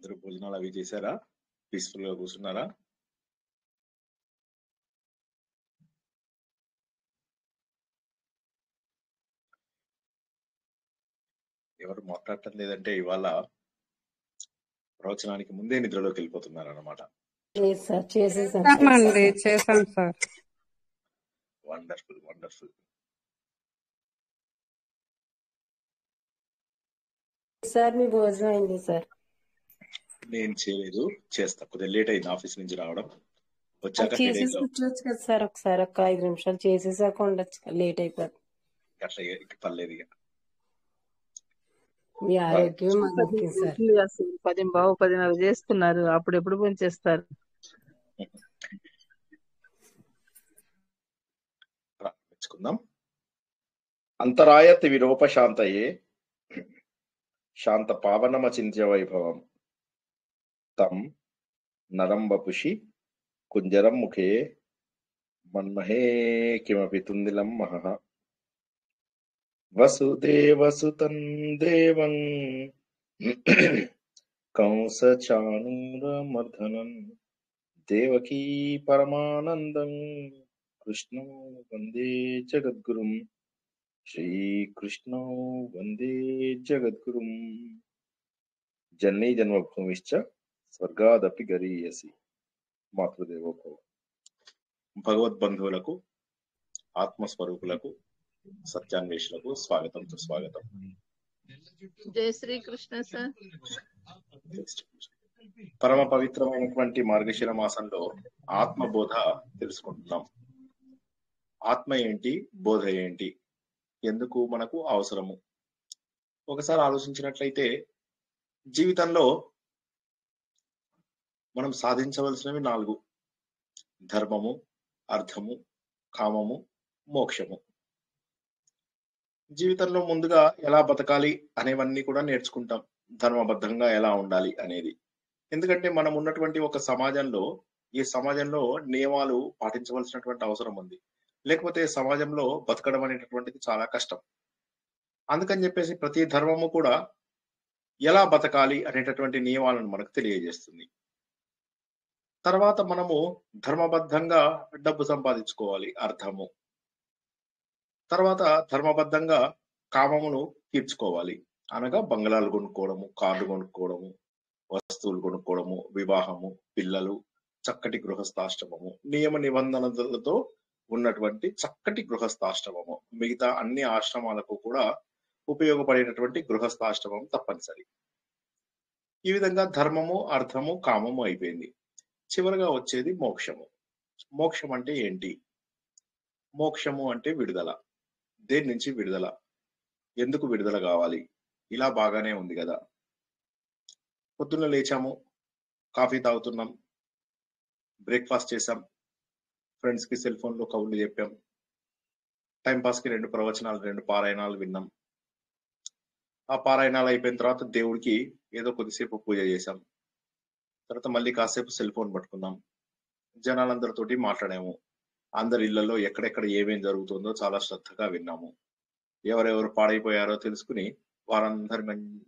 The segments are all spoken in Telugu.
అందరూ భోజనాలు అవి చేశారా? పీస్ఫుల్ గా కూర్చున్నారా? ఎవరు మాట్లాడటం లేదంటే ఇవాళ ప్రవచనానికి ముందే నిద్రలోకి వెళ్ళిపోతున్నారు అన్నమాట. లేదు సార్, చేసేసాం చేసామండి, చేసాం సార్. Wonderful wonderful. సార్. మీ భోజనం అయింది సార్? నేను చేయలేదు, చేస్తా. కొద్దిగా లేట్ అయింది ఆఫీస్ నుంచి రావడం. వచ్చాక చేసేసి కూర్చోవచ్చు కదా సార్, ఒకసారి ఒక 5 నిమిషాలు చేసేసాక ఉండొచ్చు, లేట్ అయిపోతుంది. అట్లా ఇక పర్లేదు. ఇక మీ ఆరోగ్యం మాకు ముఖ్యం సార్. 10:10 చేస్తున్నారు, అప్పుడు ఎప్పుడు పని చేస్తారు? ప్రారంభించుకుందాం. అంతరాయతి విరూపశాంతయే శాంత పావనమచింత్య వైభవం తం నరం వపుషి కుంజరం ముఖే మన్మహే కిమపి తుందిలం మహః వసుదేవసుతం దేవం కంసచాణూరమర్దనం దేవకీ పరమానందం కృష్ణం వందే జగద్గురుం శ్రీకృష్ణో వందే జగద్గురుం జన్మీ జన్మభూమిశ్చ స్వర్గాదపి గరీయసి మాతృదేవో భవ. భగవద్బంధువులకు, ఆత్మస్వరూపులకు, సత్యాన్వేషులకు స్వాగతం సుస్వాగతం. జై శ్రీకృష్ణ సార్. పరమ పవిత్రమైనటువంటి మార్గశిర మాసంలో ఆత్మబోధ తెలుసుకుంటున్నాం. ఆత్మ ఏంటి, బోధ ఏంటి, ఎందుకు మనకు అవసరము? ఒకసారి ఆలోచించినట్లయితే జీవితంలో మనం సాధించవలసినవి 4: ధర్మము, అర్థము, కామము, మోక్షము. జీవితంలో ముందుగా ఎలా బతకాలి అనేవన్నీ కూడా నేర్చుకుంటాం. ధర్మబద్ధంగా ఎలా ఉండాలి అనేది. ఎందుకంటే మనం ఉన్నటువంటి ఒక సమాజంలో, ఈ సమాజంలో నియమాలు పాటించవలసినటువంటి అవసరం ఉంది. లేకపోతే సమాజంలో బతకడం అనేటటువంటిది చాలా కష్టం. అందుకని చెప్పేసి ప్రతి ధర్మము కూడా ఎలా బతకాలి అనేటటువంటి నియమాలను మనకు తెలియజేస్తుంది. తర్వాత మనము ధర్మబద్ధంగా డబ్బు సంపాదించుకోవాలి, అర్థము. తర్వాత ధర్మబద్ధంగా కామమును తీర్చుకోవాలి, అనగా బంగళాలు కొనుక్కోవడము, కార్లు కొనుక్కోవడము, వస్తువులు కొనుక్కోవడము, వివాహము, పిల్లలు, చక్కటి గృహస్థాశ్రమము, నియమ నిబంధనలతో ఉన్నటువంటి చక్కటి గృహస్థాశ్రమము. మిగతా అన్ని ఆశ్రమాలకు కూడా ఉపయోగపడేటటువంటి గృహస్థాశ్రమం తప్పనిసరి. ఈ విధంగా ధర్మము, అర్థము, కామము అయిపోయింది. చివరగా వచ్చేది మోక్షము. మోక్షం అంటే ఏంటి? మోక్షము అంటే విడుదల. దేని నుంచి విడుదల? ఎందుకు విడుదల కావాలి? ఇలా బాగానే ఉంది కదా. పొద్దున్న లేచాము, కాఫీ తాగుతున్నాం, బ్రేక్ఫాస్ట్ చేసాం, ఫ్రెండ్స్ కి సెల్ ఫోన్ లో కబుర్లు చెప్పాం, టైంపాస్ కి 2 ప్రవచనాలు, 2 పారాయణాలు విన్నాం. ఆ పారాయణాలు అయిపోయిన తర్వాత దేవుడికి ఏదో కొద్దిసేపు పూజ చేశాం. తర్వాత మళ్ళీ కాసేపు సెల్ ఫోన్ పట్టుకున్నాం, జనాలందరితోటి మాట్లాడాము. అందరి ఇళ్లలో ఎక్కడెక్కడ ఏమేం జరుగుతుందో చాలా శ్రద్ధగా విన్నాము. ఎవరెవరు పాడైపోయారో తెలుసుకుని వారందరి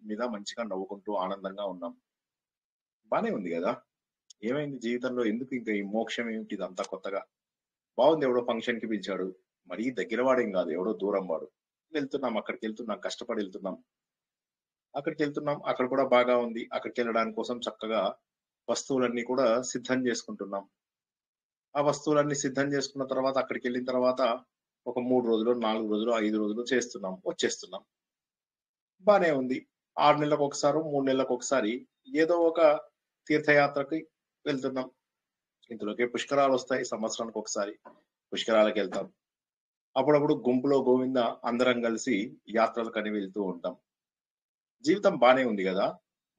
మీద మంచిగా నవ్వుకుంటూ ఆనందంగా ఉన్నాం. బానే ఉంది కదా. ఏమైంది జీవితంలో? ఎందుకు ఇంకా ఈ మోక్షం ఏమిటి? ఇదంతా కొత్తగా బాగుంది. ఎవడో ఫంక్షన్ కి పిలిచాడు, మరీ దగ్గర వాడేం కాదు, ఎవడో దూరం వాడు. వెళ్తున్నాం, అక్కడికి వెళ్తున్నాం, కష్టపడి వెళ్తున్నాం. అక్కడికి వెళ్తున్నాం, అక్కడ కూడా బాగా ఉంది. అక్కడికి వెళ్ళడానికి కోసం చక్కగా వస్తువులన్నీ కూడా సిద్ధం చేసుకుంటున్నాం. ఆ వస్తువులన్నీ సిద్ధం చేసుకున్న తర్వాత అక్కడికి వెళ్ళిన తర్వాత ఒక 3 రోజులు, 4 రోజులు, 5 రోజులు చేస్తున్నాం, వచ్చేస్తున్నాం. బానే ఉంది. 6 నెలలకు ఒకసారి, 3 నెలలకు ఒకసారి ఏదో ఒక తీర్థయాత్రకి వెళ్తున్నాం. ఇందులోకే పుష్కరాలు వస్తాయి, సంవత్సరానికి ఒకసారి పుష్కరాలకు వెళ్తాం. అప్పుడప్పుడు గుంపులో గోవింద అందరం కలిసి యాత్రలకని వెళ్తూ ఉంటాం. జీవితం బానే ఉంది కదా.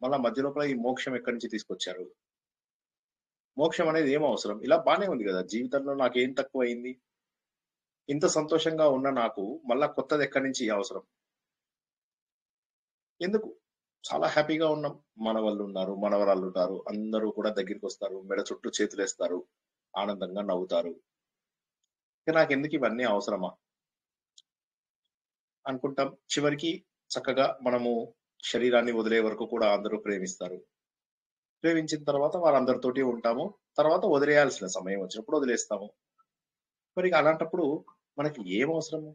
మళ్ళా మధ్య లోపల ఈ మోక్షం ఎక్కడి నుంచి తీసుకొచ్చారు? మోక్షం అనేది ఏం అవసరం? ఇలా బానే ఉంది కదా. జీవితంలో నాకేం తక్కువ అయింది? ఇంత సంతోషంగా ఉన్న నాకు మళ్ళా కొత్తది ఎక్కడి నుంచి అవసరం? ఎందుకు? చాలా హ్యాపీగా ఉన్నాం. మనవాళ్ళు ఉన్నారు, మనవరాళ్ళు ఉన్నారు, అందరూ కూడా దగ్గరికి వస్తారు, మెడ చుట్టూ చేతులేస్తారు, ఆనందంగా నవ్వుతారు. ఇక నాకెందుకు ఇవన్నీ అవసరమా అనుకుంటాం. చివరికి చక్కగా మనము శరీరాన్ని వదిలే వరకు కూడా అందరూ ప్రేమిస్తారు. ప్రేమించిన తర్వాత వారందరితోటి ఉంటాము. తర్వాత వదిలేయాల్సిన సమయం వచ్చినప్పుడు వదిలేస్తాము. మరి అలాంటప్పుడు మనకి ఏం అవసరము?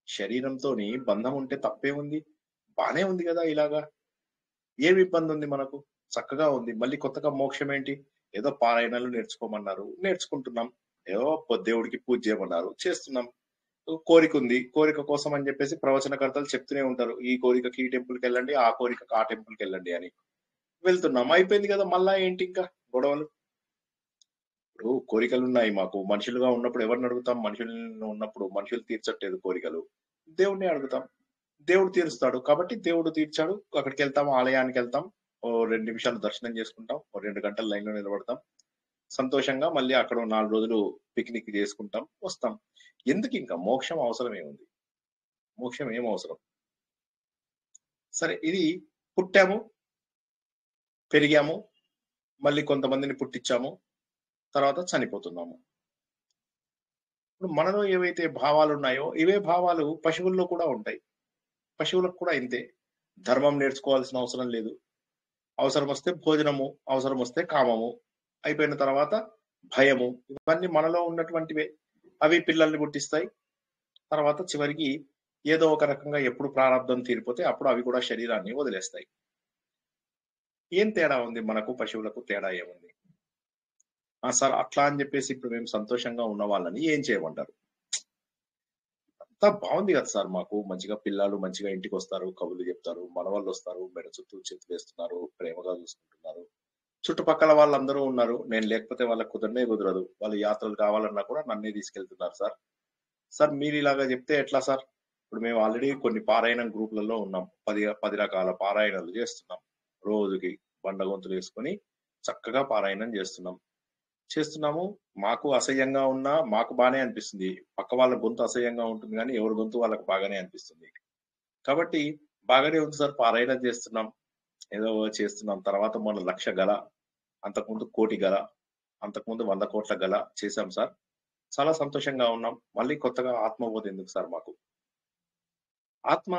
శరీరంతోని బంధం ఉంటే తప్పేముంది? బానే ఉంది గదా! ఇలాగా. ఏమి ఇబ్బందుంది మనకు? చక్కగా ఉంది. మళ్ళీ కొత్తగా మోక్షం ఏంటి? ఏదో పారాయణాలు నేర్చుకోమన్నారు. నేర్చుకుంటున్నాం. ఏదో దేవుడికి పూజ చేయమన్నారు. చేస్తున్నాం. కోరికుంది. కోరిక కోసం అని చెప్పేసి ప్రవచనకర్తలు చెప్తూనే ఉంటారు. ఈ కోరికకి ఈ టెంపుల్‌కెళ్ళండి, ఆ కోరికకి ఆ టెంపుల్‌కెళ్ళండి అని. వెళ్తున్నాం. అయిపోయింది గదా! మళ్ళా ఏంటి ఇంకా గొడవలు? ఇప్పుడు కోరికలున్నాయి మాకు. మనుషులుగా ఉన్నప్పుడు ఎవరిని అడుగుతాం? మనుషులు ఉన్నప్పుడు మనుషులు తీర్చట్లేదు కోరికలు. దేవుడినే అడుగుతాం. దేవుడు తీరుస్తాడు. కాబట్టి దేవుడు తీర్చాడు. అక్కడికెళ్తాం, ఆలయానికెళ్తాం. ఓ 2 నిమిషాలు దర్శనం చేసుకుంటాం. ఓ 2 గంటలు లైన్‌లో నిలబడతాం. సంతోషంగా మళ్ళీ అక్కడ ఓ 4 రోజులు పిక్నిక్ చేసుకుంటాం. వస్తాం. ఎందుకింక మోక్షం అవసరం ఏముంది? మోక్షం ఏం అవసరం? సరే ఇది పుట్టాము, పెరిగాము, మళ్ళీ కొంతమందిని పుట్టించాము, తర్వాత చనిపోతున్నాము. ఇప్పుడు మనలో ఏవైతే భావాలున్నాయో, ఇవే భావాలు పశువుల్లో కూడా ఉంటాయి. పశువులకు కూడా ఇంతే. ధర్మం నేర్చుకోవాల్సిన అవసరం లేదు. అవసరమొస్తే భోజనము, అవసరమొస్తే కామము, అయిపోయిన తర్వాత భయము. ఇవన్నీ మనలో ఉన్నటువంటివే. అవి పిల్లల్ని పుట్టిస్తాయి. తర్వాత చివరికి ఏదో ఒక రకంగా ఎప్పుడు ప్రారంధం తీరిపోతే అప్పుడు అవి కూడా శరీరాన్ని వదిలేస్తాయి. ఏం తేడా ఉంది మనకు, పశువులకు తేడా ఏముంది? సార్ అట్లా అని చెప్పేసి ఇప్పుడు మేము సంతోషంగా ఉన్న వాళ్ళని ఏం చేయమంటారు? అంతా బాగుంది కదా సార్ మాకు. మంచిగా పిల్లలు మంచిగా ఇంటికొస్తారు, కబుర్లు చెప్తారు, మనవళ్ళొస్తారు, మెడ చుట్టూ చేతులేస్తున్నారు, ప్రేమగా చూసుకుంటున్నారు. చుట్టుపక్కల వాళ్ళందరూ ఉన్నారు. నేను లేకపోతే వాళ్ళకి కుదరనే కుదరదు. వాళ్ళు యాత్రలు కావాలన్నా కూడా నన్నే తీసుకెళ్తున్నారు సార్. సార్ మీరిలాగా చెప్తే ఎట్లా సార్? ఇప్పుడు మేము ఆల్రెడీ కొన్ని పారాయణం గ్రూప్‌లలో ఉన్నాం. 10 రకాల పారాయణాలు చేస్తున్నాం. రోజుకి బండ గొంతులేసుకొని చక్కగా పారాయణం చేస్తున్నాము. మాకు అసహ్యంగా ఉన్నా మాకు బానే అనిపిస్తుంది. పక్క వాళ్ళ గొంతు అసహ్యంగా ఉంటుంది గానీ, ఎవరి గొంతు వాళ్ళకి బాగానే అనిపిస్తుంది. కాబట్టి బాగానే ఉంది సార్, పారాయణం చేస్తున్నాం. ఏదో చేస్తున్నాం. తర్వాత మొన్న 1,00,000 గల, అంతకుముందు 1,00,00,000 గల, అంతకుముందు 100,00,00,000 గల చేశాం సార్. చాలా సంతోషంగా ఉన్నాం. మళ్ళీ కొత్తగా ఆత్మబోధ ఎందుకు సార్ మాకు? ఆత్మ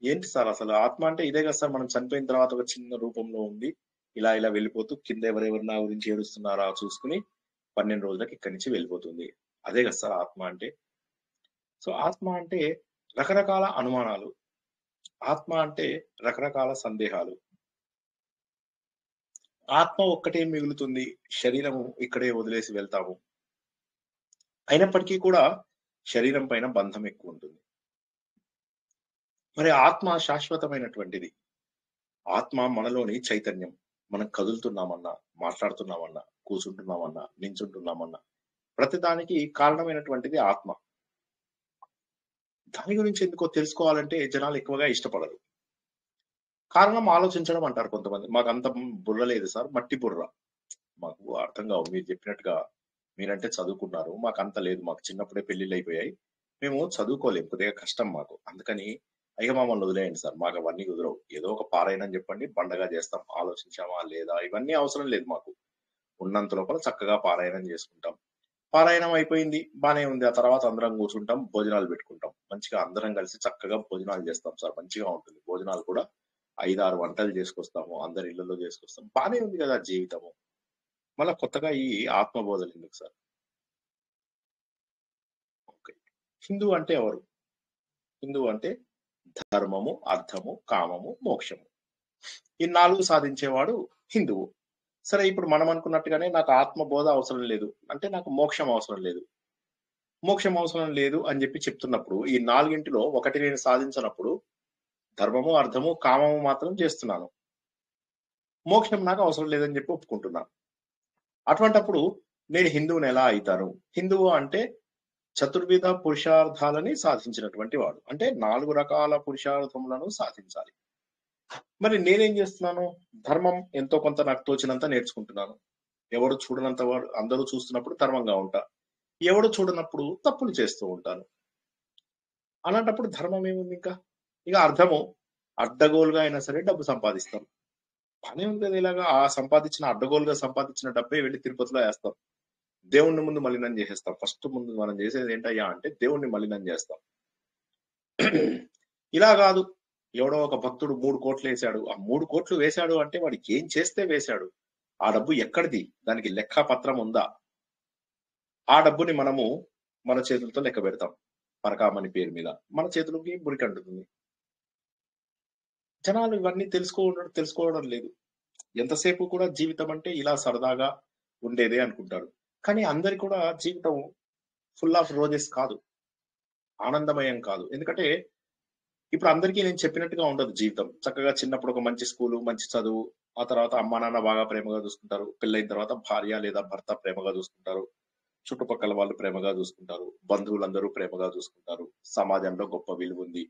ఏంటి సార్ అసలు? ఆత్మ అంటే ఇదే కదా సార్, మనం చనిపోయిన తర్వాత ఒక చిన్న రూపంలో ఉండి, ఇలా ఇలా వెళ్ళిపోతూ కింద ఎవరెవరు నా గురించి ఏడుస్తున్నారా చూసుకొని 12 రోజులకి ఇక్కడి నుంచి వెళ్ళిపోతుంది. అదే కదా సార్ ఆత్మ అంటే. సో ఆత్మ అంటే రకరకాల అనుమానాలు. ఆత్మ అంటే రకరకాల సందేహాలు. ఆత్మ ఒక్కటే మిగులుతుంది. శరీరము ఇక్కడే వదిలేసి వెళ్తాము. అయినప్పటికీ కూడా శరీరం పైన బంధం ఎక్కువ ఉంటుంది. మరి ఆత్మ శాశ్వతమైనటువంటిది. ఆత్మ మనలోని చైతన్యం. మనం కదులుతున్నామన్నా, మాట్లాడుతున్నామన్నా, కూర్చుంటున్నామన్నా, నించుంటున్నామన్నా, ప్రతిదానికి కారణమైనటువంటిది ఆత్మ. దాని గురించి ఎందుకో తెలుసుకోవాలంటే జనాలు ఎక్కువగా ఇష్టపడరు. కారణం ఆలోచించడం అంటారు కొంతమంది. మాకంత బుర్ర లేదు సార్, మట్టి బుర్ర. మాకు అర్థం కావు. మీరు చెప్పినట్టుగా మీరంటే చదువుకున్నారు. మాకంత లేదు. మాకు చిన్నప్పుడే పెళ్లిళ్ళైపోయాయి. మేము చదువుకోలేము. కొద్దిగా కష్టం మాకు. అందుకని అయ్య మమ్మల్ని వదిలేయండి సార్. మాకు అవన్నీ కుదరవు. ఏదో ఒక పారాయణం చెప్పండి, పండగ చేస్తాం. ఆలోచించామా లేదా ఇవన్నీ అవసరం లేదు మాకు. ఉన్నంత లోపల చక్కగా పారాయణం చేసుకుంటాం. పారాయణం అయిపోయింది, బానే ఉంది. ఆ తర్వాత అందరం కూర్చుంటాం, భోజనాలు పెట్టుకుంటాం. మంచిగా అందరం కలిసి చక్కగా భోజనాలు చేస్తాం సార్. మంచిగా ఉంటుంది. భోజనాలు కూడా 5, 6 వంటలు చేసుకొస్తాము. అందరి ఇళ్లలో చేసుకొస్తాం. బానే ఉంది కదా జీవితము. మళ్ళా కొత్తగా ఈ ఆత్మబోధలు ఎందుకు సార్? ఓకే. హిందూ అంటే ఎవరు? హిందూ అంటే ధర్మము, అర్థము, కామము, మోక్షము. ఈ 4 సాధించేవాడు హిందువు. సరే ఇప్పుడు మనం అనుకున్నట్టుగానే నాకు ఆత్మబోధ అవసరం లేదు. అంటే నాకు మోక్షం అవసరం లేదు. మోక్షం అవసరం లేదు అని చెప్పి చెప్తున్నప్పుడు ఈ 4ంటిలో ఒకటి నేను సాధించనప్పుడు ధర్మము, అర్థము, కామము మాత్రం చేస్తున్నాను. మోక్షం నాకు అవసరం లేదని చెప్పి ఒప్పుకుంటున్నాను. అటువంటప్పుడు నేను హిందువుని ఎలా అయితాను? హిందువు అంటే చతుర్విధ పురుషార్థాలని సాధించినటువంటి వాడు. అంటే 4 రకాల పురుషార్థములను సాధించాలి. మరి నేనేం చేస్తున్నాను? ధర్మం ఎంతో కొంత నాకు తోచినంత నేర్చుకుంటున్నాను. ఎవరు చూడనంత వాడు, అందరూ చూస్తున్నప్పుడు ధర్మంగా ఉంటా. ఎవడు చూడనప్పుడు తప్పులు చేస్తూ ఉంటాను. అలాంటప్పుడు ధర్మం ఏముంది ఇంకా? ఇక అర్థము, అడ్డగోలుగా అయినా సరే డబ్బు సంపాదిస్తాం. బానే ఉంది కదా ఇలాగా. ఆ సంపాదించిన అడ్డగోలుగా సంపాదించిన డబ్బే వెళ్ళి తిరుపతిలో వేస్తాం. దేవుణ్ణి ముందు మలినం చేసేస్తాం. ఫస్ట్ ముందు మనం చేసేది ఏంటయ్యా అంటే దేవుణ్ణి మలినం చేస్తాం. ఇలా కాదు, ఎవడో ఒక భక్తుడు 3 కోట్లు వేశాడు. ఆ 3 కోట్లు వేశాడు అంటే వాడికి ఏం చేస్తే వేశాడు? ఆ డబ్బు ఎక్కడిది, దానికి లెక్కపత్రం ఉందా? ఆ డబ్బుని మనము మన చేతులతో లెక్క పెడతాం. పరకామణి పేరు మీద మన చేతులకి మురికి అంటుతుంది. జనాలు ఇవన్నీ తెలుసుకోవడం లేదు. ఎంతసేపు కూడా జీవితం అంటే ఇలా సరదాగా ఉండేదే అనుకుంటారు. కానీ అందరి కూడా జీవితం ఫుల్ ఆఫ్ రోజెస్ కాదు, ఆనందమయం కాదు. ఎందుకంటే ఇప్పుడు అందరికీ నేను చెప్పినట్టుగా ఉండదు జీవితం. చక్కగా చిన్నప్పుడు ఒక మంచి స్కూలు, మంచి చదువు, ఆ తర్వాత అమ్మా నాన్న బాగా ప్రేమగా చూసుకుంటారు. పెళ్ళైన తర్వాత భార్య లేదా భర్త ప్రేమగా చూసుకుంటారు. చుట్టుపక్కల వాళ్ళు ప్రేమగా చూసుకుంటారు. బంధువులందరూ ప్రేమగా చూసుకుంటారు. సమాజంలో గొప్ప విలువ ఉంది.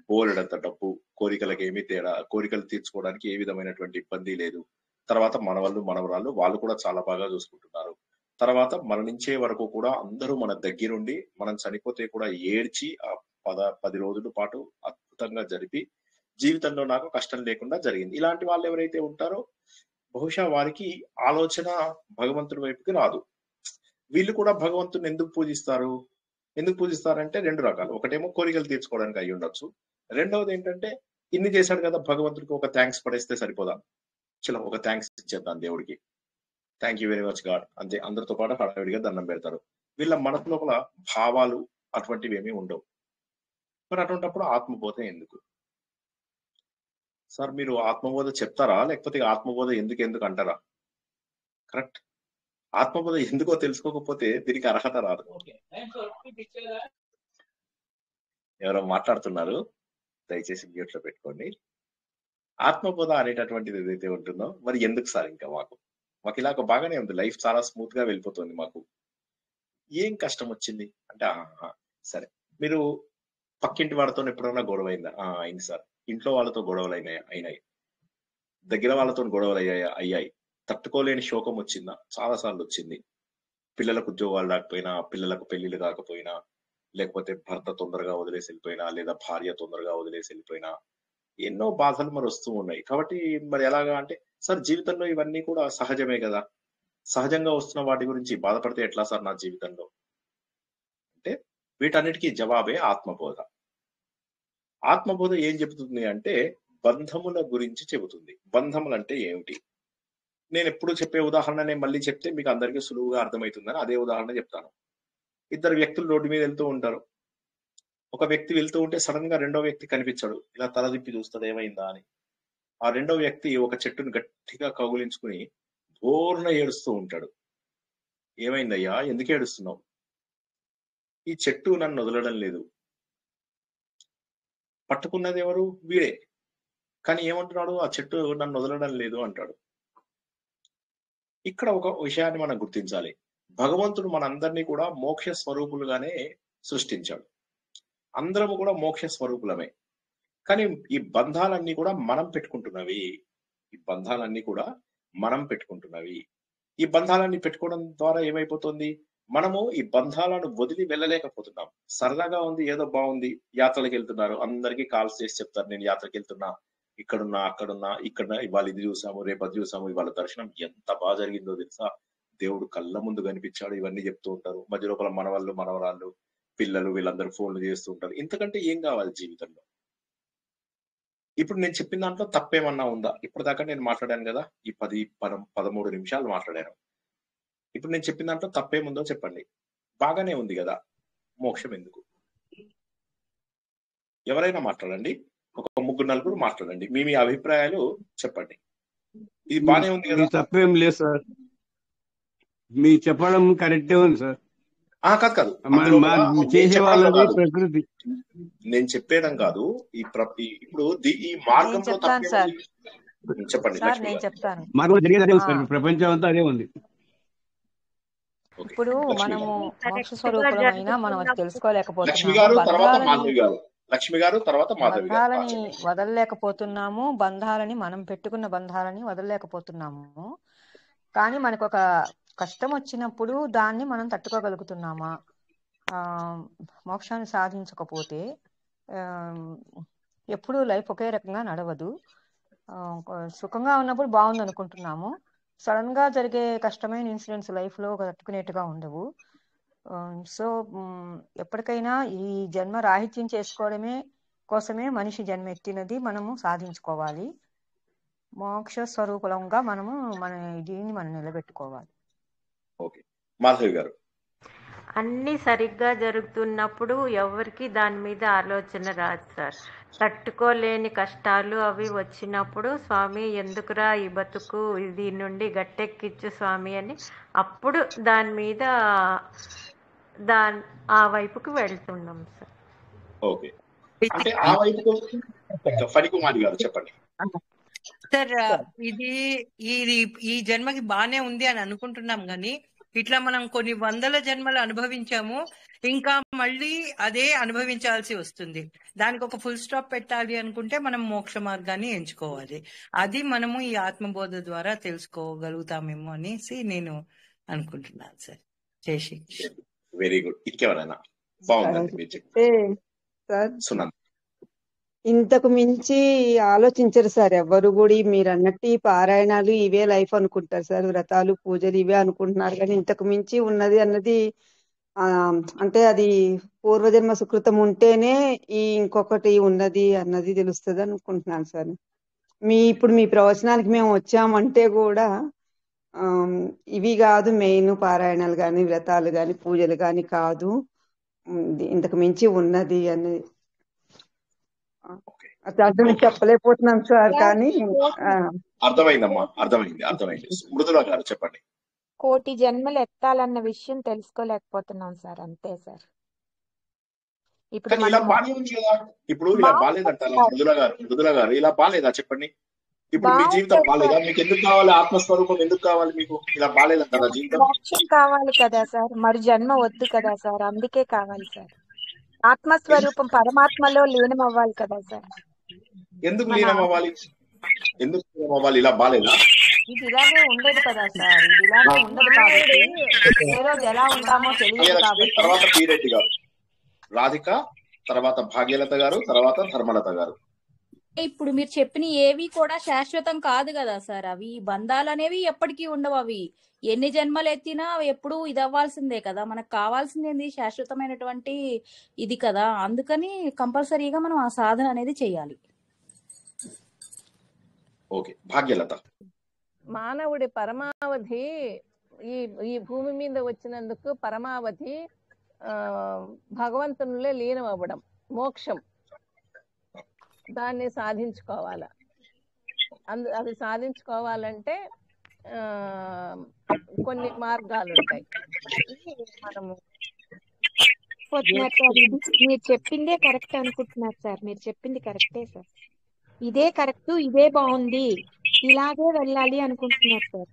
బోలెడంత డబ్బు, కోరికలకు ఏమీ తేడా, కోరికలు తీర్చుకోవడానికి ఏ విధమైనటువంటి ఇబ్బంది లేదు. తర్వాత మనవళ్ళు మనవరాళ్ళు వాళ్ళు కూడా చాలా బాగా చూసుకుంటున్నారు. తర్వాత మరణించే వరకు కూడా అందరూ మన దగ్గరుండి, మనం చనిపోతే కూడా ఏడ్చి ఆ 10 రోజుల పాటు అద్భుతంగా జరిపి జీవితంలో నాకు కష్టం లేకుండా జరిగింది. ఇలాంటి వాళ్ళు ఎవరైతే ఉంటారో బహుశా వారికి ఆలోచన భగవంతుడి వైపుకి రాదు. వీళ్ళు కూడా భగవంతుని ఎందుకు పూజిస్తారు? ఎందుకు పూజిస్తారంటే 2 రకాలు. ఒకటేమో కోరికలు తీర్చుకోవడానికి అయి ఉండొచ్చు. రెండవది ఏంటంటే ఇన్ని చేశాడు కదా భగవంతుడికి ఒక థ్యాంక్స్ పడేస్తే సరిపోదా? చలో ఒక థ్యాంక్స్ ఇచ్చేద్దాం దేవుడికి. Thank you very much God అంతే. అందరితో పాటు హడావిడిగా దండం పెడతారు. వీళ్ళ మనసు లోపల భావాలు అటువంటివి ఏమీ ఉండవు. మరి అటువంటిప్పుడు ఆత్మబోధ ఎందుకు? సార్ మీరు ఆత్మబోధ చెప్తారా? లేకపోతే ఆత్మబోధ ఎందుకు అంటారా? కరెక్ట్. ఆత్మబోధ ఎందుకో తెలుసుకోకపోతే దీనికి అర్హత రాదు. ఎవరో మాట్లాడుతున్నారు, దయచేసి మ్యూట్ లో పెట్టుకోండి. ఆత్మబోధ అనేటటువంటిది ఏదైతే ఉంటుందో మరి ఎందుకు సార్ ఇంకా మాకు ఇలాగ బాగానే ఉంది, లైఫ్ చాలా స్మూత్ గా వెళ్ళిపోతుంది. మాకు ఏం కష్టం వచ్చింది అంటే సరే, మీరు పక్కింటి వాళ్ళతో ఎప్పుడైనా గొడవ అయిందా? అయింది సార్. ఇంట్లో వాళ్ళతో గొడవలు అయినాయి, దగ్గర వాళ్ళతో గొడవలు అయ్యాయి. తట్టుకోలేని శోకం వచ్చిందా? చాలా సార్లు వచ్చింది. పిల్లలకు ఉద్యోగాలు రాకపోయినా, పిల్లలకు పెళ్లిళ్ళు కాకపోయినా, లేకపోతే భర్త తొందరగా వదిలేసి వెళ్ళిపోయినా, లేదా భార్య తొందరగా వదిలేసి వెళ్ళిపోయినా, ఎన్నో బాధలు మరి వస్తూ ఉన్నాయి. కాబట్టి మరి ఎలాగా అంటే సార్ జీవితంలో ఇవన్నీ కూడా సహజమే కదా, సహజంగా వస్తున్న వాటి గురించి బాధపడితే ఎట్లా సార్ నా జీవితంలో అంటే వీటన్నిటికీ జవాబే ఆత్మబోధ. ఆత్మబోధ ఏం చెబుతుంది అంటే బంధముల గురించి చెబుతుంది. బంధములు అంటే ఏమిటి? నేను ఎప్పుడు చెప్పే ఉదాహరణ నేను మళ్ళీ చెప్తే మీకు అందరికీ సులువుగా అర్థమవుతుందని అదే ఉదాహరణ చెప్తాను. 2 వ్యక్తులు రోడ్డు మీద వెళ్తూ ఉంటారు. ఒక వ్యక్తి వెళ్తూ ఉంటే సడన్ గా రెండో వ్యక్తి కనిపించాడు. ఇలా తల తిప్పి చూస్తాడు ఏమైందా అని. ఆ రెండో వ్యక్తి ఒక చెట్టును గట్టిగా కౌగులించుకుని బోర్న ఏడుస్తూ ఉంటాడు. ఏమైందయ్యా, ఎందుకు ఏడుస్తున్నావు? ఈ చెట్టు నన్ను వదలడం లేదు. పట్టుకున్నది ఎవరు? వీడే. కానీ ఏమంటున్నాడు? ఆ చెట్టు నన్ను వదలడం లేదు అంటాడు. ఇక్కడ ఒక విషయాన్ని మనం గుర్తించాలి. భగవంతుడు మనందరినీ కూడా మోక్ష స్వరూపులుగానే సృష్టించాడు. అందరము కూడా మోక్ష స్వరూపులమే. కానీ ఈ బంధాలన్నీ కూడా మనం పెట్టుకుంటున్నవి. ఈ బంధాలన్నీ కూడా మనం పెట్టుకుంటున్నవి. ఈ బంధాలన్నీ పెట్టుకోవడం ద్వారా ఏమైపోతుంది? మనము ఈ బంధాలను వదిలి వెళ్ళలేకపోతున్నాం. సరదాగా ఉంది, ఏదో బాగుంది, యాత్రలకు వెళ్తున్నారు, అందరికీ కాల్స్ చేసి చెప్తారు నేను యాత్రకి వెళ్తున్నా, ఇక్కడున్నా అక్కడున్నా, ఇక్కడ ఇవాళ ఇది చూసాము, రేపు అది చూసాము, ఇవాళ దర్శనం ఎంత బాగా జరిగిందో తెలుసా, దేవుడు కళ్ళ ముందు కనిపించాడు, ఇవన్నీ చెప్తూ ఉంటారు. మధ్య లోపల మనవాళ్ళు మనవరాళ్ళు పిల్లలు వీళ్ళందరూ ఫోన్లు చేస్తూ ఉంటారు. ఇంతకంటే ఏం కావాలి జీవితంలో? ఇప్పుడు నేను చెప్పిన దాంట్లో తప్పేమన్నా ఉందా? ఇప్పటిదాకా నేను మాట్లాడాను కదా, ఈ 13 నిమిషాలు మాట్లాడాను. ఇప్పుడు నేను చెప్పిన దాంట్లో తప్పేముందో చెప్పండి. బాగానే ఉంది కదా, మోక్షం ఎందుకు? ఎవరైనా మాట్లాడండి, ఒక 3-4 మాట్లాడండి, మీ అభిప్రాయాలు చెప్పండి. ఇది బానే ఉంది కదా, తప్పేం లేదు సార్, మీ చెప్పడం కరెక్టే ఉంది సార్. కాదు చేసే వాళ్ళది ప్రకృతి. నేను చెప్పేయడం కాదు. ఇప్పుడు ఈ మార్గంలో చెప్పండి. నేను చెప్తాను. ప్రపంచం అంతా అదే ఉంది. ఇప్పుడు మనము మోక్ష స్వరూపులమైనా మనం అది తెలుసుకోలేకపోతున్నాము. బంధాలని వదలలేకపోతున్నాము, బంధాలని మనం పెట్టుకున్న బంధాలని వదలలేకపోతున్నాము. కానీ మనకు ఒక కష్టం వచ్చినప్పుడు దాన్ని మనం తట్టుకోగలుగుతున్నామా? మోక్షాన్ని సాధించకపోతే ఎప్పుడూ లైఫ్ ఒకే రకంగా నడవదు. సుఖంగా ఉన్నప్పుడు బాగుంది అనుకుంటున్నాము, సడన్ గా జరిగే కష్టమైన ఇన్సిడెంట్స్ లైఫ్ లో తట్టుకునేట్టుగా ఉండవు. సో ఎప్పటికైనా ఈ జన్మ రాహిత్యం చేసుకోవడమే కోసమే మనిషి జన్మ ఎత్తినది మనము సాధించుకోవాలి. మోక్ష స్వరూపంగా మనము మన దీన్ని మనం నిలబెట్టుకోవాలి. ఓకే, మాధవి గారు. అన్నీ సరిగ్గా జరుగుతున్నప్పుడు ఎవరికి దాని మీద ఆలోచన రాదు సార్. తట్టుకోలేని కష్టాలు అవి వచ్చినప్పుడు స్వామి ఎందుకురా ఈ బతుకు, దీని నుండి గట్టెక్కిచ్చు స్వామి అని అప్పుడు దాని మీద ఆ వైపుకు వెళ్తున్నాం సార్. ఓకే, అంటే ఆ వైపు ఫణికుమారి గారు చెప్పండి. సార్ ఇది ఈ జన్మకి బానే ఉంది అని అనుకుంటున్నాం గాని ఇట్లా మనం కొన్ని వందల జన్మలు అనుభవించాము, ఇంకా మళ్ళీ అదే అనుభవించాల్సి వస్తుంది. దానికి ఒక ఫుల్ స్టాప్ పెట్టాలి అనుకుంటే మనం మోక్ష మార్గాన్ని ఎంచుకోవాలి. అది మనము ఈ ఆత్మబోధ ద్వారా తెలుసుకోగలుగుతామేమో అనేసి నేను అనుకుంటున్నాను సార్. చేసి వెరీ గుడ్. ఇంకెవరైనా? బాగుందండి మీరు అంటే చెప్పి సార్ సునంద. ఇంతకు మించి ఆలోచించరు సార్ ఎవరు కూడా. మీరు అన్నట్టు ఈ పారాయణాలు ఇవే లైఫ్ అనుకుంటారు సార్, వ్రతాలు పూజలు ఇవే అనుకుంటున్నారు. కానీ ఇంతకు మించి ఉన్నది అన్నది అంటే అది పూర్వజన్మ సుకృతం ఉంటేనే ఈ ఇంకొకటి ఉన్నది అన్నది తెలుస్తుంది అనుకుంటున్నాను సార్. ఇప్పుడు మీ ప్రవచనానికి మేము వచ్చామంటే కూడా ఇవి కాదు మెయిన్, పారాయణాలు కానీ వ్రతాలు కానీ పూజలు కానీ కాదు, ఇంతకు మించి ఉన్నది అని అర్థం చెప్పలేకపోతున్నాం సార్. కానీ అర్థమైందమ్మా, అర్థమైంది. మృదుల గారు చెప్పండి. కోటి జన్మలు ఎత్తాలన్న విషయం తెలుసుకోలేకపోతున్నాం సార్, అంతే సార్. ఇప్పుడు కానీ ఇలా బాగానే ఉంది కదా. ఇప్పుడు ఇలా బాగాలేదంటారా మృదుల గారు? ఇలా బాగాలేదా చెప్పండి. ఇప్పుడు మీ జీవితం బాగాలేదా? మీకు ఎందుకు కావాలి ఆత్మస్వరూపం? ఎందుకు కావాలి మీకు? ఇలా బాగాలేదంటారా జీవితం? మోక్షం కావాలి కదా సార్, మరి జన్మ వద్దు కదా సార్, అందుకే కావాలి సార్. ఆత్మస్వరూపం పరమాత్మలో లీనం అవ్వాలి కదా సార్. ఎందుకు లీనం అవ్వాలి? ఇలా బాగాలేదా? ఇది ఇలాగే ఉండదు కదా సార్, ఇది ఇలాగే ఉండదు కాబట్టి ఏ రోజు ఎలా ఉంటామో తెలియదు కాబట్టి. తర్వాత పీరెడ్డి గారు, రాధిక, తర్వాత భాగ్యలత గారు, తర్వాత ధర్మలత గారు. ఇప్పుడు మీరు చెప్పిన ఏవి కూడా శాశ్వతం కాదు కదా సార్. అవి బంధాలు అనేవి ఎప్పటికీ ఉండవు. అవి ఎన్ని జన్మలు ఎత్తినా అవి ఎప్పుడు ఇది అవ్వాల్సిందే కదా. మనకు కావాల్సింది శాశ్వతమైనటువంటి ఇది కదా. అందుకని కంపల్సరీగా మనం ఆ సాధన అనేది చేయాలి. ఓకే, భాగ్యలత. మానవుడి పరమావధి ఈ భూమి మీద వచ్చినందుకు పరమావధి భగవంతునిలో లీనం అవ్వడం, మోక్షం. దాన్ని సాధించుకోవాల. అది సాధించుకోవాలంటే కొన్ని మార్గాలు ఉంటాయి. మనము మీరు చెప్పిందే కరెక్ట్ అనుకుంటున్నారు సార్. మీరు చెప్పింది కరెక్టే సార్. ఇదే కరెక్ట్, ఇదే బాగుంది, ఇలాగే వెళ్ళాలి అనుకుంటున్నారు సార్.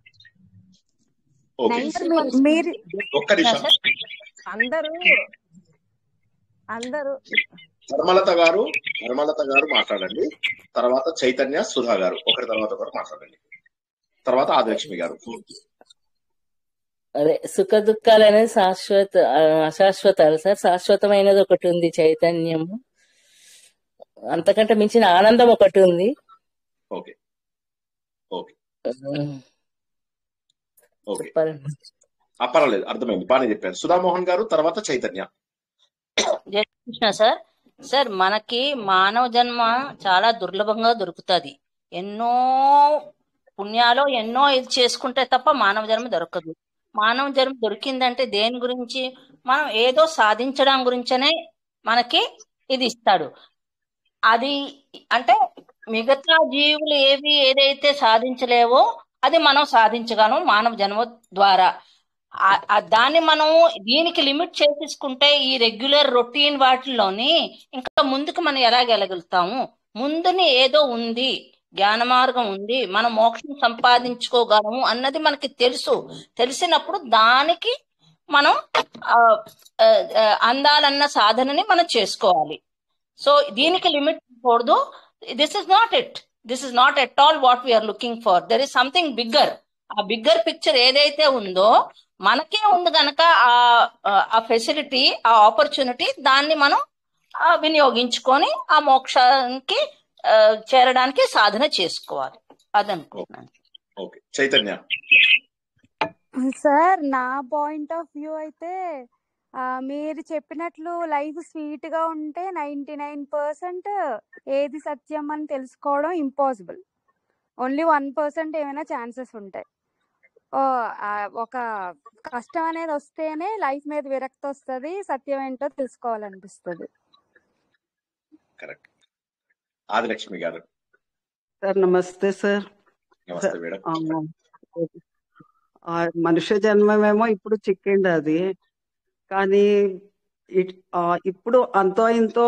అందరూ ధర్మలత గారు మాట్లాడండి. తర్వాత చైతన్య, సుధా గారు ఒకరి తర్వాత ఒకరు మాట్లాడండి. తర్వాత ఆదిలక్ష్మి గారు. అదే సుఖ దుఃఖాలు అనేది అశాశ్వతాలు సార్. శాశ్వతమైనది ఒకటి ఉంది, చైతన్యము. అంతకంటే మించిన ఆనందం ఒకటి ఉంది. ఓకే, పర్వాలేదు, అర్థమైంది, బాగానే చెప్పారు. సుధామోహన్ గారు, తర్వాత చైతన్య. జయ కృష్ణ సార్. సార్ మనకి మానవ జన్మ చాలా దుర్లభంగా దొరుకుతుంది. ఎన్నో పుణ్యాలు ఎన్నో ఇది చేసుకుంటే తప్ప మానవ జన్మ దొరకదు. మానవ జన్మ దొరికిందంటే దేని గురించి? మనం ఏదో సాధించడం గురించనే మనకి ఇది ఇస్తాడు. అది అంటే మిగతా జీవులు ఏదైతే సాధించలేవో అది మనం సాధించగలం మానవ జన్మ ద్వారా. దాన్ని మనం దీనికి లిమిట్ చేసేసుకుంటే ఈ రెగ్యులర్ రొటీన్ వాటిల్లోని ఇంకా ముందుకు మనం ఎలాగెలగలుగుతాము? ముందుని ఏదో ఉంది, జ్ఞాన మార్గం ఉంది, మనం మోక్షం సంపాదించుకోగలము అన్నది మనకి తెలిసినప్పుడు దానికి మనం అందాలన్న సాధనని మనం చేసుకోవాలి. సో దీనికి లిమిట్ కూడదు. This is not at all what we're looking for. There is something bigger. ఆ బిగ్గర్ పిక్చర్ ఏదైతే ఉందో మనకే ఉంది కనుక ఆ ఫెసిలిటీ, ఆ ఆపర్చునిటీ, దాన్ని మనం వినియోగించుకొని ఆ మోక్షానికి చేరడానికి సాధన చేసుకోవాలి. అదనుకుంటున్నాను. ఓకే, చైతన్య. సార్ నా పాయింట్ ఆఫ్ వ్యూ అయితే మీరు చెప్పినట్లు లైఫ్ స్వీట్ గా ఉంటే 99% ఏది సత్యం అని తెలుసుకోవడం ఇంపాసిబుల్. ఓన్లీ 1% ఏమైనా ఛాన్సెస్ ఉంటాయి. ఒక కష్టం అనేది వస్తేనే లైఫ్ మీద విరక్తి వస్తుంది, సత్యం ఏంటో తెలుసుకోవాలనిపిస్తుంది. కరెక్ట్. ఆదిలక్ష్మి గారు. సార్ నమస్తే సార్. నమస్తే మేడం. మనుష్య జన్మమేమో ఇప్పుడు చిక్కింది అది, కానీ ఇప్పుడు అంతో ఇంతో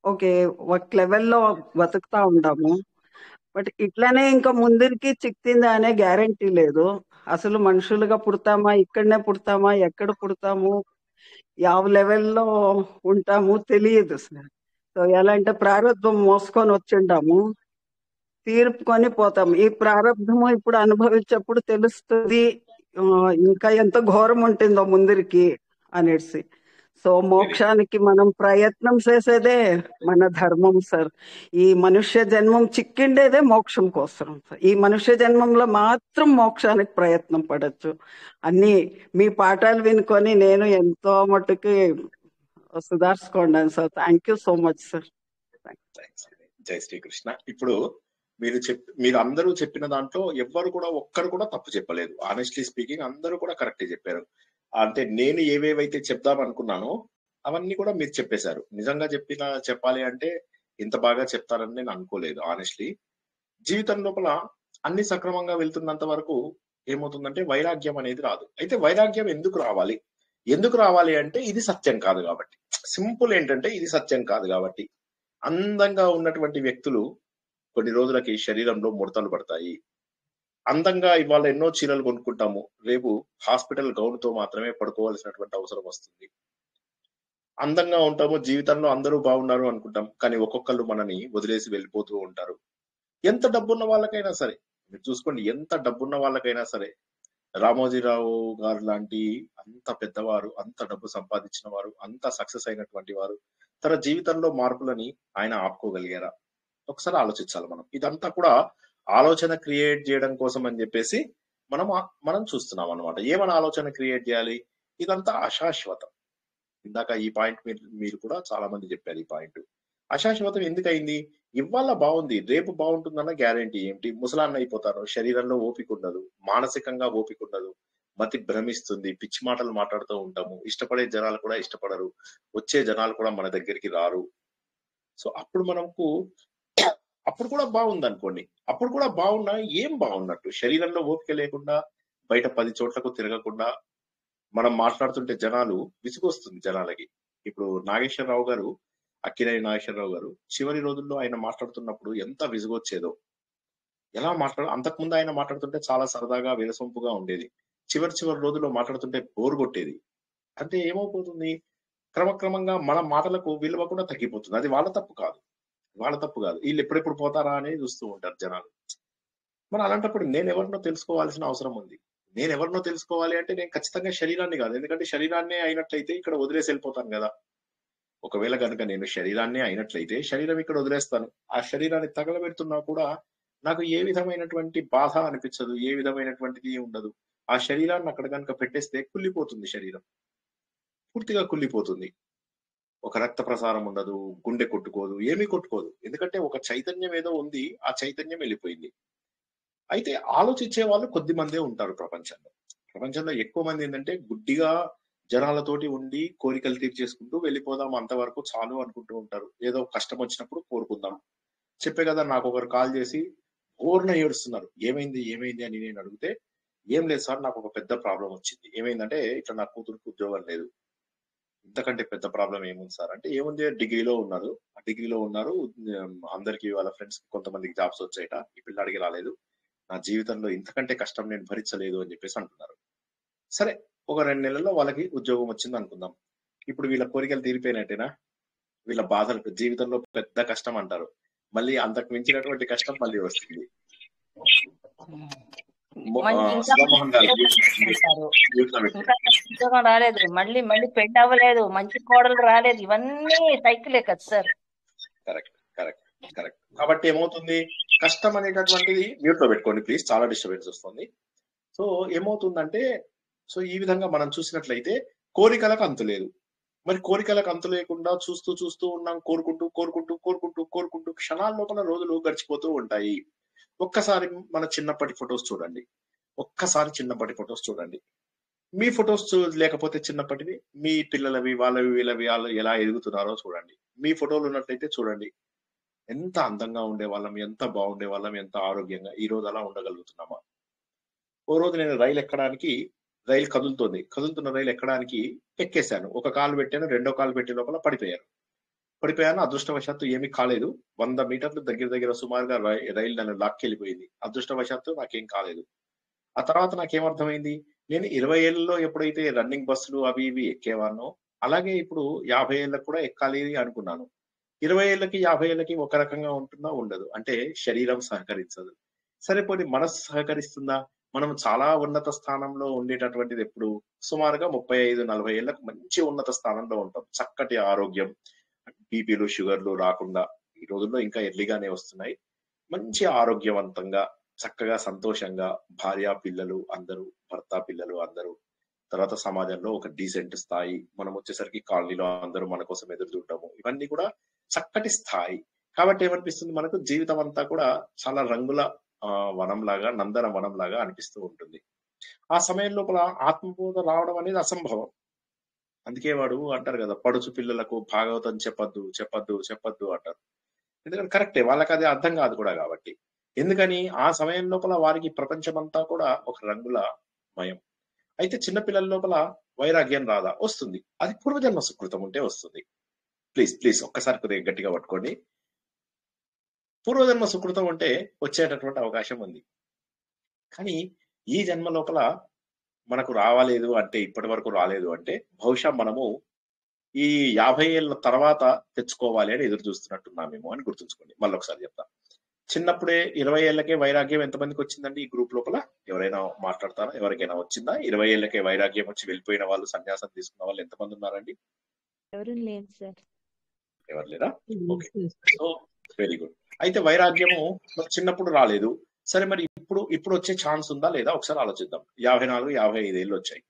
ఓకే ఒక లెవెల్లో బతుకుతా ఉంటాము. బట్ ఇట్లానే ఇంకా ముందరికి చిక్కిందా అనే గ్యారంటీ లేదు. అసలు మనుషులుగా పుడతామా, ఇక్కడనే పుడతామా, ఎక్కడ పుడతాము, ಯಾವ లెవెల్లో ఉంటాము తెలియదు సార్. సో ఎలా అంటే ప్రారంభం మోసుకొని వచ్చిండాము, తీర్పుకొని పోతాము. ఈ ప్రారంభము ఇప్పుడు అనుభవించేప్పుడు తెలుస్తుంది ఇంకా ఎంత ఘోరం ఉంటుందో ముందరికి అనేసి. సో మోక్షానికి మనం ప్రయత్నం చేసేదే మన ధర్మం సార్. ఈ మనుష్య జన్మం చిక్కిండేదే మోక్షం కోసం సార్. ఈ మనుష్య జన్మంలో మాత్రం మోక్షానికి ప్రయత్నం పడచ్చు. అన్ని మీ పాఠాలు వినుకొని నేను ఎంతో మటుకు సుధార్చుకున్నాను sir. Thank you so much sir. జై శ్రీకృష్ణ. ఇప్పుడు మీరు అందరూ చెప్పిన దాంట్లో ఎవ్వరు కూడా ఒక్కరు కూడా తప్పు చెప్పలేదు. ఆనెస్ట్లీ స్పీకింగ్ అందరూ కూడా కరెక్టే చెప్పారు. అంటే నేను ఏవేవైతే చెప్దాం అనుకున్నానో అవన్నీ కూడా మీరు చెప్పేశారు. నిజంగా చెప్పాలి అంటే ఇంత బాగా చెప్తారని నేను అనుకోలేదు. ఆనెస్ట్లీ జీవితం లోపల అన్ని సక్రమంగా వెళ్తున్నంత వరకు ఏమవుతుందంటే వైరాగ్యం అనేది రాదు. అయితే వైరాగ్యం ఎందుకు రావాలి అంటే ఇది సత్యం కాదు కాబట్టి. సింపుల్ ఏంటంటే ఇది సత్యం కాదు కాబట్టి. అందంగా ఉన్నటువంటి వ్యక్తులు కొన్ని రోజులకి శరీరంలో ముడతలు పడతాయి. అందంగా ఇవాళ ఎన్నో చీరలు కొనుక్కుంటాము, రేపు హాస్పిటల్ గౌన్తో మాత్రమే పడుకోవాల్సినటువంటి అవసరం వస్తుంది. అందంగా ఉంటాము, జీవితంలో అందరూ బాగున్నారు అనుకుంటాం, కానీ ఒక్కొక్కళ్ళు మనని వదిలేసి వెళ్ళిపోతూ ఉంటారు. ఎంత డబ్బున్న వాళ్ళకైనా సరే మీరు చూసుకోండి, ఎంత డబ్బున్న వాళ్ళకైనా సరే రామోజీరావు గారు లాంటి అంత పెద్దవారు, అంత డబ్బు సంపాదించిన వారు, అంత సక్సెస్ అయినటువంటి వారు తన జీవితంలో మార్పులని ఆయన ఆపుకోగలిగారా? ఒకసారి ఆలోచించాలి మనం. ఇదంతా కూడా ఆలోచన క్రియేట్ చేయడం కోసం అని చెప్పేసి మనం చూస్తున్నాం అనమాట. ఏమైనా ఆలోచన క్రియేట్ చేయాలి? ఇదంతా అశాశ్వతం. ఇందాక ఈ పాయింట్ మీరు కూడా చాలా మంది చెప్పారు. ఈ పాయింట్ అశాశ్వతం ఎందుకయింది? ఇవాళ బాగుంది, రేపు బాగుంటుందన్న గ్యారంటీ ఏమిటి? ముసలాన్న అయిపోతారు, శరీరంలో ఓపిక ఉండదు, మానసికంగా ఓపిక ఉండదు, మతి భ్రమిస్తుంది, పిచ్చి మాటలు మాట్లాడుతూ ఉంటాము, ఇష్టపడే జనాలు కూడా ఇష్టపడరు, వచ్చే జనాలు కూడా మన దగ్గరికి రారు. సో అప్పుడు కూడా బాగుంది అనుకోండి, అప్పుడు కూడా బాగున్నా ఏం బాగున్నట్టు? శరీరంలో ఓపిక లేకుండా, బయట 10 చోట్లకు తిరగకుండా మనం మాట్లాడుతుంటే జనాలు విసుగొస్తుంది జనాలకి. ఇప్పుడు నాగేశ్వరరావు గారు, అక్కినేని నాగేశ్వరరావు గారు చివరి రోజుల్లో ఆయన మాట్లాడుతున్నప్పుడు ఎంత విసుగొచ్చేదో. ఎలా అంతకుముందు ఆయన మాట్లాడుతుంటే చాలా సరదాగా వినసొంపుగా ఉండేది. చివరి రోజుల్లో మాట్లాడుతుంటే బోర్ కొట్టేది. అంటే ఏమైపోతుంది? క్రమక్రమంగా మన మాటలకు విలువ కూడా తగ్గిపోతుంది. అది వాళ్ళ తప్పు కాదు. వీళ్ళు ఎప్పుడెప్పుడు పోతారా అనేది చూస్తూ ఉంటారు జనాలు. మరి అలాంటప్పుడు నేను ఎవరినో తెలుసుకోవాల్సిన అవసరం ఉంది. నేను ఎవరినో తెలుసుకోవాలి అంటే నేను ఖచ్చితంగా శరీరాన్ని కాదు. ఎందుకంటే శరీరాన్నే అయినట్లయితే ఇక్కడ వదిలేసి వెళ్ళిపోతాను కదా. ఒకవేళ కనుక నేను శరీరాన్నే అయినట్లయితే శరీరం ఇక్కడ వదిలేస్తాను. ఆ శరీరాన్ని తగలబెడుతున్నా కూడా నాకు ఏ విధమైనటువంటి బాధ అనిపించదు, ఏ విధమైనటువంటిది ఉండదు. ఆ శరీరాన్ని అక్కడ కనుక పెట్టేస్తే కుళ్ళిపోతుంది, శరీరం పూర్తిగా కుళ్ళిపోతుంది. ఒక రక్త ప్రసారం ఉండదు, గుండె కొట్టుకోదు, ఏమీ కొట్టుకోదు. ఎందుకంటే ఒక చైతన్యం ఏదో ఉంది, ఆ చైతన్యం వెళ్ళిపోయింది. అయితే ఆలోచించే వాళ్ళు కొద్ది మందే ఉంటారు ప్రపంచంలో ఎక్కువ మంది ఏంటంటే గుడ్డిగా జనాలతోటి ఉండి కోరికలు తీర్చేసుకుంటూ వెళ్ళిపోదాం, అంతవరకు చాలు అనుకుంటూ ఉంటారు. ఏదో కష్టం వచ్చినప్పుడు కోరుకుందాం. చెప్పే కదా, నాకు ఒకరు కాల్ చేసి ఓర్న ఏడుస్తున్నారు, ఏమైంది అని నేను అడిగితే, ఏం లేదు సార్, నాకు ఒక పెద్ద ప్రాబ్లం వచ్చింది. ఏమైందంటే ఇట్లా నా కూతురికి ఉద్యోగం లేదు. ఇంతకంటే పెద్ద ప్రాబ్లం ఏముంది సార్ అంటే, ఏముంది, డిగ్రీలో ఉన్నారు, అందరికి వాళ్ళ ఫ్రెండ్స్ కొంతమందికి జాబ్స్ వచ్చాయట, ఈ పిల్లాడికి రాలేదు, నా జీవితంలో ఇంతకంటే కష్టం నేను భరించలేదు అని చెప్పేసి అంటున్నారు. సరే, ఒక 2 నెలల్లో వాళ్ళకి ఉద్యోగం వచ్చింది అనుకుందాం. ఇప్పుడు వీళ్ళ కోరికలు తీరిపోయినట్టేనా? వీళ్ళ బాధలు జీవితంలో పెద్ద కష్టం అంటారు, మళ్ళీ అంతకు మించినటువంటి కష్టం మళ్ళీ వస్తుంది. సుధామోహన్ గారు ఉద్యోగం రాలేదు, మళ్ళీ పెళ్లి అవ్వలేదు, మంచి కోడలు రాలేదు, ఇవన్నీ సైకిలే కదా సార్. కరెక్ట్. కాబట్టి ఏమవుతుంది, కష్టం అనేటటువంటిది మ్యూట్ లో పెట్టుకోండి ప్లీజ్, చాలా డిస్టర్బెన్స్ వస్తుంది. సో ఏమవుతుందంటే, సో ఈ విధంగా మనం చూసినట్లయితే కోరికలకు అంతు లేదు. మరి కోరికలకు అంతు లేకుండా చూస్తూ ఉన్నాం, కోరుకుంటూ క్షణాల లోపల రోజులు గడిచిపోతూ ఉంటాయి. ఒక్కసారి మన చిన్నప్పటి ఫొటోస్ చూడండి. ఒక్కసారి చిన్నప్పటి ఫొటోస్ చూడండి. మీ ఫొటోస్ లేకపోతే చిన్నప్పటివి మీ పిల్లలవి, వాళ్ళవి, వీళ్ళవి, వాళ్ళు ఎలా ఎదుగుతున్నారో చూడండి. మీ ఫోటోలు ఉన్నట్లయితే చూడండి. ఎంత అందంగా ఉండేవాళ్ళం, ఎంత బాగుండేవాళ్ళం, ఎంత ఆరోగ్యంగా. ఈ రోజు అలా ఉండగలుగుతున్నామా? ఓ రోజు నేను రైలు కదులుతోంది. కదులుతున్న రైలు ఎక్కడానికి ఎక్కేశాను. ఒక కాలు పెట్టాను, రెండో కాలు పెట్టే లోపల పడిపోయాను. అదృష్టవశాత్తు ఏమీ కాలేదు. 100 మీటర్లు దగ్గర సుమారుగా రైలు నన్ను లాక్కెళ్ళిపోయింది. అదృష్టవశాత్తు నాకేం కాలేదు. ఆ తర్వాత నాకేమర్థమైంది, నేను 20 ఏళ్లలో ఎప్పుడైతే రన్నింగ్ బస్సులు అవి ఇవి ఎక్కేవాడినో అలాగే ఇప్పుడు 50 ఏళ్ళకు కూడా ఎక్కాలి అనుకున్నాను. 20 ఏళ్ళకి 50 ఏళ్ళకి ఒక రకంగా ఉంటుందా? ఉండదు. అంటే శరీరం సహకరించదు. సరే పోనీ మనసు సహకరిస్తుందా? మనం చాలా ఉన్నత స్థానంలో ఉండేటటువంటిది ఎప్పుడు సుమారుగా 35-40 ఏళ్లకు మంచి ఉన్నత స్థానంలో ఉంటాం. చక్కటి ఆరోగ్యం, బీపీలు, షుగర్లు రాకుండా. ఈ రోజుల్లో ఇంకా ఎర్లీగానే వస్తున్నాయి. మంచి ఆరోగ్యవంతంగా, చక్కగా, సంతోషంగా భార్య, పిల్లలు అందరూ, భర్త, పిల్లలు అందరూ, తర్వాత సమాజంలో ఒక డీసెంట్ స్థాయి. మనం వచ్చేసరికి కాలనీలో అందరూ మన కోసం ఎదురు చూడటము, ఇవన్నీ కూడా చక్కటి స్థాయి. కాబట్టి ఏమనిపిస్తుంది మనకు, జీవితం అంతా కూడా చాలా రంగుల వనంలాగా, నందన వనంలాగా అనిపిస్తూ ఉంటుంది. ఆ సమయం లోపల ఆత్మబోధ రావడం అనేది అసంభవం. అందుకే వాడు అంటారు కదా, పడుచు పిల్లలకు భాగవతం చెప్పద్దు అంటారు. ఎందుకంటే కరెక్టే, వాళ్ళకి అది అర్థం కాదు కూడా కాబట్టి. ఎందుకని ఆ సమయం లోపల వారికి ప్రపంచమంతా కూడా ఒక రంగుల మయం. అయితే చిన్నపిల్లల లోపల వైరాగ్యం రాదా? వస్తుంది. అది పూర్వజన్మ సుకృతం ఉంటే వస్తుంది. ప్లీజ్ ఒక్కసారి కొద్దిగా గట్టిగా పట్టుకోండి. పూర్వజన్మ సుకృతం ఉంటే వచ్చేటటువంటి అవకాశం ఉంది. కానీ ఈ జన్మ లోపల మనకు రావాలేదు అంటే, ఇప్పటి వరకు రాలేదు అంటే, బహుశా మనము ఈ 50 ఏళ్ళ తర్వాత తెచ్చుకోవాలి అని ఎదురు చూస్తున్నట్టున్నామేమో అని గుర్తుంచుకోండి. మళ్ళీ ఒకసారి చెప్తా. చిన్నప్పుడే 20 ఏళ్లకే వైరాగ్యం ఎంతమందికి వచ్చిందండి ఈ గ్రూప్ లోపల? ఎవరైనా మాట్లాడతారా? ఎవరికైనా వచ్చిందా? 20 ఏళ్లకే వైరాగ్యం వచ్చి వెళ్ళిపోయిన వాళ్ళు, సన్యాసం తీసుకున్న వాళ్ళు ఎంతమంది ఉన్నారండి? ఎవరు లేదు సార్. ఎవరు లేరా? Okay, so very good. అయితే వైరాగ్యము చిన్నప్పుడు రాలేదు. సరే, మరి ఇప్పుడు వచ్చే ఛాన్స్ ఉందా లేదా ఒకసారి ఆలోచిద్దాం. 54-55 ఏళ్ళు వచ్చాయి.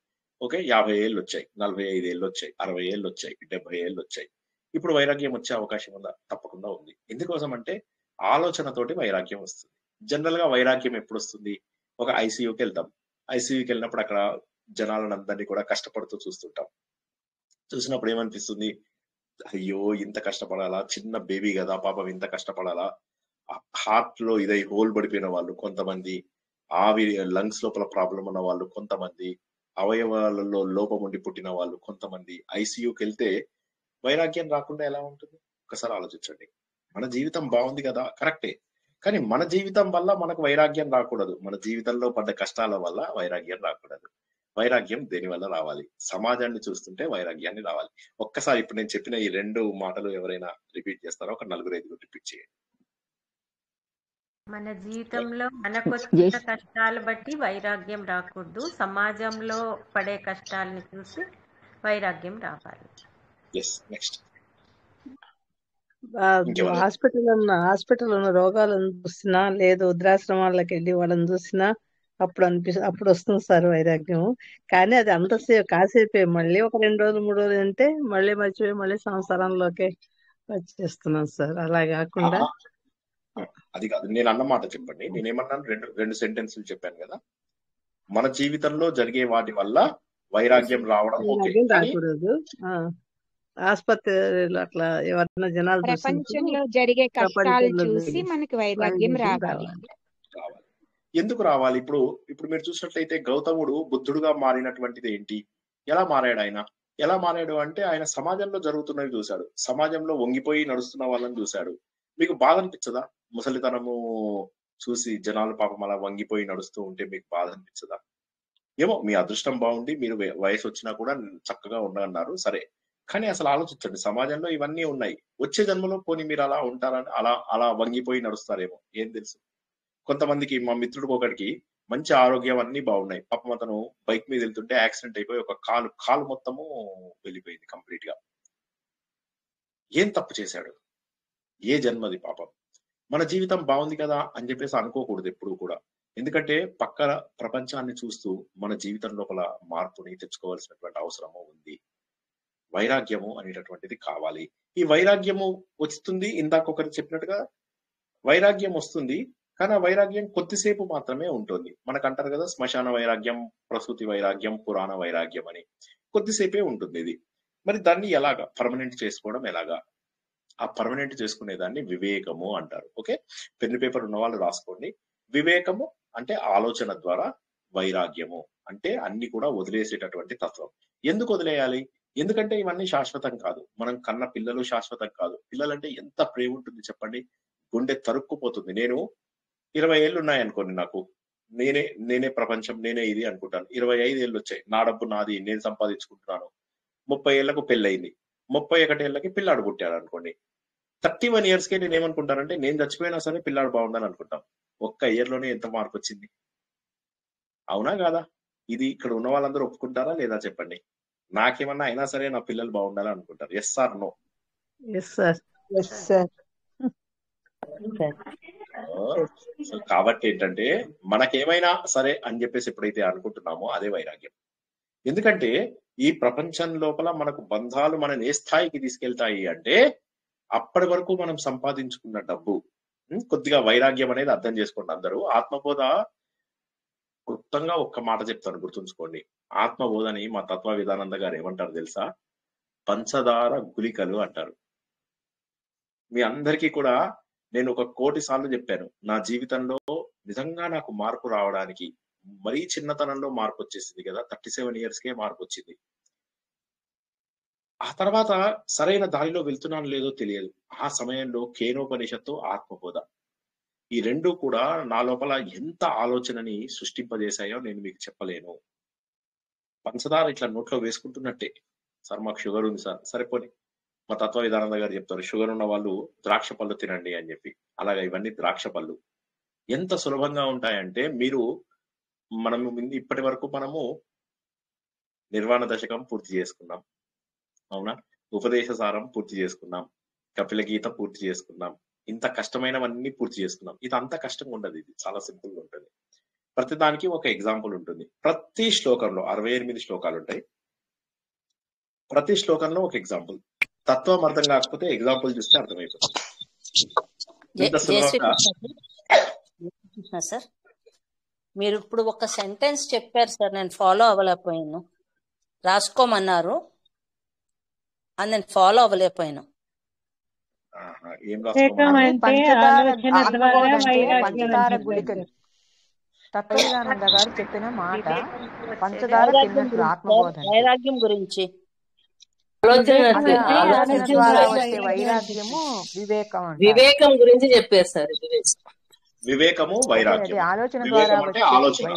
ఓకే, 50 ఏళ్ళు వచ్చాయి, 45 ఏళ్ళు వచ్చాయి, 60 ఏళ్ళు వచ్చాయి, 70 ఏళ్ళు వచ్చాయి. ఇప్పుడు వైరాగ్యం వచ్చే అవకాశం ఉందా? తప్పకుండా ఉంది. ఎందుకోసం అంటే ఆలోచనతోటి వైరాగ్యం వస్తుంది. జనరల్ గా వైరాగ్యం ఎప్పుడు వస్తుంది? ఒక ఐసీయూకి వెళ్తాం. ఐసీయూకి వెళ్ళినప్పుడు అక్కడ జనాలను అందరినీ కూడా కష్టపడుతూ చూస్తుంటాం. చూసినప్పుడు ఏమనిపిస్తుంది? అయ్యో, ఇంత కష్టపడాలా, చిన్న బేబీ కదా పాపం, ఇంత కష్టపడాలా. హార్ట్ లో ఇదై హోల్ పడిపోయిన వాళ్ళు కొంతమంది, లంగ్స్ లోపల ప్రాబ్లం ఉన్న వాళ్ళు కొంతమంది, అవయవాలలో లోపం ఉండి పుట్టిన వాళ్ళు కొంతమంది. ఐసీయూకి వెళ్తే వైరాగ్యం రాకుండా ఎలా ఉంటుంది? ఒకసారి ఆలోచించండి. మన జీవితం బాగుంది కదా, కరెక్టే. కానీ మన జీవితం వల్ల మనకు వైరాగ్యం రాకూడదు. మన జీవితంలో పడ్డ కష్టాల వల్ల వైరాగ్యం రాకూడదు. వైరాగ్యం దేని వల్ల రావాలి? సమాజాన్ని చూస్తుంటే వైరాగ్యాన్ని రావాలి. ఒక్కసారి ఇప్పుడు నేను చెప్పిన ఈ 2 మాటలు ఎవరైనా రిపీట్ చేస్తారో? ఒక 4-5 రిపీట్ చేయండి. మన జీవితంలో మనకొచ్చిన కష్టాలు బట్టి వైరాగ్యం రాకూడదు. సమాజంలో పడే కష్టాలను చూసి వైరాగ్యం రావాలి. నెక్స్ట్. హాస్పిటల్ ఉన్న రోగాలను చూసినా, లేదు వృద్ధాశ్రమాలకు వెళ్ళి వాళ్ళని చూసినా అప్పుడు వస్తుంది సార్ వైరాగ్యం. కానీ అది అంతసేపు కాసేపే, మళ్ళీ ఒక 2 రోజులు 3 రోజులు అంటే మళ్ళీ మర్చిపోయి మళ్ళీ సంసారంలోకి వచ్చేస్తున్నాం సార్. అలా కాకుండా అది కాదు, నేను అన్నమాట చెప్పండి. నేనేమన్నాను? రెండు సెంటెన్సులు చెప్పాను కదా. మన జీవితంలో జరిగే వాటి వల్ల వైరాగ్యం రావడం ఓకే, రాకూడదు. ఆసుపత్రిలో అట్లా ఎవరైనా జనాలు ప్రపంచంలో జరిగే కష్టాలు చూసి మనకి వైరాగ్యం రావాలి. ఎందుకు రావాలి? ఇప్పుడు మీరు చూసినట్లయితే గౌతముడు బుద్ధుడుగా మారినటువంటిది ఏంటి? ఎలా మారాడు ఆయన? ఎలా మారాడు అంటే ఆయన సమాజంలో జరుగుతున్నవి చూశాడు. సమాజంలో వంగిపోయి నడుస్తున్న వాళ్ళని చూశాడు. మీకు బాధ అనిపించదా? ముసలితనము చూసి జనాలు పాపం అలా వంగిపోయి నడుస్తూ ఉంటే మీకు బాధ అనిపించదా? ఏమో మీ అదృష్టం బాగుండి మీరు వయసు వచ్చినా కూడా చక్కగా ఉండగన్నారు, సరే. కానీ అసలు ఆలోచించండి, సమాజంలో ఇవన్నీ ఉన్నాయి. వచ్చే జన్మలో పోనీ మీరు అలా ఉంటారని, అలా వంగిపోయి నడుస్తారేమో, ఏం తెలుసు. కొంతమందికి, మా మిత్రుడికి ఒకటికి మంచి ఆరోగ్యం అన్ని బాగున్నాయి. పాపం అతను బైక్ మీద వెళ్తుంటే యాక్సిడెంట్ అయిపోయి ఒక కాలు మొత్తము వెళ్ళిపోయింది కంప్లీట్ గా. ఏం తప్పు చేశాడు? ఏ జన్మది పాపం. మన జీవితం బాగుంది కదా అని చెప్పేసి అనుకోకూడదు ఎప్పుడు కూడా. ఎందుకంటే పక్కన ప్రపంచాన్ని చూస్తూ మన జీవితం లోపల మార్పుని తెచ్చుకోవాల్సినటువంటి అవసరము ఉంది. వైరాగ్యము అనేటటువంటిది కావాలి. ఈ వైరాగ్యము వస్తుంది, ఇందాక ఒకరు చెప్పినట్టుగా వైరాగ్యం వస్తుంది. కానీ ఆ వైరాగ్యం కొద్దిసేపు మాత్రమే ఉంటుంది. మనకంటారు కదా, శ్మశాన వైరాగ్యం, ప్రసూతి వైరాగ్యం, పురాణ వైరాగ్యం అని. కొద్దిసేపే ఉంటుంది ఇది. మరి దాన్ని ఎలాగా పర్మనెంట్ చేసుకోవడం ఎలాగా? ఆ పర్మనెంట్ చేసుకునే దాన్ని వివేకము అంటారు. ఓకే, పెన్ను పేపర్ ఉన్న వాళ్ళు రాసుకోండి. వివేకము అంటే ఆలోచన ద్వారా, వైరాగ్యము అంటే అన్ని కూడా వదిలేసేటటువంటి తత్వం. ఎందుకు వదిలేయాలి? ఎందుకంటే ఇవన్నీ శాశ్వతం కాదు. మనం కన్న పిల్లలు శాశ్వతం కాదు. పిల్లలంటే ఎంత ప్రేమ ఉంటుంది చెప్పండి, గుండె తరుక్కుపోతుంది. నేను 20 ఏళ్ళు ఉన్నాయనుకోండి, నాకు నేనే ప్రపంచం, నేనే ఇది అనుకుంటాను. 25 ఏళ్ళు వచ్చాయి, నా డబ్బు నాది, నేను సంపాదించుకుంటున్నాను. 30 ఏళ్లకు పెళ్ళయింది, 31 ఏళ్ళకి పిల్లాడు పుట్టాడు అనుకోండి. 31 years కే నేను ఏమనుకుంటానంటే, నేను చచ్చిపోయినా సరే పిల్లాడు బాగుండాలని అనుకుంటాం. ఒక్క ఇయర్ లోనే ఎంత మార్పు వచ్చింది, అవునా కాదా? ఇది ఇక్కడ ఉన్న వాళ్ళందరూ ఒప్పుకుంటారా లేదా చెప్పండి? నాకేమన్నా అయినా సరే నా పిల్లలు బాగుండాలని అనుకుంటారు. Yes or no? Yes sir. Yes sir. So కాబట్టి ఏంటంటే, మనకేమైనా సరే అని చెప్పేసి ఎప్పుడైతే అనుకుంటున్నామో అదే వైరాగ్యం. ఎందుకంటే ఈ ప్రపంచం లోపల మనకు బంధాలు మనని ఏ స్థాయికి తీసుకెళ్తాయి అంటే, అప్పటి వరకు మనం సంపాదించుకున్న డబ్బు. కొద్దిగా వైరాగ్యం అనేది అర్థం చేసుకోండి అందరూ. ఆత్మబోధ క్లుప్తంగా ఒక్క మాట చెప్తాను, గుర్తుంచుకోండి. ఆత్మబోధని మా తత్వ విధానంద గారు ఏమంటారు తెలుసా? పంచదార గుళికలు అంటారు. మీ అందరికీ కూడా నేను 1 కోటి సార్లు చెప్పాను, నా జీవితంలో నిజంగా నాకు మార్పు రావడానికి మరీ చిన్నతనంలో మార్పు వచ్చేసింది కదా, 37 years కే మార్పు వచ్చింది. ఆ తర్వాత సరైన దారిలో వెళ్తున్నాను లేదో తెలియదు. ఆ సమయంలో కేనోపనిషత్తు, ఆత్మబోధ, ఈ రెండు కూడా నా లోపల ఎంత ఆలోచనని సృష్టింపజేశాయో నేను మీకు చెప్పలేను. పంచదార ఇట్లా నోట్లో వేసుకుంటున్నట్టే, సార్ మాకు షుగర్ ఉంది సార్, సరిపోని మా తత్వ విధానంద గారు చెప్తారు, షుగర్ ఉన్న వాళ్ళు ద్రాక్ష పళ్ళు తినండి అని చెప్పి. అలాగా ఇవన్నీ ద్రాక్ష పళ్ళు ఎంత సులభంగా ఉంటాయంటే, మనం ఇప్పటి వరకు మనము నిర్వాణ దశకం పూర్తి చేసుకున్నాం, అవునా? ఉపదేశ సారం పూర్తి చేసుకున్నాం, కపిల గీత పూర్తి చేసుకున్నాం, ఇంత కష్టమైనవన్నీ పూర్తి చేసుకున్నాం. ఇది అంత కష్టంగా ఉండదు, ఇది చాలా సింపుల్ గా ఉంటుంది. ప్రతి దానికి ఒక ఎగ్జాంపుల్ ఉంటుంది. ప్రతి శ్లోకంలో 68 శ్లోకాలు ఉంటాయి. ప్రతి శ్లోకంలో ఒక ఎగ్జాంపుల్. తత్వం అర్థం కాకపోతే ఎగ్జాంపుల్ చూస్తే అర్థమైపోతుంది. ఇంత సులభంగా. కృష్ణ సార్, మీరు ఇప్పుడు ఒక సెంటెన్స్ చెప్పారు సార్, నేను ఫాలో అవ్వలేకపోయాను. రాసుకోమన్నారు, అది నేను ఫాలో అవ్వలేకపోయాను. ఏం పంచదార గుళికలు. తత్వ విధానంద గారు చెప్పిన మాట పంచదార తిన్నట్లు ఆత్మబోధ. వైరాగ్యం గురించి, ఆలోచన ద్వారా వచ్చే వైరాగ్యము వివేకం. వివేకం గురించి చెప్పారు సార్. వివేకము, వైరాగ్యం. ఆలోచన ద్వారా అంటే ఆలోచన,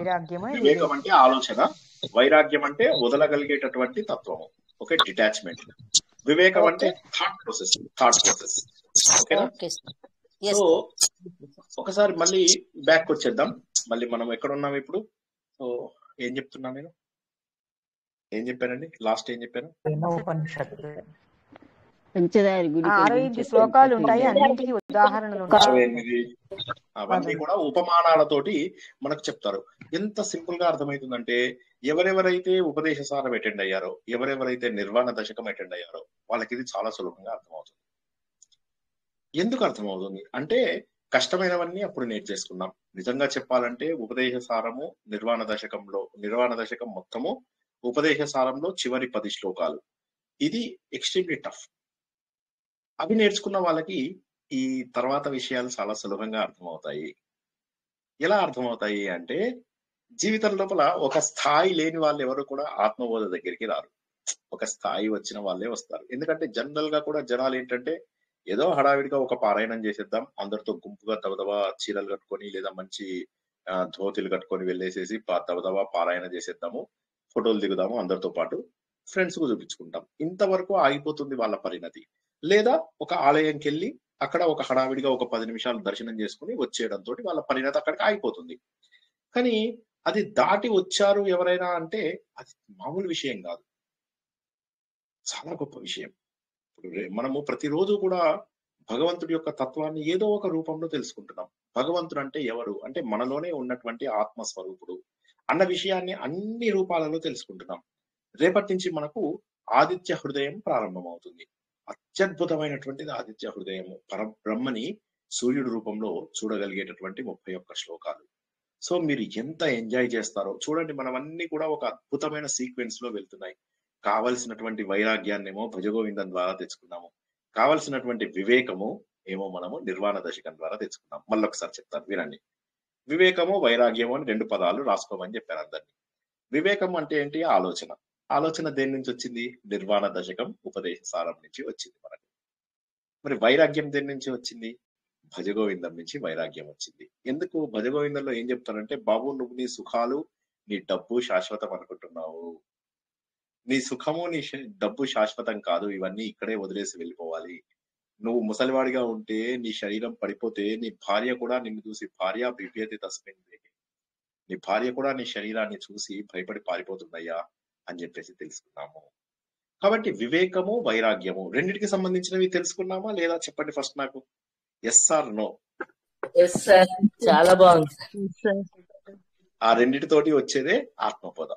వివేకం అంటే ఆలోచన, వైరాగ్యం అంటే వదలగలిగేటటువంటి తత్వము. Okay, detachment. వివేకం అంటే థాట్ ప్రాసెస్. ఓకేనా? సో ఒకసారి మళ్ళీ బ్యాక్ వచ్చేద్దాం. మళ్ళీ మనం ఎక్కడ ఉన్నాం ఇప్పుడు? సో ఏం చెప్తున్నా నేను, ఏం చెప్పానండి లాస్ట్? ఏం చెప్పాను? 65 శ్లోకాలు ఉంటాయి, అన్నింటికి ఉదాహరణలు ఉంటాయి. అవన్నీ కూడా ఉపమానాలతోటి మనకు చెప్తారు. ఎంత సింపుల్ గా అర్థమవుతుందంటే, ఎవరెవరైతే ఉపదేశ సారం అటెండ్ అయ్యారో, ఎవరెవరైతే నిర్వాణ దశకం అటెండ్ అయ్యారో వాళ్ళకి ఇది చాలా సులభంగా అర్థమవుతుంది. ఎందుకు అర్థమవుతుంది అంటే, కష్టమైనవన్నీ అప్పుడు నేర్చేసుకున్నాం. నిజంగా చెప్పాలంటే ఉపదేశ సారము నిర్వాణ దశకం మొత్తము ఉపదేశ సారంలో చివరి 10 శ్లోకాలు, ఇది ఎక్స్ట్రీమ్లీ టఫ్. అవి నేర్చుకున్న వాళ్ళకి ఈ తర్వాత విషయాలు చాలా సులభంగా అర్థమవుతాయి. ఎలా అర్థమవుతాయి అంటే, జీవితం లోపల ఒక స్థాయి లేని వాళ్ళు ఎవరు కూడా ఆత్మబోధ దగ్గరికి రారు. ఒక స్థాయి వచ్చిన వాళ్ళే వస్తారు. ఎందుకంటే జనరల్ గా కూడా జనాలు ఏంటంటే, ఏదో హడావిడిగా ఒక పారాయణం చేసేద్దాం, అందరితో గుంపుగా దబదబా చీరలు కట్టుకొని లేదా మంచి ధోతులు కట్టుకొని వెళ్ళేసేసి దబదబా పారాయణ చేసేద్దాము, ఫోటోలు దిగుదాము అందరితో పాటు, ఫ్రెండ్స్ కు చూపించుకుంటాం. ఇంతవరకు ఆగిపోతుంది వాళ్ళ పరిణతి. లేదా ఒక ఆలయంకి వెళ్ళి అక్కడ ఒక హడావిడిగా ఒక 10 నిమిషాలు దర్శనం చేసుకుని వచ్చేయడంతో వాళ్ళ పరిణతి అక్కడికి ఆగిపోతుంది. కానీ అది దాటి వచ్చారు ఎవరైనా అంటే, అది మామూలు విషయం కాదు, చాలా గొప్ప విషయం. ఇప్పుడు మనము ప్రతిరోజు కూడా భగవంతుడి యొక్క తత్వాన్ని ఏదో ఒక రూపంలో తెలుసుకుంటున్నాం. భగవంతుడు అంటే ఎవరు అంటే, మనలోనే ఉన్నటువంటి ఆత్మస్వరూపుడు అన్న విషయాన్ని అన్ని రూపాలలో తెలుసుకుంటున్నాం. రేపటి నుంచి మనకు ఆదిత్య హృదయం ప్రారంభమవుతుంది. అత్యద్భుతమైనటువంటిది ఆదిత్య హృదయము. పరబ్రహ్మని సూర్యుడి రూపంలో చూడగలిగేటటువంటి 31 శ్లోకాలు. సో మీరు ఎంత ఎంజాయ్ చేస్తారో చూడండి. మనం అన్ని కూడా ఒక అద్భుతమైన సీక్వెన్స్ లో వెళ్తున్నాయి. కావలసినటువంటి వైరాగ్యాన్నేమో భజగోవిందం ద్వారా తెచ్చుకున్నాము. కావలసినటువంటి వివేకము ఏమో మనము నిర్వాణ దశకం ద్వారా తెచ్చుకున్నాం. మళ్ళొకసారి చెప్తాను వినండి. వివేకము వైరాగ్యము అని 2 పదాలు రాసుకోమని చెప్పారు అందరినీ. వివేకం అంటే ఏంటి? ఆలోచన. ఆలోచన దేని నుంచి వచ్చింది? నిర్వాణ దశకం ఉపదేశ సారం నుంచి వచ్చింది మనకు. మరి వైరాగ్యం దేని నుంచి వచ్చింది? భజగోవిందం నుంచి వైరాగ్యం వచ్చింది. ఎందుకు? భజగోవిందంలో ఏం చెప్తారంటే, బాబు నువ్వు నీ సుఖాలు నీ డబ్బు శాశ్వతం అనుకుంటున్నావు. నీ సుఖము నీ డబ్బు శాశ్వతం కాదు. ఇవన్నీ ఇక్కడే వదిలేసి వెళ్ళిపోవాలి. నువ్వు ముసలివాడిగా ఉంటే నీ శరీరం పడిపోతే నీ భార్య కూడా నిన్ను చూసి భార్య బిభ్యతి తస్మిన్ నీ భార్య కూడా నీ శరీరాన్ని చూసి భయపడి పారిపోతుందయ్యా అని చెప్పేసి తెలుసుకున్నాము. కాబట్టి వివేకము వైరాగ్యము రెండింటికి సంబంధించినవి తెలుసుకున్నామా లేదా చెప్పండి ఫస్ట్ నాకు. Yes or no? Yes sir, చాలా బాగుంది సార్. ఆ రెండింటితోటి వచ్చేదే ఆత్మబోధ.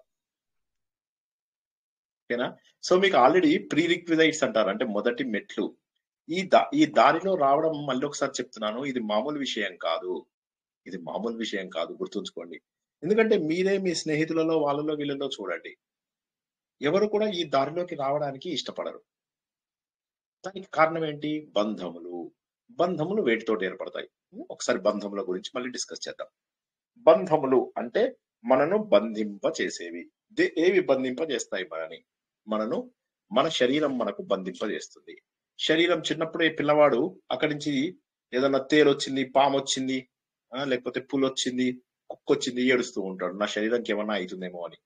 ఓకేనా? సో మీకు ఆల్రెడీ ప్రీ రిక్విజైట్స్ అంటారు, అంటే మొదటి మెట్లు. ఈ దారిలో రావడం మళ్ళీ ఒకసారి చెప్తున్నాను, ఇది మామూలు విషయం కాదు. ఇది మామూలు విషయం కాదు, గుర్తుంచుకోండి. ఎందుకంటే మీరే మీ స్నేహితులలో వాళ్ళలో వీళ్ళలో చూడండి, ఎవరు కూడా ఈ దారిలోకి రావడానికి ఇష్టపడరు. దానికి కారణం ఏంటి? బంధములు. బంధములు వేటితోటి ఏర్పడతాయి? ఒకసారి బంధముల గురించి మళ్ళీ డిస్కస్ చేద్దాం. బంధములు అంటే మనను బంధింప చేసేవి. ఏవి బంధింప చేస్తాయి మనను? మన శరీరం మనకు బంధింప చేస్తుంది. శరీరం చిన్నప్పుడే పిల్లవాడు అక్కడి నుంచి ఏదన్నా తేలు వచ్చింది, పాము వచ్చింది, లేకపోతే పులి వచ్చింది, కుక్క వచ్చింది, ఏడుస్తూ ఉంటాడు, నా శరీరానికి ఏమన్నా అవుతుందేమో అని.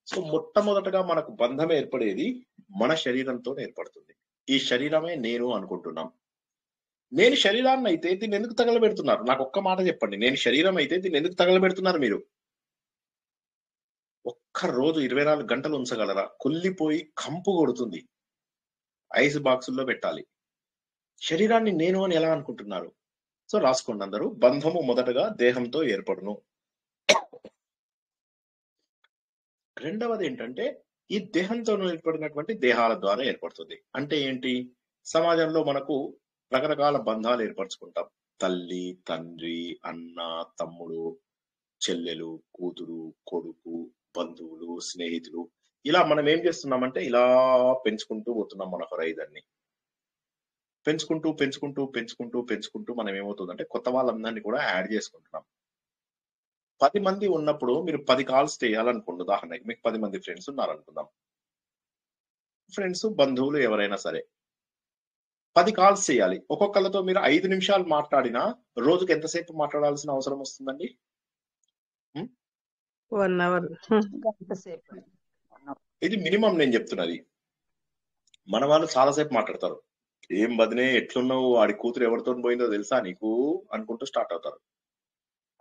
సో మొట్టమొదటగా మనకు బంధం ఏర్పడేది మన శరీరంతో ఏర్పడుతుంది. ఈ శరీరమే నేను అనుకుంటున్నాం. నేను శరీరాన్ని అయితే దీన్ని ఎందుకు తగలబెడుతున్నారు? నాకు ఒక్క మాట చెప్పండి. నేను శరీరం అయితే దీన్ని ఎందుకు తగలబెడుతున్నారు మీరు? ఒక్క రోజు 24 గంటలు ఉంచగలరా? కుళ్ళిపోయి కంపు కొడుతుంది. ఐస్ బాక్సుల్లో పెట్టాలి. శరీరాన్ని నేను అని ఎలా అనుకుంటున్నారు? సో రాసుకోండి అందరూ. బంధము మొదటగా దేహంతో ఏర్పడును. రెండవది ఏంటంటే ఈ దేహంతో ఏర్పడినటువంటి దేహాల ద్వారా ఏర్పడుతుంది. అంటే ఏంటి? సమాజంలో మనకు రకరకాల బంధాలు ఏర్పరచుకుంటాం. తల్లి, తండ్రి, అన్న, తమ్ముడు, చెల్లెలు, కూతురు, కొడుకు, బంధువులు, స్నేహితులు, ఇలా మనం ఏం చేస్తున్నామంటే ఇలా పెంచుకుంటూ పోతున్నాం మన హొరైజన్ని. పెంచుకుంటూ పెంచుకుంటూ పెంచుకుంటూ పెంచుకుంటూ మనం ఏమవుతుందంటే కొత్త వాళ్ళందరినీ కూడా యాడ్ చేసుకుంటున్నాం. 10 మంది ఉన్నప్పుడు మీరు 10 కాల్స్ చేయాలనుకోండి. ఉదాహరణకి మీకు 10 మంది ఫ్రెండ్స్ ఉన్నారనుకుందాం. ఫ్రెండ్స్, బంధువులు ఎవరైనా సరే 10 కాల్స్ చేయాలి. ఒక్కొక్కళ్ళతో మీరు 5 నిమిషాలు మాట్లాడినా రోజుకి ఎంతసేపు మాట్లాడాల్సిన అవసరం వస్తుందండి? 1 అవర్. ఇది మినిమం నేను చెప్తున్నది. మన వాళ్ళు చాలాసేపు మాట్లాడతారు. ఏం బదినే, ఎట్లున్నావు, వాడి కూతురు ఎవరితో పోయిందో తెలుసా నీకు అనుకుంటూ స్టార్ట్ అవుతారు.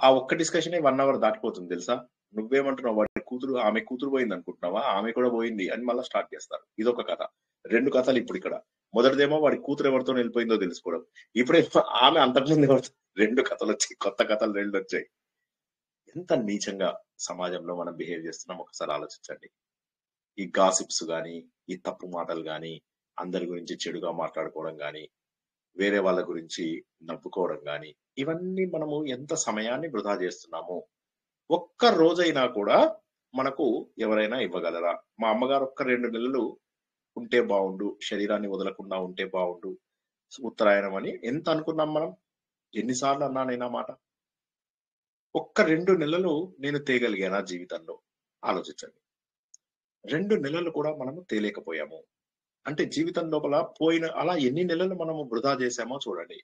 ఆ ఒక్క డిస్కషన్ 1 అవర్ దాటిపోతుంది తెలుసా. నువ్వేమంటున్నావు? వాడి కూతురు, ఆమె కూతురు పోయింది అనుకుంటున్నావా? ఆమె కూడా పోయింది అని మళ్ళీ స్టార్ట్ చేస్తారు. ఇదొక కథ. 2 కథలు ఇప్పుడు ఇక్కడ. మొదటిదేమో వాడి కూతురు ఎవరితో వెళ్ళిపోయిందో తెలుసుకోవడం. ఇప్పుడేమో ఆమె అంతకుముందు ఎవరితో. 2 కథలు వచ్చాయి, కొత్త కథలు 2 వచ్చాయి. ఎంత నీచంగా సమాజంలో మనం బిహేవ్ చేస్తున్నాం ఒకసారి ఆలోచించండి. ఈ గాసిప్స్ గాని, ఈ తప్పు మాటలు గాని, అందరి గురించి చెడుగా మాట్లాడుకోవడం గాని, వేరే వాళ్ళ గురించి నవ్వుకోవడం గాని, ఇవన్నీ మనము ఎంత సమయాన్ని వృధా చేస్తున్నాము. ఒక్క రోజైనా కూడా మనకు ఎవరైనా ఇవ్వగలరా? మా అమ్మగారు ఒక్క 2 నెలలు ఉంటే బాగుండు, శరీరాన్ని వదలకుండా ఉంటే బాగుండు, ఉత్తరాయణం అని ఎంత అనుకున్నాం మనం? ఎన్నిసార్లు అన్నా నేను ఆ మాట? ఒక్క 2 నెలలు నేను తేగలిగానా జీవితంలో? ఆలోచించండి. 2 నెలలు కూడా మనము తేలేకపోయాము అంటే జీవితం లోపల పోయిన అలా ఎన్ని నెలలు మనము వృధా చేశామో చూడండి.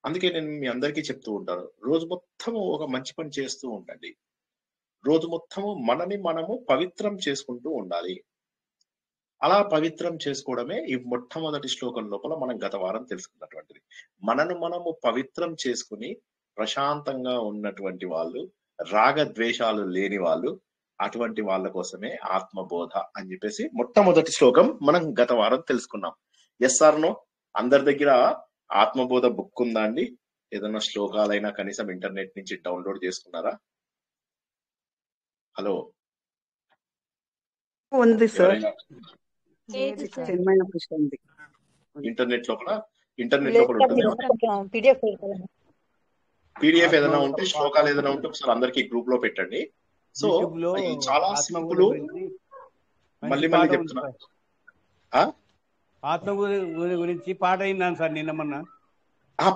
అందుకే నేను మీ అందరికీ చెప్తూ ఉంటాను, రోజు మొత్తము ఒక మంచి పని చేస్తూ ఉండండి. రోజు మొత్తము మనని మనము పవిత్రం చేసుకుంటూ ఉండాలి. అలా పవిత్రం చేసుకోవడమే ఈ మొట్టమొదటి శ్లోకం లోపల మనం గత వారం తెలుసుకున్నటువంటిది. మనను మనము పవిత్రం చేసుకుని ప్రశాంతంగా ఉన్నటువంటి వాళ్ళు, రాగద్వేషాలు లేని వాళ్ళు, అటువంటి వాళ్ళ కోసమే ఆత్మబోధ అని చెప్పేసి మొట్టమొదటి శ్లోకం మనం గత వారం తెలుసుకున్నాం. Yes or no? అందరి దగ్గర ఆత్మబోధ బుక్ ఉందా అండి? ఏదన్నా శ్లోకాలైనా కనీసం ఇంటర్నెట్ నుంచి డౌన్లోడ్ చేసుకున్నారా? హలో, ఉంది సార్. ఎవరైనా చిన్మయ పుస్తకం ఉంది. ఇంటర్నెట్ లోపల ఇంటర్నెట్ లో కూడా ఉంటుంది. పీడిఎఫ్ పీడిఎఫ్ ఏదైనా ఆత్మ ఉంటే, శ్లోకాలు ఏదైనా ఉంటే ఒకసారి అందరికి గ్రూప్ లో పెట్టండి. సో యూట్యూబ్ లో ఈ చాలా సింపుల్. గురించి మంచి మళ్ళీ పాట ఉంది చెప్తున్నా. సార్. ఆత్మ గురించి పాట అయినాను సార్ నిన్న మొన్న.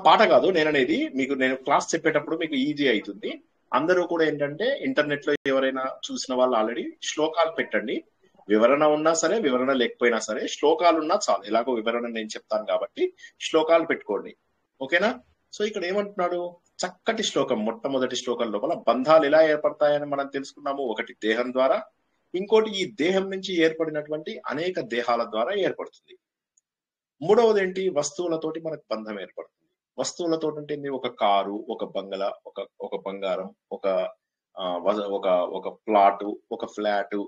పాట కాదు నేను అనేది, మీకు నేను క్లాస్ చెప్పేటప్పుడు మీకు ఈజీ అవుతుంది. అందరూ కూడా ఏంటంటే ఇంటర్నెట్ లో ఎవరైనా చూసిన వాళ్ళు ఆల్రెడీ శ్లోకాలు పెట్టండి. వివరణ ఉన్నా సరే, వివరణ లేకపోయినా సరే, శ్లోకాలు ఉన్నా చాలు. ఎలాగో వివరణ నేను చెప్తాను కాబట్టి శ్లోకాలు పెట్టుకోండి. ఓకేనా? సో ఇక్కడ ఏమంటున్నాడు, చక్కటి శ్లోకం. మొట్టమొదటి శ్లోకం లోపల బంధాలు ఎలా ఏర్పడతాయని మనం తెలుసుకున్నాము. ఒకటి దేహం ద్వారా, ఇంకోటి ఈ దేహం నుంచి ఏర్పడినటువంటి అనేక దేహాల ద్వారా ఏర్పడుతుంది. మూడవది ఏంటి, వస్తువులతోటి మనకు బంధం ఏర్పడుతుంది. వస్తువులతో అంటే ఒక కారు, ఒక బంగళా, ఒక బంగారం, ఒక ప్లాటు, ఒక ఫ్లాటు,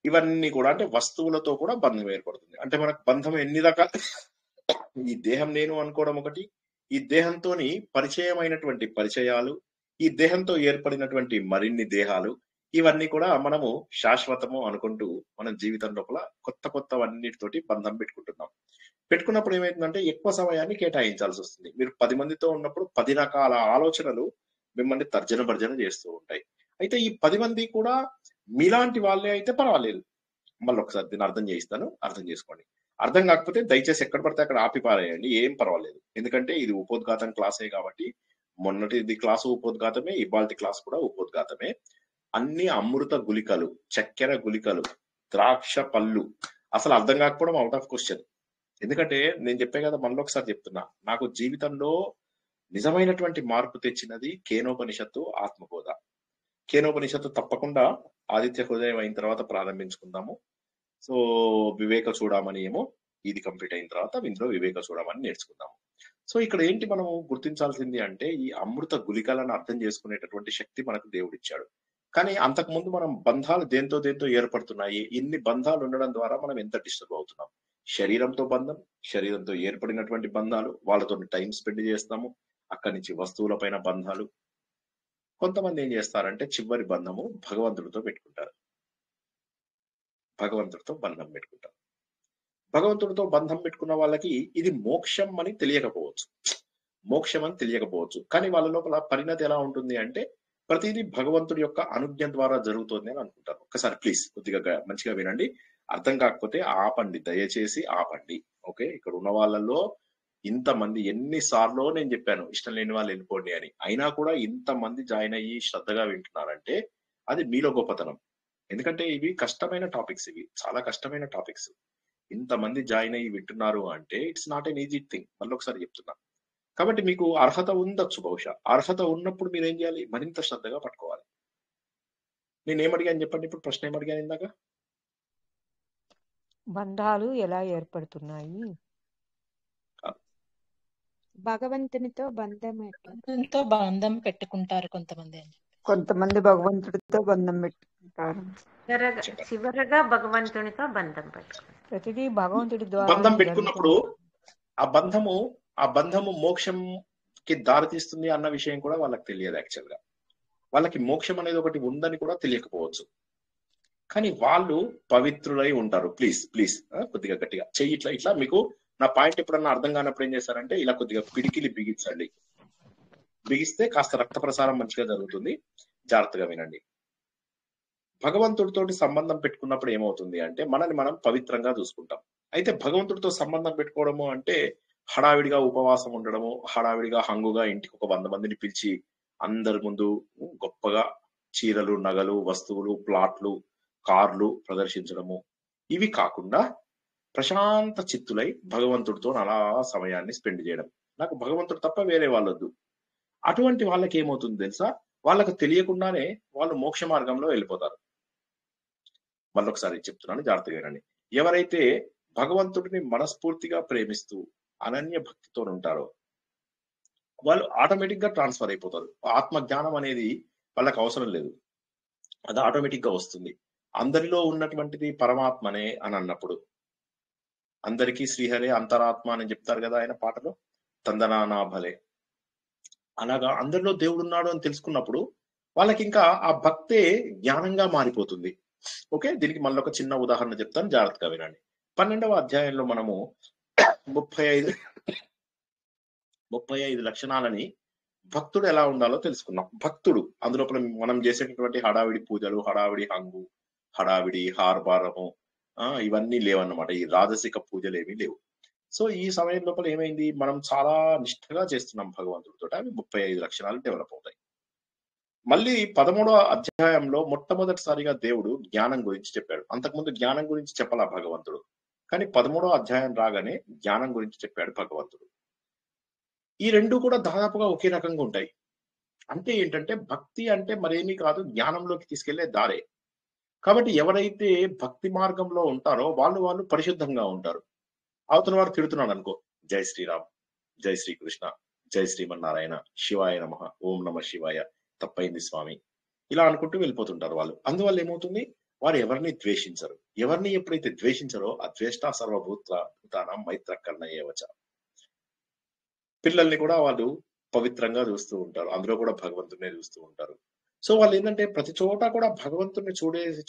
ఇవన్నీ కూడా అంటే వస్తువులతో కూడా బంధం ఏర్పడుతుంది. అంటే మనకు బంధం ఎన్ని రకాలు, ఈ దేహం నేను అనుకోవడం ఒకటి, ఈ దేహంతో పరిచయమైనటువంటి పరిచయాలు, ఈ దేహంతో ఏర్పడినటువంటి మరిన్ని దేహాలు, ఇవన్నీ కూడా మనము శాశ్వతము అనుకుంటూ మన జీవితం లోపల కొత్తవన్నిటితోటి బంధం పెట్టుకున్నప్పుడు ఏమైతుందంటే ఎక్కువ సమయాన్ని కేటాయించాల్సి వస్తుంది. మీరు 10 మందితో ఉన్నప్పుడు 10 రకాల ఆలోచనలు మిమ్మల్ని తర్జన భర్జన చేస్తూ ఉంటాయి. అయితే ఈ 10 మంది కూడా మీలాంటి వాళ్ళే అయితే పర్వాలేదు. మళ్ళీ ఒకసారి దీన్ని అర్థం చేయిస్తాను, అర్థం చేసుకోండి. అర్థం కాకపోతే దయచేసి ఎక్కడ పడితే అక్కడ ఆపి పారేయండి, ఏం పర్వాలేదు. ఎందుకంటే ఇది ఉపోద్ఘాతం క్లాసే కాబట్టి, మొన్నటిది క్లాసు ఉపోద్ఘాతమే, ఇవాళ క్లాస్ కూడా ఉపోద్ఘాతమే. అన్ని అమృత గుళికలు, చక్కెర గుళికలు, ద్రాక్ష పళ్ళు. అసలు అర్థం కాకపోవడం అవుట్ ఆఫ్ క్వశ్చన్. ఎందుకంటే నేను చెప్పే కదా, మళ్ళీ ఒకసారి చెప్తున్నా, నాకు జీవితంలో నిజమైనటువంటి మార్పు తెచ్చినది కేనోపనిషత్తు, ఆత్మబోధ. కేనోపనిషత్తు తప్పకుండా ఆదిత్య హృదయం అయిన తర్వాత ప్రారంభించుకుందాము. సో వివేక చూడమని ఏమో ఇది కంప్లీట్ అయిన తర్వాత ఇందులో వివేక చూడమని నేర్చుకుందాము. సో ఇక్కడ ఏంటి మనము గుర్తించాల్సింది అంటే, ఈ అమృత గుళికలను అర్థం చేసుకునేటటువంటి శక్తి మనకు దేవుడిచ్చాడు. కానీ అంతకుముందు మనం బంధాలు దేంతో ఏర్పడుతున్నాయి. ఇన్ని బంధాలు ఉండడం ద్వారా మనం ఎంత డిస్టర్బ్ అవుతున్నాం. శరీరంతో బంధం, శరీరంతో ఏర్పడినటువంటి బంధాలు, వాళ్ళతో టైం స్పెండ్ చేస్తాము. అక్కడి నుంచి వస్తువులపైన బంధాలు. కొంతమంది ఏం చేస్తారంటే చివరి బంధము భగవంతుడితో పెట్టుకుంటారు. భగవంతుడితో బంధం పెట్టుకుంటారు. భగవంతుడితో బంధం పెట్టుకున్న వాళ్ళకి ఇది మోక్షం అని తెలియకపోవచ్చు. కానీ వాళ్ళ లోపల పరిణతి ఎలా ఉంటుంది అంటే, ప్రతిదీ భగవంతుడి యొక్క అనుజ్ఞ ద్వారా జరుగుతుంది అని అనుకుంటారు. ఒక్కసారి ప్లీజ్ కొద్దిగా మంచిగా వినండి. అర్థం కాకపోతే ఆపండి, దయచేసి ఆపండి. ఓకే, ఇక్కడ ఉన్న వాళ్ళల్లో ఇంతమంది, ఎన్నిసార్లు నేను చెప్పాను ఇష్టం లేని వాళ్ళు వెళ్ళిపోండి అని, అయినా కూడా ఇంతమంది జాయిన్ అయ్యి శ్రద్ధగా వింటున్నారంటే అది మీలో గొప్పతనం. ఎందుకంటే ఇవి కష్టమైన టాపిక్స్, ఇవి చాలా కష్టమైన టాపిక్స్. ఇంతమంది జాయిన్ అయ్యి వింటున్నారు అంటే it's not an easy thing. మళ్ళీ ఒకసారి చెప్తున్నా. కాబట్టి మీకు అర్హత ఉండొచ్చు, బహుశా అర్హత ఉన్నప్పుడు మీరు ఏం చేయాలి, మరింత శ్రద్ధగా పట్టుకోవాలి. నేనేమడిగాను చెప్పండి, ఇప్పుడు ప్రశ్న ఏమడిగాను ఇందాక? బంధాలు ఎలా ఏర్పడుతున్నాయి? భగవంతునితో బంధం బంధం పెట్టుకుంటారు కొంతమంది భగవంతుడితో బంధం పెట్టుకుంటారు. చివరగా భగవంతునితో బంధం పెట్టుకుంటారు. ప్రతిదీ భగవంతుడి ద్వారా బంధం పెట్టుకున్నప్పుడు ఆ బంధము మోక్షంకి దారితీస్తుంది అన్న విషయం కూడా వాళ్ళకి తెలియదు. యాక్చువల్ గా వాళ్ళకి మోక్షం అనేది ఒకటి ఉందని కూడా తెలియకపోవచ్చు. కానీ వాళ్ళు పవిత్రులై ఉంటారు. ప్లీజ్ కొద్దిగా గట్టిగా చెయ్యి ఇట్లా మీకు నా పాయింట్ ఎప్పుడన్నా అర్థం కానప్పుడు ఏం చేస్తారంటే ఇలా కొద్దిగా పిడికిలి బిగించండి. బిగిస్తే కాస్త రక్త ప్రసారం మంచిగా జరుగుతుంది. జాగ్రత్తగా వినండి. భగవంతుడితోటి సంబంధం పెట్టుకున్నప్పుడు ఏమవుతుంది అంటే, మనల్ని మనం పవిత్రంగా చూసుకుంటాం. అయితే భగవంతుడితో సంబంధం పెట్టుకోవడము అంటే హడావిడిగా ఉపవాసం ఉండడము, హడావిడిగా హంగుగా ఇంటికి ఒక 100 మందిని పిలిచి అందరి ముందు గొప్పగా చీరలు, నగలు, వస్తువులు, ప్లాట్లు, కార్లు ప్రదర్శించడము, ఇవి కాకుండా ప్రశాంత చిత్తులై భగవంతుడితో అలా సమయాన్ని స్పెండ్ చేయడం. నాకు భగవంతుడు తప్ప వేరే వాళ్ళొద్దు. అటువంటి వాళ్ళకి ఏమవుతుంది తెలుసా, వాళ్ళకు తెలియకుండానే వాళ్ళు మోక్ష మార్గంలో వెళ్ళిపోతారు. మళ్ళొకసారి చెప్తున్నాను, జాగ్రత్తగా వినండి. ఎవరైతే భగవంతుడిని మనస్ఫూర్తిగా ప్రేమిస్తూ అనన్య భక్తితో ఉంటారో వాళ్ళు ఆటోమేటిక్ గా ట్రాన్స్ఫర్ అయిపోతారు. ఆత్మ జ్ఞానం అనేది వాళ్ళకి అవసరం లేదు, అది ఆటోమేటిక్ గా వస్తుంది. అందరిలో ఉన్నటువంటిది పరమాత్మనే అని అన్నప్పుడు, అందరికీ శ్రీహరే అంతరాత్మ అని చెప్తారు కదా ఆయన పాటలో, తందనానా భలే. అలాగా అందరిలో దేవుడు ఉన్నాడు అని తెలుసుకున్నప్పుడు వాళ్ళకి ఇంకా ఆ భక్తే జ్ఞానంగా మారిపోతుంది. ఓకే, దీనికి మళ్ళీ ఒక చిన్న ఉదాహరణ చెప్తాను, జాగ్రత్తగా వినండి. 12వ అధ్యాయంలో మనము 35 35 లక్షణాలని భక్తుడు ఎలా ఉండాలో తెలుసుకున్నాం. భక్తుడు అందులోపల మనం చేసేటటువంటి హడావిడి పూజలు, హడావిడి హంగు, హడావిడి హార్బారము ఇవన్నీ లేవన్నమాట. ఈ రాజసిక పూజలు ఏమీ లేవు. సో ఈ సమయం లోపల ఏమైంది, మనం చాలా నిష్ఠగా చేస్తున్నాం భగవంతుడితో, అవి 35 లక్షణాలు డెవలప్ అవుతాయి. మళ్ళీ 13వ అధ్యాయంలో మొట్టమొదటిసారిగా దేవుడు జ్ఞానం గురించి చెప్పాడు. అంతకుముందు జ్ఞానం గురించి చెప్పాలా భగవంతుడు, కానీ 13వ అధ్యాయం రాగానే జ్ఞానం గురించి చెప్పాడు భగవంతుడు. ఈ రెండు కూడా దాదాపుగా ఒకే రకంగా ఉంటాయి. అంటే ఏంటంటే భక్తి అంటే మరేమీ కాదు, జ్ఞానంలోకి తీసుకెళ్లే దారే. కాబట్టి ఎవరైతే భక్తి మార్గంలో ఉంటారో వాళ్ళు పరిశుద్ధంగా ఉంటారు. అవతల వారు తిడుతున్నాడు అనుకో, జై శ్రీరామ్, జై శ్రీకృష్ణ, జై శ్రీమన్నారాయణ, శివాయ నమః, ఓం నమ శివాయ, తప్పైంది స్వామి, ఇలా అనుకుంటూ వెళ్ళిపోతుంటారు వాళ్ళు. అందువల్ల ఏమవుతుంది, వారు ఎవరిని ద్వేషించరు. ఎవరిని ఎప్పుడైతే ద్వేషించరో అద్వేష్ట సర్వభూతానాం మైత్ర కర్ణయేవచ. పిల్లల్ని కూడా వాళ్ళు పవిత్రంగా చూస్తూ ఉంటారు, అందులో కూడా భగవంతుడినే చూస్తూ ఉంటారు. సో వాళ్ళు ఏంటంటే ప్రతి చోట కూడా భగవంతుడిని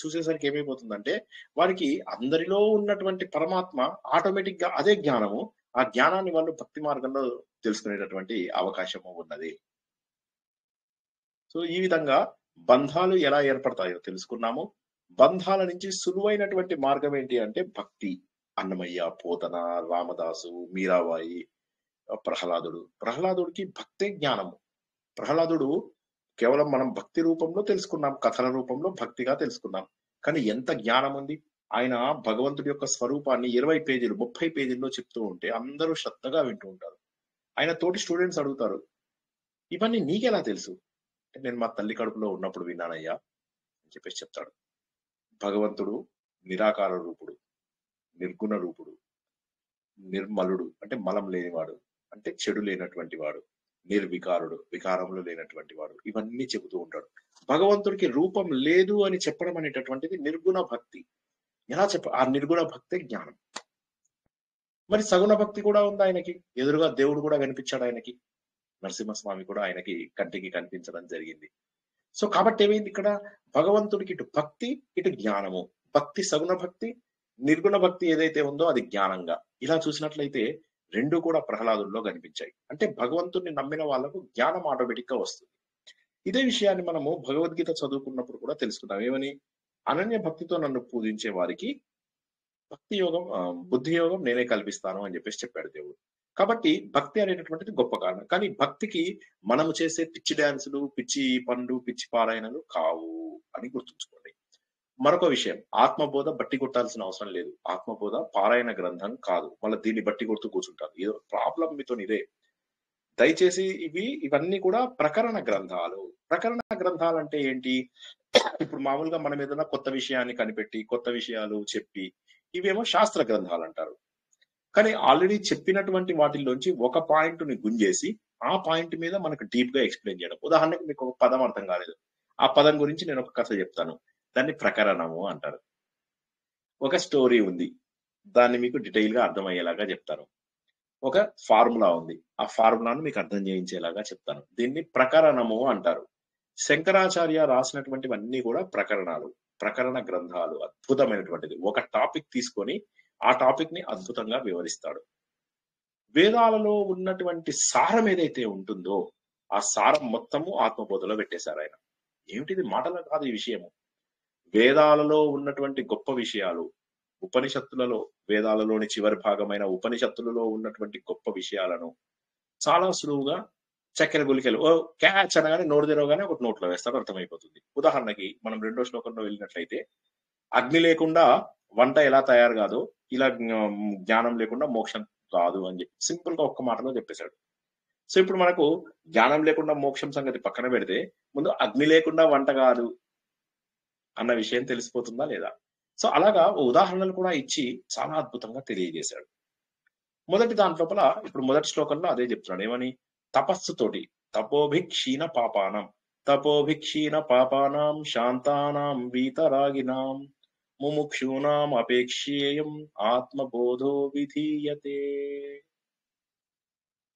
చూసేసరికి ఏమైపోతుందంటే వారికి అందరిలో ఉన్నటువంటి పరమాత్మ ఆటోమేటిక్ గా అదే జ్ఞానము, ఆ జ్ఞానాన్ని వాళ్ళు భక్తి మార్గంలో తెలుసుకునేటటువంటి అవకాశము ఉన్నది. సో ఈ విధంగా బంధాలు ఎలా ఏర్పడతాయో తెలుసుకున్నాము. బంధాల నుంచి సులువైనటువంటి మార్గం ఏంటి అంటే భక్తి. అన్నమయ్య, పోతన, రామదాసు, మీరాబాయి, ప్రహ్లాదుడికి భక్తే జ్ఞానము. ప్రహ్లాదుడు కేవలం మనం భక్తి రూపంలో తెలుసుకున్నాం, కథల రూపంలో భక్తిగా తెలుసుకున్నాం, కానీ ఎంత జ్ఞానం ఉంది. ఆయన భగవంతుడి యొక్క స్వరూపాన్ని 20 పేజీలు 30 పేజీల్లో చెప్తూ ఉంటే అందరూ శ్రద్ధగా వింటూ ఉంటారు. ఆయన తోటి స్టూడెంట్స్ అడుగుతారు, ఇవన్నీ నీకెలా తెలుసు? నేను మా తల్లి కడుపులో ఉన్నప్పుడు విన్నానయ్యా అని చెప్పేసి చెప్తాడు. భగవంతుడు నిరాకార రూపుడు, నిర్గుణ రూపుడు, నిర్మలుడు అంటే మలం లేనివాడు, అంటే చెడు లేనటువంటి వాడు, నిర్వికారుడు వికారంలో లేనటువంటి వాడు, ఇవన్నీ చెబుతూ ఉంటాడు. భగవంతుడికి రూపం లేదు అని చెప్పడం అనేటటువంటిది నిర్గుణ భక్తి. ఎలా ఆ నిర్గుణ భక్తే జ్ఞానం. మరి సగుణ భక్తి కూడా ఉంది ఆయనకి. ఎదురుగా దేవుడు కూడా కనిపించాడు ఆయనకి, నరసింహస్వామి కూడా ఆయనకి కంటికి కనిపించడం జరిగింది. సో కాబట్టి ఏమైంది ఇక్కడ, భగవంతుడికి ఇటు భక్తి ఇటు జ్ఞానము. భక్తి సగుణ భక్తి, నిర్గుణ భక్తి ఏదైతే ఉందో అది జ్ఞానంగా. ఇలా చూసినట్లయితే రెండు కూడా ప్రహ్లాదుల్లో కనిపించాయి. అంటే భగవంతుడిని నమ్మిన వాళ్ళకు జ్ఞానం ఆటోమేటిక్ గా వస్తుంది. ఇదే విషయాన్ని మనము భగవద్గీత చదువుకున్నప్పుడు కూడా తెలుసుకున్నాం. ఏమని, అనన్య భక్తితో నన్ను పూజించే వారికి భక్తి యోగం బుద్ధి యోగం నేనే కల్పిస్తాను అని చెప్పేసి చెప్పాడు దేవుడు. కాబట్టి భక్తి అనేటటువంటిది గొప్ప కారణం. కానీ భక్తికి మనము చేసే పిచ్చి డాన్సులు, పిచ్చి పనులు, పిచ్చి పారాయణలు కావు అని గుర్తుంచుకోండి. మరొక విషయం, ఆత్మబోధ బట్టి కొట్టాల్సిన అవసరం లేదు. ఆత్మబోధ పారాయణ గ్రంథం కాదు, మళ్ళీ దీన్ని బట్టి కొడుతూ కూర్చుంటారు. ఏదో ప్రాబ్లం మీతో ఇదే. దయచేసి ఇవన్నీ కూడా ప్రకరణ గ్రంథాలు. ప్రకరణ గ్రంథాలు అంటే ఏంటి? ఇప్పుడు మామూలుగా మనం ఏదైనా కొత్త విషయాన్ని కనిపెట్టి కొత్త విషయాలు చెప్పి ఇవేమో శాస్త్ర గ్రంథాలు అంటారు. కానీ ఆల్రెడీ చెప్పినటువంటి వాటిల్లోంచి ఒక పాయింట్ ని గుంజేసి ఆ పాయింట్ మీద మనకు డీప్ గా ఎక్స్ప్లెయిన్ చేయడం. ఉదాహరణకు మీకు ఒక పదం అర్థం కాలేదు, ఆ పదం గురించి నేను ఒక కథ చెప్తాను, దాన్ని ప్రకరణము అంటారు. ఒక స్టోరీ ఉంది, దాన్ని మీకు డీటెయిల్ గా అర్థమయ్యేలాగా చెప్తాను. ఒక ఫార్ములా ఉంది, ఆ ఫార్ములాను మీకు అర్థం చేయించేలాగా చెప్తాను. దీన్ని ప్రకరణము అంటారు. శంకరాచార్య రాసినటువంటివన్నీ కూడా ప్రకరణాలు, ప్రకరణ గ్రంథాలు. అద్భుతమైనటువంటిది. ఒక టాపిక్ తీసుకొని ఆ టాపిక్ ని అద్భుతంగా వివరిస్తాడు. వేదాలలో ఉన్నటువంటి సారం ఏదైతే ఉంటుందో ఆ సారం మొత్తము ఆత్మబోధలో పెట్టేశారు ఆయన. ఏమిటిది, మాటలో కాదు ఈ విషయము. వేదాలలో ఉన్నటువంటి గొప్ప విషయాలు, ఉపనిషత్తులలో, వేదాలలోని చివరి భాగమైన ఉపనిషత్తులలో ఉన్నటువంటి గొప్ప విషయాలను చాలా సులువుగా చక్కెర గులికలు ఓ క్యాచ్ అనగానే నోరు తెరవగానే ఒకటి నోట్లో వేస్తాడు, అర్థమైపోతుంది. ఉదాహరణకి మనం 2వ శ్లోకంలో వెళ్ళినట్లయితే, అగ్ని లేకుండా వంట ఎలా తయారు కాదో ఇలా జ్ఞానం లేకుండా మోక్షం కాదు అని చెప్పి సింపుల్ గా ఒక్క మాటలో చెప్పేశాడు. సో ఇప్పుడు మనకు జ్ఞానం లేకుండా మోక్షం సంగతి పక్కన పెడితే ముందు అగ్ని లేకుండా వంట కాదు అన్న విషయం తెలిసిపోతుందా లేదా? సో అలాగా ఉదాహరణలు కూడా ఇచ్చి చాలా అద్భుతంగా తెలియజేశాడు. మొదటి దాంట్లోపల ఇప్పుడు మొదటి శ్లోకంలో అదే చెప్తున్నాడు. ఏమని, తపస్సుతోటి తపోభిక్షీణ పాపానాం శాంతానాం వీతరాగినాం ముముక్షూనాం అపేక్షేయం ఆత్మబోధో విధీయతే.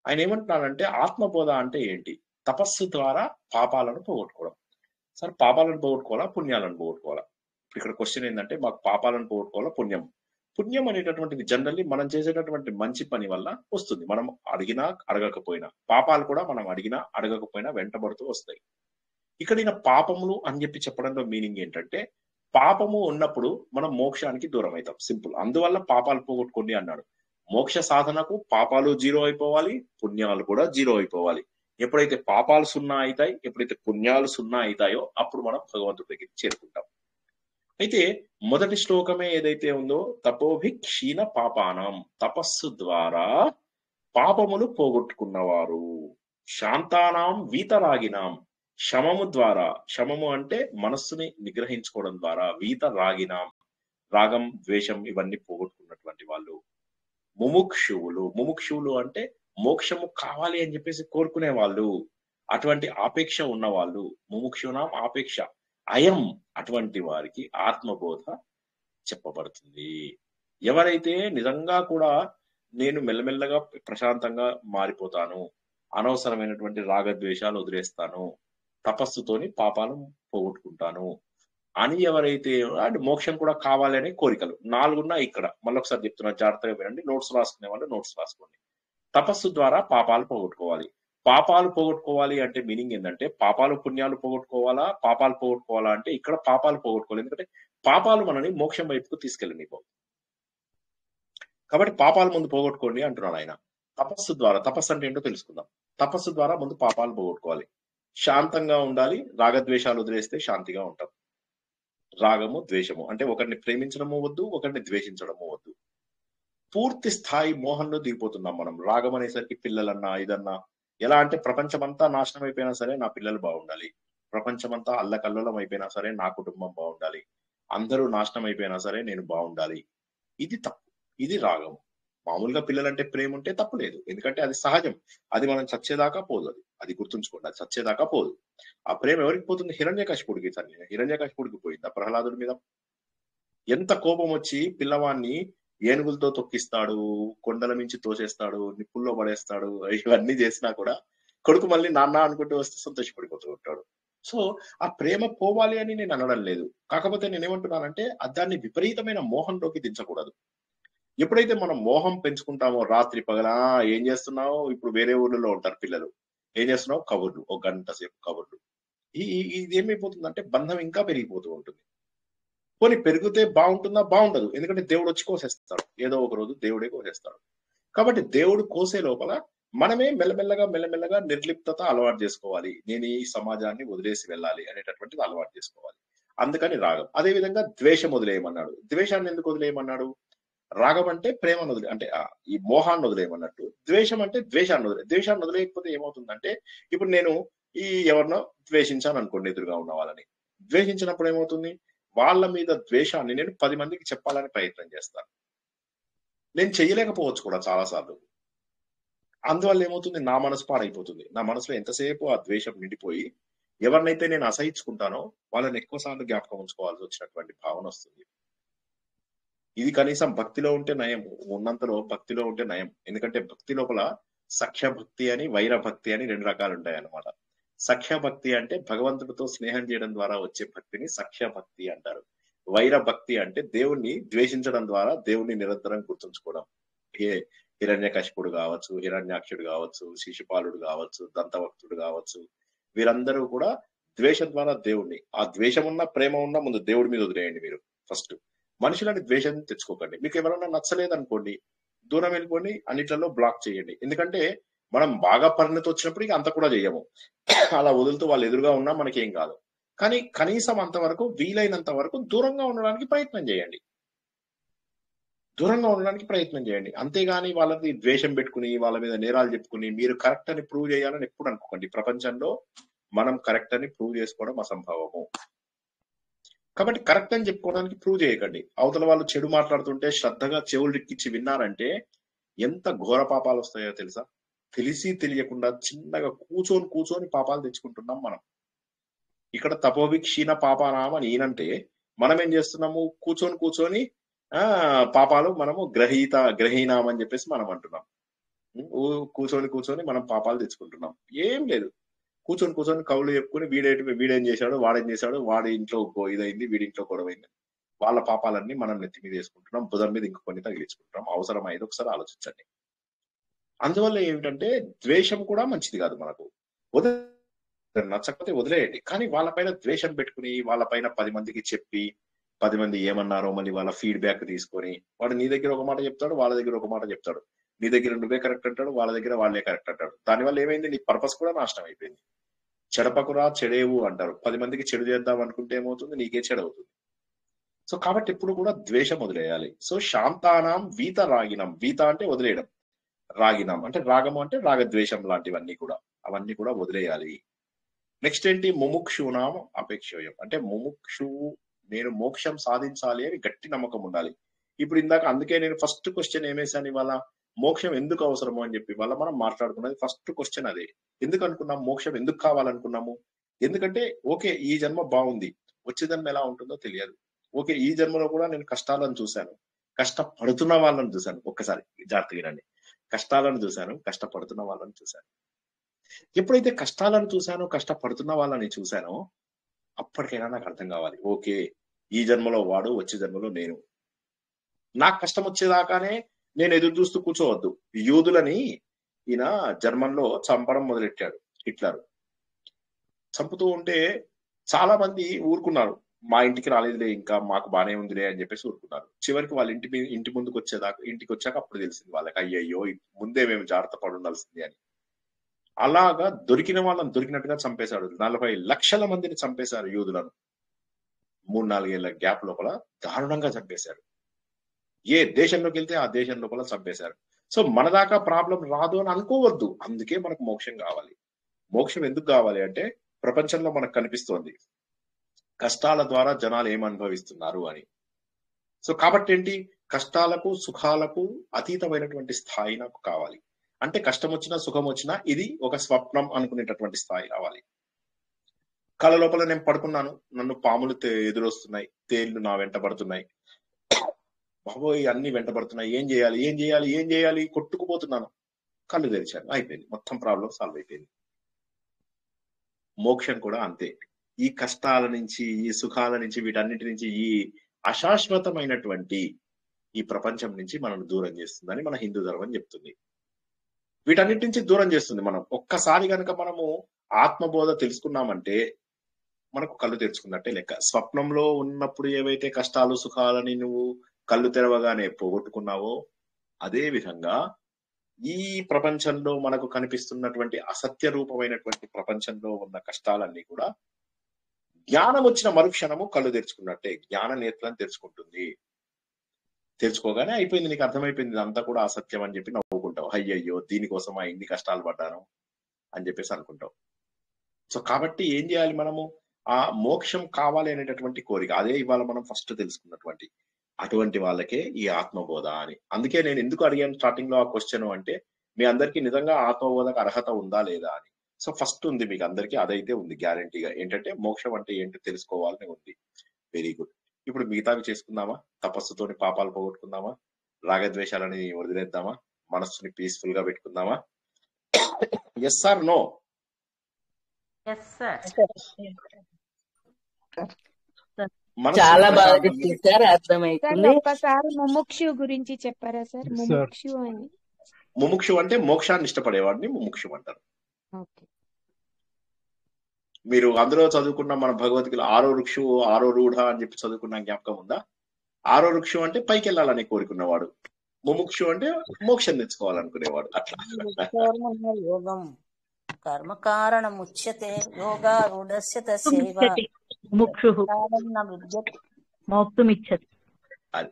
ఆయన ఏమంటున్నాడంటే ఆత్మబోధ అంటే ఏంటి? తపస్సు ద్వారా పాపాలను పోగొట్టుకోవడం. సరే, పాపాలను పోగొట్టుకోవాలా పుణ్యాలను పోగొట్టుకోవాలా? ఇక్కడ క్వశ్చన్ ఏంటంటే, మాకు పాపాలను పోగొట్టుకోవాలా పుణ్యం? పుణ్యం అనేటటువంటిది జనరల్లీ మనం చేసేటటువంటి మంచి పని వల్ల వస్తుంది. మనం అడిగినా అడగకపోయినా, పాపాలు కూడా మనం అడిగినా అడగకపోయినా వెంటబడుతూ వస్తాయి. ఇక్కడ ఈయన పాపములు అని చెప్పి చెప్పడంలో మీనింగ్ ఏంటంటే, పాపము ఉన్నప్పుడు మనం మోక్షానికి దూరం అవుతాం. సింపుల్. అందువల్ల పాపాలు పోగొట్టుకోండి అన్నాడు. మోక్ష సాధనకు పాపాలు 0 అయిపోవాలి, పుణ్యాలు కూడా 0 అయిపోవాలి. ఎప్పుడైతే పాపాలు 0 అవుతాయి, ఎప్పుడైతే పుణ్యాలు 0 అవుతాయో అప్పుడు మనం భగవంతుడి దగ్గరికి చేరుకుంటాం. అయితే మొదటి శ్లోకమే ఏదైతే ఉందో, తపోభి క్షీణ పాపానం, తపస్సు ద్వారా పాపములు పోగొట్టుకున్నవారు, శాంతానాం వీతరాగినాం, శమము ద్వారా, శమము అంటే మనస్సుని నిగ్రహించుకోవడం ద్వారా, వీతరాగినాం రాగం ద్వేషం ఇవన్నీ పోగొట్టుకున్నటువంటి వాళ్ళు, ముముక్షువులు అంటే మోక్షము కావాలి అని చెప్పేసి కోరుకునే వాళ్ళు, అటువంటి ఆపేక్ష ఉన్న వాళ్ళు, ముముక్షునాం ఆపేక్ష, అయం అటువంటి వారికి ఆత్మబోధ చెప్పబడుతుంది. ఎవరైతే నిజంగా కూడా నేను మెల్లమెల్లగా ప్రశాంతంగా మారిపోతాను, అనవసరమైనటువంటి రాగద్వేషాలు వదిలేస్తాను, తపస్సుతోని పాపాలను పోగొట్టుకుంటాను అని ఎవరైతే, అంటే మోక్షం కూడా కావాలనే కోరికలు 4 ఉన్నాయి ఇక్కడ. మళ్ళొకసారి చెప్తున్నా, జాగ్రత్తగా వినండి. నోట్స్ రాసుకునే వాళ్ళు నోట్స్ రాసుకోండి. తపస్సు ద్వారా పాపాలు పోగొట్టుకోవాలి. పాపాలు పోగొట్టుకోవాలి అంటే మీనింగ్ ఏంటంటే, పాపాలు పుణ్యాలు పోగొట్టుకోవాలా, పాపాలు పోగొట్టుకోవాలా అంటే ఇక్కడ పాపాలు పోగొట్టుకోవాలి. ఎందుకంటే పాపాలు మనని మోక్షం వైపుకు తీసుకెళ్ళనిపో. కాబట్టి పాపాలు ముందు పోగొట్టుకోండి అంటున్నాడు ఆయన. తపస్సు ద్వారా, తపస్సు అంటే ఏంటో తెలుసుకుందాం. తపస్సు ద్వారా ముందు పాపాలు పోగొట్టుకోవాలి. శాంతంగా ఉండాలి. రాగద్వేషాలు వదిలేస్తే శాంతిగా ఉంటాం. రాగము ద్వేషము అంటే ఒకరిని ప్రేమించడము వద్దు, ఒకరిని ద్వేషించడము వద్దు. పూర్తి స్థాయి మోహంలో దిగిపోతున్నాం మనం. రాగం అనేసరికి పిల్లలన్నా ఇదన్నా ఎలా అంటే, ప్రపంచమంతా నాశనం అయిపోయినా సరే నా పిల్లలు బాగుండాలి, ప్రపంచమంతా అల్లకల్లోలం అయిపోయినా సరే నా కుటుంబం బాగుండాలి, అందరూ నాశనం అయిపోయినా సరే నేను బాగుండాలి. ఇది తప్పు, ఇది రాగము. మామూలుగా పిల్లలంటే ప్రేమ ఉంటే తప్పు లేదు, ఎందుకంటే అది సహజం. అది మనం చచ్చేదాకా పోదు. అది గుర్తుంచుకోండి, అది చచ్చేదాకా పోదు. ఆ ప్రేమ ఎవరికి పోతుంది? హిరణ్యకశిపుడికి. హిరణ్యకశిపుడికి పోయింది. ఆ ప్రహ్లాదుడి మీద ఎంత కోపం వచ్చి పిల్లవాడిని ఏనుగులతో తొక్కిస్తాడు, కొండల మించి తోసేస్తాడు, నిప్పుల్లో పడేస్తాడు, ఇవన్నీ చేసినా కూడా కొడుకు మళ్ళీ నాన్న అనుకుంటూ వస్తే సంతోషపడిపోతూ ఉంటాడు. సో ఆ ప్రేమ పోవాలి అని నేను అనడం లేదు. కాకపోతే నేనేమంటున్నానంటే, దాన్ని విపరీతమైన మోహంలోకి దించకూడదు. ఎప్పుడైతే మనం మోహం పెంచుకుంటామో, రాత్రి పగలా ఏం చేస్తున్నావు, ఇప్పుడు వేరే ఊళ్ళలో ఉంటారు పిల్లలు, ఏం చేస్తున్నావు, కబుర్లు, 1 గంట సేపు కబుర్లు. ఇది ఏమైపోతుందంటే బంధం ఇంకా పెరిగిపోతూ ఉంటుంది. పోనీ పెరిగితే బాగుంటుందా? బాగుండదు. ఎందుకంటే దేవుడు వచ్చి కోసేస్తాడు, ఏదో ఒక రోజు దేవుడే కోసేస్తాడు. కాబట్టి దేవుడు కోసే లోపల మనమే మెల్లమెల్లగా నిర్లిప్తత అలవాటు చేసుకోవాలి. నేను ఈ సమాజాన్ని వదిలేసి వెళ్ళాలి అనేటటువంటిది అలవాటు చేసుకోవాలి. అందుకని రాగం. అదే విధంగా ద్వేషం వదిలేయమన్నాడు. ద్వేషాన్ని ఎందుకు వదిలేయమన్నాడు? రాగం అంటే ప్రేమను వదిలే, అంటే ఈ మోహాన్ని వదిలేయమన్నట్టు. ద్వేషం అంటే ద్వేషాన్ని వదిలేయకపోతే ఏమవుతుందంటే, ఇప్పుడు నేను ఎవరినో ద్వేషించాను అనుకోండి, ఎదురుగా ఉన్న వాళ్ళని ద్వేషించినప్పుడు ఏమవుతుంది, వాళ్ళ మీద ద్వేషాన్ని నేను 10 మందికి చెప్పాలని ప్రయత్నం చేస్తాను. నేను చెయ్యలేకపోవచ్చు కూడా చాలాసార్లు. అందువల్ల ఏమవుతుంది, నా మనసు పాడైపోతుంది. నా మనసులో ఎంతసేపు ఆ ద్వేషం నిండిపోయి ఎవరినైతే నేను అసహించుకుంటానో వాళ్ళని ఎక్కువ సార్లు జ్ఞాపకం ఉంచుకోవాల్సి వచ్చినటువంటి భావన వస్తుంది. ఇది కనీసం భక్తిలో ఉంటే నయం, ఉన్నంతలో భక్తిలో ఉంటే నయం. ఎందుకంటే భక్తి లోపల సఖ్య భక్తి అని, వైర భక్తి అని 2 రకాలు ఉంటాయి అన్నమాట. సఖ్య భక్తి అంటే భగవంతుడితో స్నేహం చేయడం ద్వారా వచ్చే భక్తిని సఖ్య భక్తి అంటారు. వైర భక్తి అంటే దేవుణ్ణి ద్వేషించడం ద్వారా దేవుణ్ణి నిరంతరం గుర్తుంచుకోవడం. హిరణ్యకశిపుడు కావచ్చు, హిరణ్యాక్షుడు కావచ్చు, శిశుపాలుడు కావచ్చు, దంతభక్తుడు కావచ్చు, వీరందరూ కూడా ద్వేషం ద్వారా దేవుణ్ణి, ఆ ద్వేషం ఉన్న ప్రేమ ఉన్న ముందు దేవుడి మీద వదిలేయండి. మీరు ఫస్ట్ మనుషులని ద్వేషం తెచ్చుకోకండి. మీకు ఎవరైనా నచ్చలేదనుకోండి, దూరం వెళ్ళిపోండి, అన్నిట్లలో బ్లాక్ చేయండి. ఎందుకంటే మనం బాగా పరిణతి వచ్చినప్పటికీ అంత కూడా చేయము. అలా వదులుతూ వాళ్ళు ఎదురుగా ఉన్నా మనకేం కాదు. కానీ కనీసం అంతవరకు, వీలైనంత వరకు దూరంగా ఉండడానికి ప్రయత్నం చేయండి. అంతేగాని వాళ్ళని ద్వేషం పెట్టుకుని వాళ్ళ మీద నేరాలు చెప్పుకుని మీరు కరెక్ట్ అని ప్రూవ్ చేయాలని ఎప్పుడు అనుకోకండి. ప్రపంచంలో మనం కరెక్ట్ అని ప్రూవ్ చేసుకోవడం అసంభవము. కాబట్టి కరెక్ట్ అని చెప్పుకోవడానికి ప్రూవ్ చేయకండి. అవతల వాళ్ళు చెడు మాట్లాడుతుంటే శ్రద్ధగా చెవులు రిక్కించి విన్నారంటే ఎంత ఘోర పాపాలు వస్తాయో తెలుసా? తెలిసి తెలియకుండా చిన్నగా కూర్చొని పాపాలు తెచ్చుకుంటున్నాం మనం. ఇక్కడ తపోవి క్షీణ పాపానాం అని ఈయనంటే మనం ఏం చేస్తున్నాము, కూర్చొని పాపాలు మనము గ్రహీనామని చెప్పేసి మనం అంటున్నాం. కూర్చొని మనం పాపాలు తెచ్చుకుంటున్నాం. ఏం లేదు, కూర్చొని కవులు చెప్పుకుని వీడేం చేశాడు, వాడేం చేశాడు, వాడి ఇంట్లో ఇదైంది, వీడి ఇంట్లో గొడవైంది, వాళ్ళ పాపాలన్నీ మనం నెత్తి మీద వేసుకుంటున్నాం, బుధం మీద ఇంకొన్ని తగిలించుకుంటున్నాం. అవసరం అయితే ఒకసారి ఆలోచించండి. అందువల్ల ఏమిటంటే ద్వేషం కూడా మంచిది కాదు మనకు. నచ్చకపోతే వదిలేయండి, కానీ వాళ్ళపైన ద్వేషం పెట్టుకుని వాళ్ళపైన 10 మందికి చెప్పి 10 మంది ఏమన్నారో మళ్ళీ వాళ్ళ ఫీడ్బ్యాక్ తీసుకొని వాడు నీ దగ్గర ఒక మాట చెప్తాడు, వాళ్ళ దగ్గర ఒక మాట చెప్తాడు. నీ దగ్గర నువ్వే కరెక్ట్ అంటాడు, వాళ్ళ దగ్గర వాళ్ళే కరెక్ట్ అంటాడు. దానివల్ల ఏమైంది, నీ పర్పస్ కూడా నాశనం అయిపోయింది. చెడపకురా చెడేవు అంటారు. 10 మందికి చెడు చేద్దాం అనుకుంటే ఏమవుతుంది, నీకే చెడు అవుతుంది. సో కాబట్టి ఎప్పుడు కూడా ద్వేషం వదిలేయాలి. సో శాంతానాం వీత రాగినం, వీత అంటే వదిలేయడం, రాగినం అంటే రాగము అంటే రాగద్వేషం లాంటివన్నీ కూడా, అవన్నీ కూడా వదిలేయాలి. నెక్స్ట్ ఏంటి, ముముక్షునాం అపేక్షోయం అంటే ముముక్షువు నేను మోక్షం సాధించాలి అని గట్టి నమ్మకం ఉండాలి. ఇప్పుడు ఇందాక అందుకే నేను ఫస్ట్ క్వశ్చన్ ఏమేసాను ఇవాళ, మోక్షం ఎందుకు అవసరము అని చెప్పి వాళ్ళ మనం మాట్లాడుకున్నది ఫస్ట్ క్వశ్చన్ అదే. ఎందుకు అనుకున్నాం, మోక్షం ఎందుకు కావాలనుకున్నాము? ఎందుకంటే ఓకే ఈ జన్మ బాగుంది, వచ్చే జన్మ ఎలా ఉంటుందో తెలియదు. ఓకే ఈ జన్మలో కూడా నేను కష్టాలను చూశాను, కష్టపడుతున్న వాళ్ళని చూశాను. ఒక్కసారి జాగ్రత్తగా వినండి, కష్టాలను చూశాను, కష్టపడుతున్న వాళ్ళని చూశాను. ఎప్పుడైతే కష్టాలను చూశానో కష్టపడుతున్న వాళ్ళని చూశానో అప్పటికైనా నాకు అర్థం కావాలి, ఓకే ఈ జన్మలో వాడు, వచ్చే జన్మలో నేను. నాకు కష్టం వచ్చేదాకానే నేను ఎదురు చూస్తూ కూర్చోవద్దు. యూదులని ఈయన జర్మన్లో చంపడం మొదలెట్టాడు హిట్లర్. చంపుతూ ఉంటే చాలా మంది ఊరుకున్నారు, మా ఇంటికి రాలేదులే ఇంకా మాకు బానే ఉందిలే అని చెప్పేసి ఊరుకున్నారు. చివరికి వాళ్ళ ఇంటి ముందుకు వచ్చేదాకా, ఇంటికి వచ్చాక అప్పుడు తెలిసింది వాళ్ళకి, అయ్యయ్యో ముందే మేము జాగ్రత్త పడి ఉండాల్సింది అని. అలాగా దొరికిన వాళ్ళని దొరికినట్టుగా చంపేశాడు. 40 లక్షల మందిని చంపేశారు యూదులను. 3-4 ఏళ్ల గ్యాప్ లోపల దారుణంగా చంపేశారు. ఏ దేశంలోకి వెళ్తే ఆ దేశం లోపల చంపేశారు. సో మన దాకా ప్రాబ్లం రాదు అని అనుకోవద్దు. అందుకే మనకు మోక్షం కావాలి. మోక్షం ఎందుకు కావాలి అంటే ప్రపంచంలో మనకు కనిపిస్తోంది కష్టాల ద్వారా జనాలు ఏం అనుభవిస్తున్నారు అని. సో కాబట్టి ఏంటి, కష్టాలకు సుఖాలకు అతీతమైనటువంటి స్థాయి నాకు కావాలి. అంటే కష్టం వచ్చినా సుఖం వచ్చినా ఇది ఒక స్వప్నం అనుకునేటటువంటి స్థాయి రావాలి. కళ లోపల నేను పడుకున్నాను, నన్ను పాములు ఎదురొస్తున్నాయి, తేళ్లు నా వెంట పడుతున్నాయి, బాబోయ్ అన్ని వెంట పడుతున్నాయి, ఏం చేయాలి ఏం చేయాలి ఏం చేయాలి, కొట్టుకుపోతున్నాను. కళ్ళు తెరిచాను, అయిపోయింది, మొత్తం ప్రాబ్లం సాల్వ్ అయిపోయింది. మోక్షం కూడా అంతే. ఈ కష్టాల నుంచి, ఈ సుఖాల నుంచి, వీటన్నిటి నుంచి, ఈ అశాశ్వతమైనటువంటి ఈ ప్రపంచం నుంచి మనల్ని దూరం చేస్తుందని మన హిందూ ధర్మం చెప్తుంది. వీటన్నిటి నుంచి దూరం చేస్తుంది. మనం ఒక్కసారి కనుక మనము ఆత్మబోధ తెలుసుకున్నామంటే మనకు కళ్ళు తెరుచుకున్నట్టే లెక్క. స్వప్నంలో ఉన్నప్పుడు ఏవైతే కష్టాలు సుఖాలని నువ్వు కళ్ళు తెరవగానే పోగొట్టుకున్నావో అదే విధంగా ఈ ప్రపంచంలో మనకు కనిపిస్తున్నటువంటి అసత్య రూపమైనటువంటి ప్రపంచంలో ఉన్న కష్టాలన్నీ కూడా జ్ఞానం వచ్చిన మరుక్షణము కళ్ళు తెరుచుకున్నట్టే, జ్ఞాన నేత్రం తెరుచుకుంటుంది. తెరుచుకోగానే అయిపోయింది, నీకు అర్థమైపోయింది ఇదంతా కూడా అసత్యం అని చెప్పి నవ్వుకుంటావు. అయ్యయ్యో దీనికోసమా ఇన్ని కష్టాలు పడ్డాను అని చెప్పేసి అనుకుంటావు. సో కాబట్టి ఏం చేయాలి, మనము ఆ మోక్షం కావాలి అనేటటువంటి కోరిక, అదే ఇవాళ మనం ఫస్ట్ తెలుసుకున్నటువంటి అటువంటి వాళ్ళకే ఈ ఆత్మబోధ అని. అందుకే నేను ఎందుకు అడిగాను స్టార్టింగ్ లో ఆ క్వశ్చన్ అంటే, మీ అందరికీ నిజంగా ఆత్మబోధకు అర్హత ఉందా లేదా అని. సో ఫస్ట్ ఉంది మీకు అందరికీ, అదైతే ఉంది గ్యారంటీగా. ఏంటంటే మోక్షం అంటే ఏంటో తెలుసుకోవాలని ఉంది. Very good. ఇప్పుడు మిగతావి చేసుకుందామా? తపస్సుతోని పాపాలు పోగొట్టుకుందామా? రాగద్వేషాలని వదిలేద్దామా? మనస్సుని పీస్ఫుల్ గా పెట్టుకుందామా? Yes sir, no? చాలా బాగా చెప్పింది సార్, అర్థమైతుంది. ఒక్కసారి ముముక్షు గురించి చెప్పారా సార్? ముముక్షు అని, ముముక్షు అంటే మోక్షాన్ని ఇష్టపడేవాడిని ముముక్షు అంటారు. మీరు అందులో చదువుకున్న మన భగవద్గీత 6వ వృక్షు 6వ రూఢ అని చెప్పి చదువుకున్న జ్ఞాపకం ఉందా? 6వ వృక్షు అంటే పైకి వెళ్ళాలని కోరుకున్నవాడు, ముముక్షు అంటే మోక్షం తెచ్చుకోవాలనుకునేవాడు. అట్లా యోగం కర్మ కారణం ఉచ్యతే యోగారూఢస్య తస్యైవ మోక్షమిచ్చతి.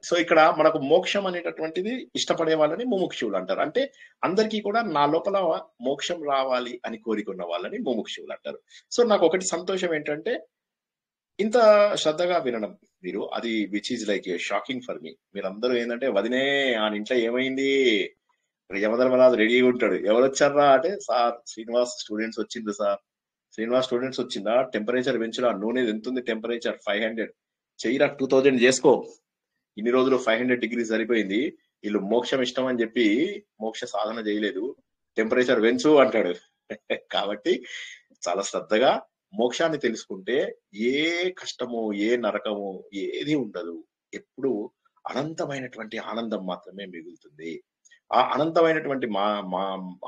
సో ఇక్కడ మనకు మోక్షం అనేటటువంటిది ఇష్టపడే వాళ్ళని ముముక్షువులు అంటారు. అంటే అందరికీ కూడా నా లోపల మోక్షం రావాలి అని కోరికున్న వాళ్ళని ముముక్షువులు అంటారు. సో నాకు ఒకటి సంతోషం ఏంటంటే ఇంత శ్రద్ధగా వినడం మీరు, అది which is like shocking for me. మీరందరూ ఏంటంటే వదినే ఆ ఇంట్లో ఏమైంది, యమధర్మరాజు రెడీగా ఉంటాడు, ఎవరు వచ్చారా అంటే సార్ శ్రీనివాస్ స్టూడెంట్స్ వచ్చింది సార్, శ్రీనివాస్ స్టూడెంట్స్ వచ్చిందా, టెంపరేచర్ పెంచురా, నూనె ఎంత ఉంది టెంపరేచర్ 500 చెయ్యిరా, 2000 చేసుకో, ఇన్ని రోజులు 500 డిగ్రీ సరిపోయింది, వీళ్ళు మోక్షం ఇష్టం అని చెప్పి మోక్ష సాధన చేయలేదు, టెంపరేచర్ పెంచు అంటాడు. కాబట్టి చాలా శ్రద్ధగా మోక్షాన్ని తెలుసుకుంటే ఏ కష్టము ఏ నరకము ఏది ఉండదు. ఎప్పుడు అనంతమైనటువంటి ఆనందం మాత్రమే మిగులుతుంది. ఆ అనంతమైనటువంటి మా మా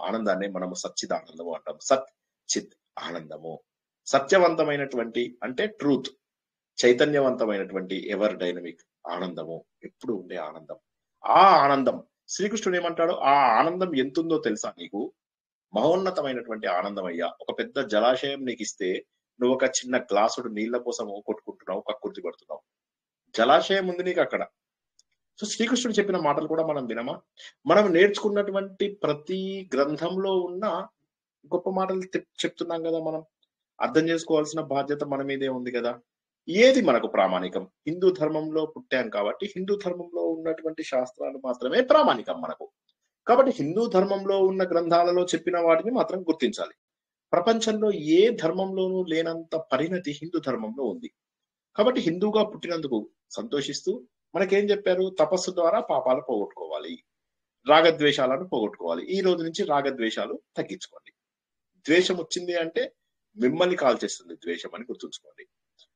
ఆనందాన్ని మనము సచ్చిదానందము అంటాం. సత్ చిత్ ఆనందము. సత్యవంతమైనటువంటి అంటే ట్రూత్, చైతన్యవంతమైనటువంటి ఎవర్ డైనమిక్ ఆనందము, ఎప్పుడు ఉండే ఆనందం. ఆ ఆనందం శ్రీకృష్ణుడు ఏమంటాడు, ఆ ఆనందం ఎంతుందో తెలుసా నీకు? మహోన్నతమైనటువంటి ఆనందం అయ్యా. ఒక పెద్ద జలాశయం నీకు ఇస్తే నువ్వు ఒక చిన్న గ్లాసుడు నీళ్ల కోసము కొట్టుకుంటున్నావు, కక్కుర్తి పడుతున్నావు. జలాశయం ఉంది నీకు అక్కడ. సో శ్రీకృష్ణుడు చెప్పిన మాటలు కూడా మనం వినమా? మనం నేర్చుకున్నటువంటి ప్రతి గ్రంథంలో ఉన్న గొప్ప మాటలు చెప్తున్నాం కదా. మనం అర్థం చేసుకోవాల్సిన బాధ్యత మన మీదే ఉంది కదా. ఏది మనకు ప్రామాణికం? హిందూ ధర్మంలో పుట్టాం కాబట్టి హిందూ ధర్మంలో ఉన్నటువంటి శాస్త్రాలు మాత్రమే ప్రామాణికం మనకు. కాబట్టి హిందూ ధర్మంలో ఉన్న గ్రంథాలలో చెప్పిన వాటిని మాత్రం గుర్తించాలి. ప్రపంచంలో ఏ ధర్మంలోనూ లేనంత పరిణతి హిందూ ధర్మంలో ఉంది. కాబట్టి హిందూగా పుట్టినందుకు సంతోషిస్తూ మనకేం చెప్పారు? తపస్సు ద్వారా పాపాలు పోగొట్టుకోవాలి, రాగద్వేషాలను పోగొట్టుకోవాలి. ఈ రోజు నుంచి రాగద్వేషాలు తగ్గించుకోండి. ద్వేషం వచ్చింది అంటే మిమ్మల్ని కాల్చేస్తుంది ద్వేషం అని గుర్తుంచుకోండి.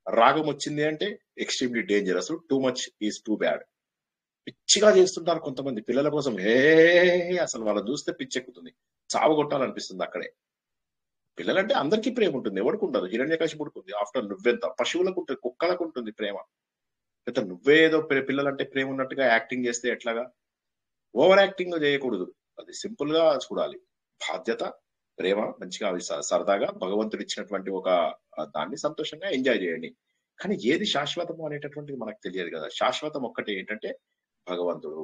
రాగం వచ్చింది అంటే extremely dangerous, too much is too bad. పిచ్చిగా చేస్తుంటారు కొంతమంది పిల్లల కోసం. అసలు వాళ్ళని చూస్తే పిచ్చెక్కుతుంది, చావు కొట్టాలనిపిస్తుంది అక్కడే. పిల్లలంటే అందరికీ ప్రేమ ఉంటుంది, ఎవరికి ఉండదు? హిరణ్యకశిపుడికి ఉంది. ఆఫ్టర్ నువ్వెంత, పశువులకు ఉంటుంది, కుక్కలకు ఉంటుంది ప్రేమ. అయితే నువ్వేదో పిల్లలంటే ప్రేమ ఉన్నట్టుగా యాక్టింగ్ చేస్తే ఎట్లాగా? ఓవర్ యాక్టింగ్ చేయకూడదు, అది సింపుల్ గా చూడాలి. బాధ్యత, ప్రేమ, మంచిగా అవి సరదాగా భగవంతుడు ఇచ్చినటువంటి ఒక దాన్ని సంతోషంగా ఎంజాయ్ చేయండి. కానీ ఏది శాశ్వతము అనేటటువంటిది మనకు తెలియదు కదా. శాశ్వతం ఒక్కటే ఏంటంటే భగవంతుడు,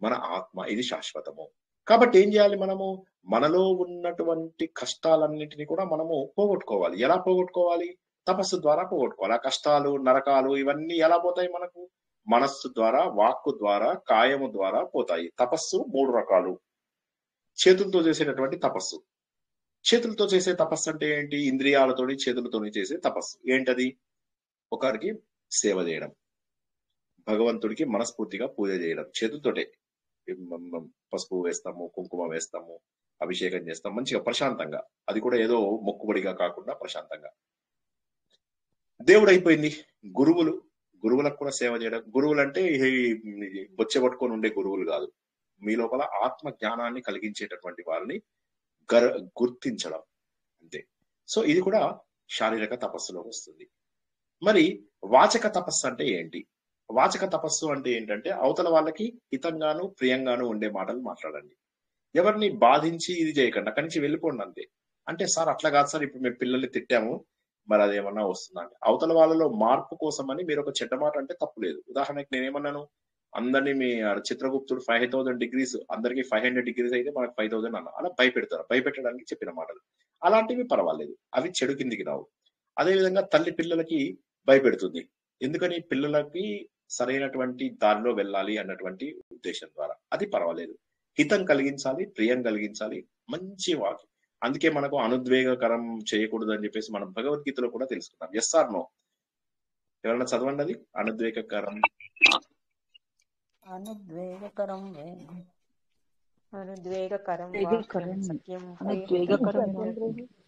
మన ఆత్మ, ఇది శాశ్వతము. కాబట్టి ఏం చేయాలి? మనము మనలో ఉన్నటువంటి కష్టాలన్నింటినీ కూడా మనము పోగొట్టుకోవాలి. ఎలా పోగొట్టుకోవాలి? తపస్సు ద్వారా పోగొట్టుకోవాలి. ఆ కష్టాలు, నరకాలు ఇవన్నీ ఎలా పోతాయి మనకు? మనస్సు ద్వారా, వాక్కు ద్వారా, కాయము ద్వారా పోతాయి. తపస్సు 3 రకాలు. చేతులతో చేసేటటువంటి తపస్సు. చేతులతో చేసే తపస్సు అంటే ఏంటి? ఇంద్రియాలతోని చేతులతోని చేసే తపస్సు. ఏంటది? ఒకరికి సేవ చేయడం, భగవంతుడికి మనస్ఫూర్తిగా పూజ చేయడం చేతులతోటే. పసుపు వేస్తాము, కుంకుమ వేస్తాము, అభిషేకం చేస్తాం మంచిగా ప్రశాంతంగా. అది కూడా ఏదో మొక్కుబడిగా కాకుండా ప్రశాంతంగా. దేవుడు అయిపోయింది. గురువులకు కూడా సేవ చేయడం. గురువులు అంటే బొచ్చె పట్టుకొని ఉండే గురువులు కాదు, మీ లోపల ఆత్మ జ్ఞానాన్ని కలిగించేటటువంటి వారిని గుర్తించడం అంతే. సో ఇది కూడా శారీరక తపస్సులో వస్తుంది. మరి వాచక తపస్సు అంటే ఏంటి? వాచక తపస్సు అంటే ఏంటంటే అవతల వాళ్ళకి హితంగాను ప్రియంగాను ఉండే మాటలు మాట్లాడండి. ఎవరిని బాధించి ఇది చేయకండి, అక్కడి నుంచి వెళ్ళిపోండి అంతే. అంటే సార్ అట్లా కాదు సార్, ఇప్పుడు మేము పిల్లల్ని తిట్టాము, మరి అదేమన్నా వస్తుందా అంటే అవతల వాళ్ళలో మార్పు కోసం అని మీరు ఒక చెడ్డ మాట అంటే తప్పు లేదు. ఉదాహరణకి నేనేమన్నాను, అందరినీ మీ చిత్రగుప్తుడు 5000 డిగ్రీస్, అందరికి 500 డిగ్రీస్ అయితే మనకు 5000 అన్న, అలా భయపెడతారు. భయపెట్టడానికి చెప్పిన మాటలు అలాంటివి పర్వాలేదు, అవి చెడు కిందికి రావు. అదేవిధంగా తల్లి పిల్లలకి భయపెడుతుంది, ఎందుకని? పిల్లలకి సరైనటువంటి దారిలో వెళ్ళాలి అన్నటువంటి ఉద్దేశం ద్వారా, అది పర్వాలేదు. హితం కలిగించాలి, ప్రియం కలిగించాలి, మంచి వాకి. అందుకే మనకు అనుద్వేగకరం చేయకూడదు అని చెప్పేసి మనం భగవద్గీతలో కూడా తెలుసుకున్నాం. Yes or no? ఎవరైనా చదవండి అది. అనుద్వేగకరం అనుద్వేగకరం అనుద్వేగకరం అనుద్వేగకరం వాక్యం సత్యం అనుద్వేగకరం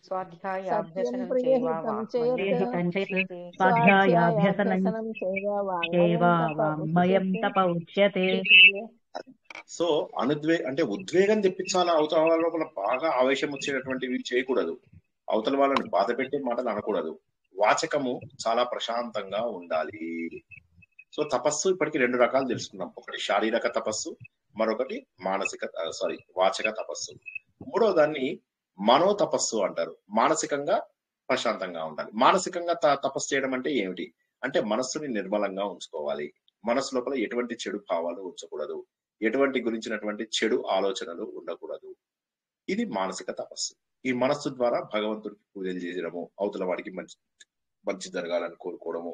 స్వాధ్యాయాభ్యసనం సత్యం ప్రియహితం చేత చేవా స్వాధ్యాయాభ్యసనం చేయగా వాంగ్మయం తప ఉచ్యతే. సో అంటే ఉద్వేగం తెప్పించాలా, అవతల వాళ్ళ లోపల బాగా ఆవేశం వచ్చేటటువంటివి చేయకూడదు, అవతల వాళ్ళని బాధ పెట్టే మాటలు అనకూడదు. వాచకము చాలా ప్రశాంతంగా ఉండాలి. సో తపస్సు ఇప్పటికి 2 రకాలు తెలుసుకున్నాం. ఒకటి శారీరక తపస్సు, మరొకటి వాచక తపస్సు. 3వ దాన్ని మనో తపస్సు అంటారు. మానసికంగా ప్రశాంతంగా ఉండాలి. మానసికంగా తపస్సు చేయడం అంటే ఏమిటి అంటే మనస్సుని నిర్మలంగా ఉంచుకోవాలి. మనస్సు లోపల ఎటువంటి చెడు భావాలు ఉంచకూడదు, ఎటువంటి గురించినటువంటి చెడు ఆలోచనలు ఉండకూడదు. ఇది మానసిక తపస్సు. ఈ మనస్సు ద్వారా భగవంతుడికి పూజలు చేయడము, అవతల వాడికి మంచి జరగాలని కోరుకోవడము,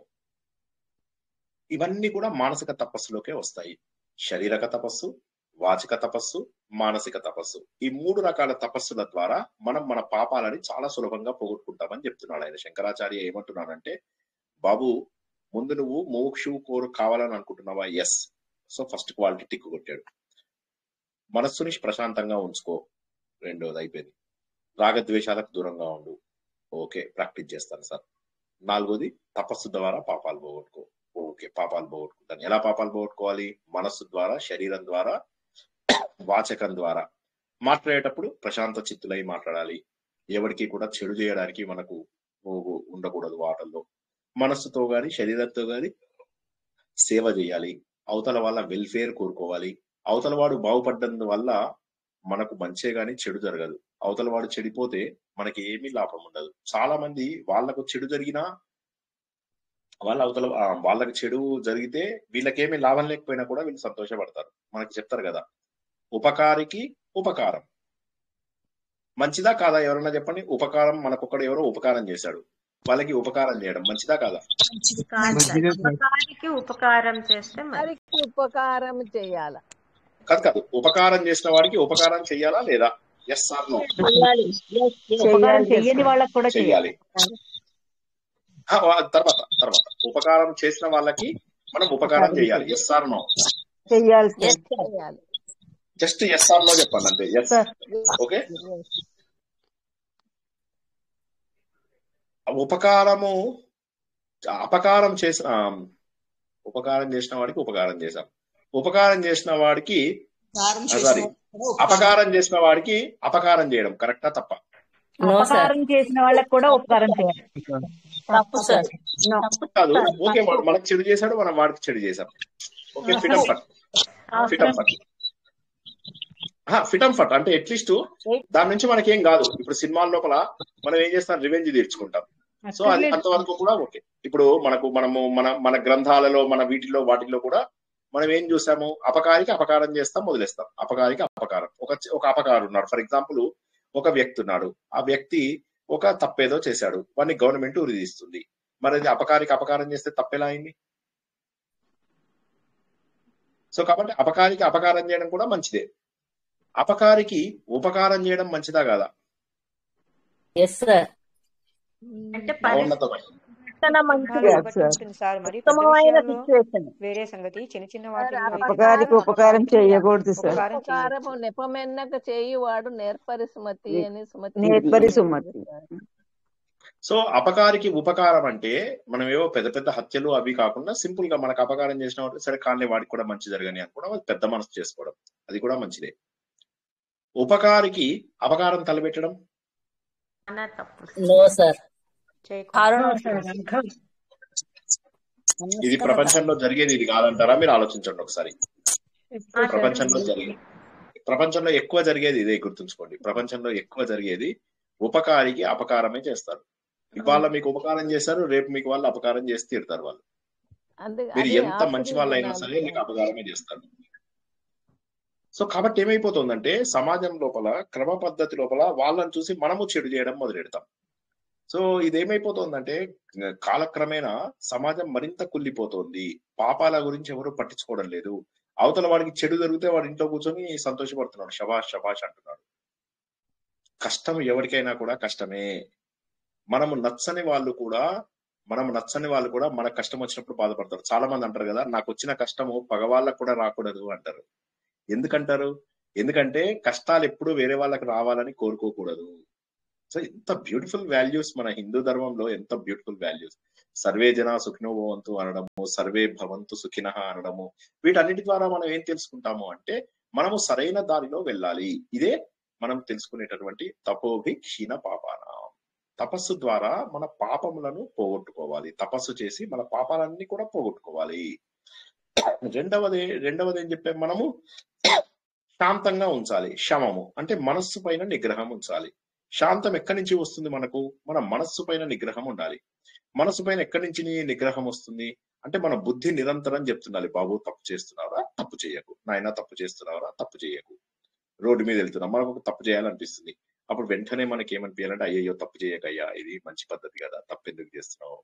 ఇవన్నీ కూడా మానసిక తపస్సులోకే వస్తాయి. శారీరక తపస్సు, వాచిక తపస్సు, మానసిక తపస్సు. ఈ 3 రకాల తపస్సుల ద్వారా మనం మన పాపాలని చాలా సులభంగా పోగొట్టుకుంటామని చెప్తున్నాడు ఆయన. శంకరాచార్య ఏమంటున్నాడంటే, బాబు ముందు నువ్వు మోక్షు కావాలని అనుకుంటున్నావా? Yes. So first quality tick కొట్టాడు. మనస్సుని ప్రశాంతంగా ఉంచుకో, 2వది అయిపోయింది. రాగద్వేషాలకు దూరంగా ఉండు, ఓకే ప్రాక్టీస్ చేస్తాను సార్. 4వది తపస్సు ద్వారా పాపాలు పోగొట్టుకో. ఓకే, పాపాలు పోగొట్టుకుంటాను. ఎలా పాపాలు పోగొట్టుకోవాలి? మనస్సు ద్వారా, శరీరం ద్వారా, వాచకం ద్వారా. మాట్లాడేటప్పుడు ప్రశాంత చిత్తులై మాట్లాడాలి. ఎవరికి కూడా చెడు చేయడానికి మనకు ఉండకూడదు వాటల్లో. మనస్సుతో గాని శరీరంతో గాని సేవ చేయాలి. అవతల వాళ్ళ వెల్ఫేర్ కోరుకోవాలి. అవతల వాడు బాగుపడ్డం వల్ల మనకు మంచే గాని చెడు జరగదు. అవతల వాడు చెడిపోతే మనకి ఏమీ లాభం ఉండదు. చాలా మంది వాళ్ళకు చెడు జరిగినా వాళ్ళకి చెడు జరిగితే వీళ్ళకేమీ లాభం లేకపోయినా కూడా వీళ్ళు సంతోషపడతారు. మనకి చెప్తారు కదా, ఉపకారికి ఉపకారం మంచిదా కాదా? ఎవరన్నా చెప్పండి. ఉపకారం మనకొకడు ఎవరో ఉపకారం చేశాడు, వాళ్ళకి ఉపకారం చేయడం మంచిదా కాదా? ఉపకారికి ఉపకారం చేస్తే వారికి ఉపకారం చేయాల. కాదు, ఉపకారం చేసిన వాడికి ఉపకారం చెయ్యాలా లేదా? Yes or no? ఉపకారం చెయ్యని వాళ్ళకి కూడా చెయ్యాలి. తర్వాత ఉపకారం చేసిన వాళ్ళకి మనం ఉపకారం చేయాలి. Yes or no? Just yes or no చెప్పండి అంతే. Yes, okay. ఉపకారం చేసిన వాడికి ఉపకారం చేశాం. ఉపకారం చేసిన వాడికి అపకారం చేసిన వాడికి అపకారం చేయడం కరెక్టా తప్ప? అపకారం చేసిన వాళ్ళకి కూడా ఉపకారం చేయాలి. కాదు, ఓకే, వాడు మనకు చెడు చేశాడు, మనం వాడికి చెడు చేశాం. ఓకే, ఫిటం ఫట్ అంటే అట్లీస్ట్ దాని నుంచి మనకేం కాదు. ఇప్పుడు సినిమాల లోపల మనం ఏం చేస్తాం, రివెంజ్ తీర్చుకుంటాం. సో అది అంతవరకు కూడా ఓకే. ఇప్పుడు మన గ్రంథాలలో మన వాటిల్లో కూడా మనం ఏం చూసాము, అపకారికి అపకారం చేస్తాం, వదిలేస్తాం. అపకారికి అపకారం. ఒక అపకారం ఉన్నాడు, ఫర్ ఎగ్జాంపుల్ ఒక వ్యక్తి ఉన్నాడు. ఆ వ్యక్తి ఒక తప్పేదో చేశాడు, వాడిని గవర్నమెంట్ ఉరిదీస్తుంది. మరి అది అపకారికి అపకారం చేస్తే తప్పెలా అయింది? సో కాబట్టి అపకారికి అపకారం చేయడం కూడా మంచిదే. అపకారికి ఉపకారం చేయడం మంచిదా కాదా? అంటే వేరే సంగతి. చిన్న చిన్న వాటిల్లో ఉపకారికి ఉపకారం చేయకూడదు సార్. ఉపకారము నెపమెన్నక చేయువాడు నేర్పరి సుమతి అని సుమతి. సో అపకారికి ఉపకారం అంటే మనం ఏవో పెద్ద పెద్ద హత్యలు అవి కాకుండా సింపుల్ గా మనకు అపకారం చేసిన వాడు సరే కానీ వాడికి కూడా మంచి జరగని అనుకోవడం, అది పెద్ద మనసు చేసుకోవడం, అది కూడా మంచిదే. ఉపకారికి అపకారం తలపెట్టడం ఇది ప్రపంచంలో జరిగేది, ఇది కాదంటారా? మీరు ఆలోచించండి ఒకసారి. ప్రపంచంలో ఎక్కువ జరిగేది ఇదే, గుర్తుంచుకోండి. ప్రపంచంలో ఎక్కువ జరిగేది ఉపకారికి అపకారమే చేస్తారు. ఇవాళ మీకు ఉపకారం చేశారు, రేపు మీకు వాళ్ళు అపకారం చేసి తీరుతారు. వాళ్ళు మీరు ఎంత మంచి వాళ్ళు అయినా సరే మీకు అపకారమే చేస్తారు. సో కాబట్టి ఏమైపోతుందంటే సమాజం లోపల క్రమ పద్ధతి లోపల వాళ్ళని చూసి మనము చెడు చేయడం మొదలెడతాం. సో ఇదేమైపోతుందంటే కాలక్రమేణా సమాజం మరింత కుళ్ళిపోతుంది. పాపాల గురించి ఎవరు పట్టించుకోవడం లేదు. అవతల వాడికి చెడు జరిగితే వాడి ఇంట్లో కూర్చొని సంతోషపడుతున్నాడు, శబాష్ శబాష్ అంటున్నాడు. కష్టం ఎవరికైనా కూడా కష్టమే. మనము నచ్చని వాళ్ళు కూడా మన కష్టం వచ్చినప్పుడు బాధపడతారు. చాలా మంది అంటారు కదా, నాకు వచ్చిన కష్టము పగవాళ్ళకు కూడా రాకూడదు అంటారు. ఎందుకంటారు? ఎందుకంటే కష్టాలు ఎప్పుడు వేరే వాళ్ళకి రావాలని కోరుకోకూడదు. సో ఎంత బ్యూటిఫుల్ వాల్యూస్ మన హిందూ ధర్మంలో, ఎంత బ్యూటిఫుల్ వాల్యూస్. సర్వే జన సుఖినో భవంతు అనడము, సర్వే భవంతు సుఖినః అనడము, వీటన్నిటి ద్వారా మనం ఏం తెలుసుకుంటాము అంటే మనము సరైన దారిలో వెళ్ళాలి. ఇదే మనం తెలుసుకునేటటువంటి తపోభి క్షీణ పాపాన. తపస్సు ద్వారా మన పాపములను పోగొట్టుకోవాలి. తపస్సు చేసి మన పాపాలన్నీ కూడా పోగొట్టుకోవాలి. రెండవది ఏం చెప్పాము మనము, శాంతంగా ఉంచాలి. శమము అంటే మనస్సు పైన నిగ్రహం ఉంచాలి. శాంతం ఎక్కడి నుంచి వస్తుంది మనకు? మన మనస్సు పైన నిగ్రహం ఉండాలి. మనస్సు పైన ఎక్కడి నుంచి నిగ్రహం వస్తుంది అంటే మన బుద్ధి నిరంతరం చెప్తుండాలి, బాబు తప్పు చేస్తున్నావా, తప్పు చేయకు, నాయన తప్పు చేస్తున్నావా, తప్పు చేయకు. రోడ్డు మీద వెళ్తున్నాం, మనకు ఒక తప్పు చేయాలనిపిస్తుంది. అప్పుడు వెంటనే మనకి ఏమనిపించాలంటే అయ్యయ్యో తప్పు చేయకయ్యా, ఇది మంచి పద్ధతి కదా, తప్పు ఎందుకు చేస్తున్నావు.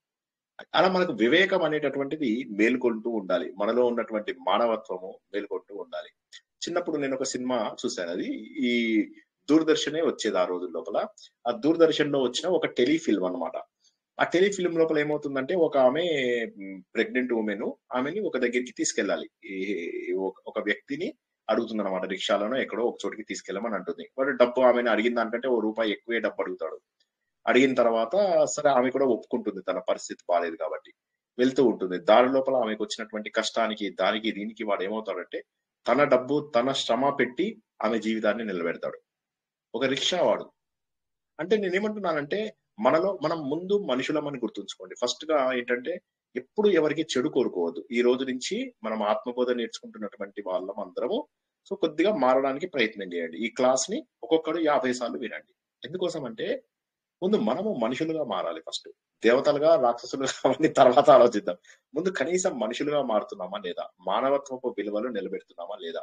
అలా మనకు వివేకం అనేటటువంటిది మేల్కొంటూ ఉండాలి. మనలో ఉన్నటువంటి మానవత్వము మేల్కొంటూ ఉండాలి. చిన్నప్పుడు నేను ఒక సినిమా చూశాను, అది ఈ దూరదర్శనే వచ్చేది ఆ రోజుల లోపల. ఆ దూరదర్శన్ లో వచ్చిన ఒక టెలిఫిల్మ్ అన్నమాట. ఆ టెలిఫిల్మ్ లోపల ఏమవుతుందంటే ఒక ఆమె ప్రెగ్నెంట్ ఉమెన్, ఆమెని ఒక దగ్గరికి తీసుకెళ్ళాలి. ఒక వ్యక్తిని అడుగుతుంది అనమాట, రిక్షాలోనో ఎక్కడో ఒక చోటికి తీసుకెళ్ళమని అంటుంది. వాడు డబ్బు ఆమెను అడిగిన దానికంటే ₹1 ఎక్కువే డబ్బు అడుగుతాడు. అడిగిన తర్వాత సరే ఆమె కూడా ఒప్పుకుంటుంది, తన పరిస్థితి బాగాలేదు కాబట్టి. వెళ్తూ ఉంటుంది. దారి లోపల ఆమెకు వచ్చినటువంటి కష్టానికి దానికి దీనికి వాడు ఏమవుతాడంటే తన డబ్బు తన శ్రమ పెట్టి ఆమె జీవితాన్ని నిలబెడతాడు. ఒక రిక్షా వాడు. అంటే నేనేమంటున్నానంటే మనలో మనం ముందు మనుషులమని గుర్తుంచుకోండి. ఫస్ట్ గా ఏంటంటే ఎప్పుడు ఎవరికి చెడు కోరుకోవద్దు. ఈ రోజు నుంచి మనం ఆత్మబోధ నేర్చుకుంటున్నటువంటి వాళ్ళం అందరము సో కొద్దిగా మారడానికి ప్రయత్నం చేయండి. ఈ క్లాస్ ని ఒక్కొక్కరు 50 సార్లు వినండి. ఎందుకోసం అంటే ముందు మనము మనుషులుగా మారాలి. ఫస్ట్ దేవతలుగా రాక్షసులుగా అవన్నీ తర్వాత ఆలోచిద్దాం. ముందు కనీసం మనుషులుగా మారుతున్నామా లేదా, మానవత్వపు విలువలు నిలబెడుతున్నామా లేదా.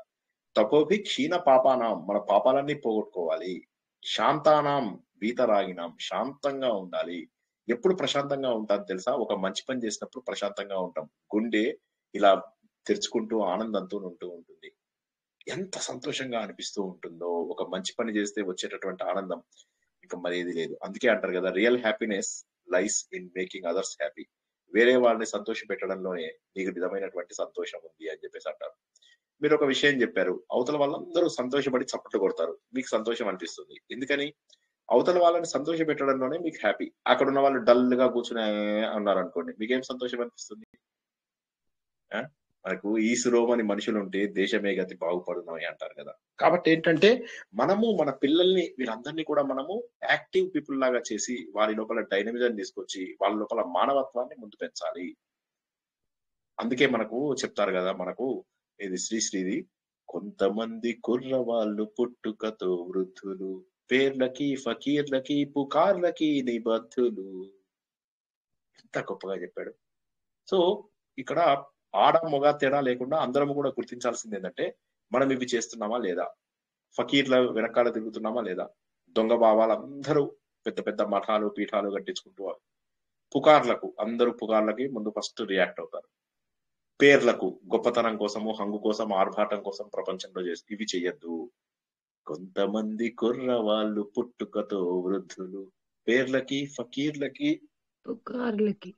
తపోభి క్షీణ పాపానాం, మన పాపాలన్నీ పోగొట్టుకోవాలి. శాంతానాం వీతరాగినాం, శాంతంగా ఉండాలి. ఎప్పుడు ప్రశాంతంగా ఉంటాం తెలుసా? ఒక మంచి పని చేసినప్పుడు ప్రశాంతంగా ఉంటాం. గుండె ఇలా తెరుచుకుంటూ ఆనందంతో ఉంటూ ఉంటుంది. ఎంత సంతోషంగా అనిపిస్తూ ఉంటుందో ఒక మంచి పని చేస్తే వచ్చేటటువంటి ఆనందం ఇంకా మరేది లేదు. అందుకే అంటారు కదా, real happiness lies in making others happy. వేరే వాళ్ళని సంతోష పెట్టడంలోనే నీకు నిజమైనటువంటి సంతోషం ఉంది అని చెప్పేసి అంటారు. మీరు ఒక విషయం చెప్పారు, అవతల వాళ్ళందరూ సంతోషపడి చప్పట్లు కొడతారు, మీకు సంతోషం అనిపిస్తుంది. ఎందుకని? అవతల వాళ్ళని సంతోష పెట్టడంలోనే మీకు హ్యాపీ. అక్కడ ఉన్న వాళ్ళు డల్ గా కూర్చుని అన్నారు అనుకోండి, మీకేం సంతోషం అనిపిస్తుంది? మనకు ఈసురోమని మనుషులు ఉంటే దేశమే గతి బాగుపడున్నాయి అంటారు కదా. కాబట్టి ఏంటంటే మనము మన పిల్లల్ని వీరందరినీ కూడా మనము యాక్టివ్ పీపుల్ లాగా చేసి వారి లోపల డైనమిజం తీసుకొచ్చి వాళ్ళ లోపల మానవత్వాన్ని ముందు పెంచాలి. అందుకే మనకు చెప్తారు కదా, మనకు ఇది శ్రీశ్రీది, కొంతమంది కుర్రవాళ్ళు పుట్టుకతో వృద్ధులు, పేర్లకి ఫకీర్లకి పుకార్లకి నిబద్ధులు. ఎంత గొప్పగా చెప్పాడు. సో ఇక్కడ ఆడ మొగ తేడా లేకుండా అందరం కూడా గుర్తించాల్సింది ఏంటంటే మనం ఇవి చేస్తున్నామా లేదా, ఫకీర్ల వెనకాల తిరుగుతున్నామా లేదా, దొంగ బావాలందరూ పెద్ద పెద్ద మఠాలు పీఠాలు కట్టించుకుంటూ పుకార్లకు, అందరూ పుకార్లకి ముందు ఫస్ట్ రియాక్ట్ అవుతారు. పేర్లకు, గొప్పతనం కోసము, హంగు కోసం, ఆర్భాటం కోసం ప్రపంచంలో ఇవి చెయ్యొద్దు. కొంతమంది కుర్రవాళ్ళు పుట్టుకతో వృద్ధులు, పేర్లకి ఫకీర్లకి పుకార్లకి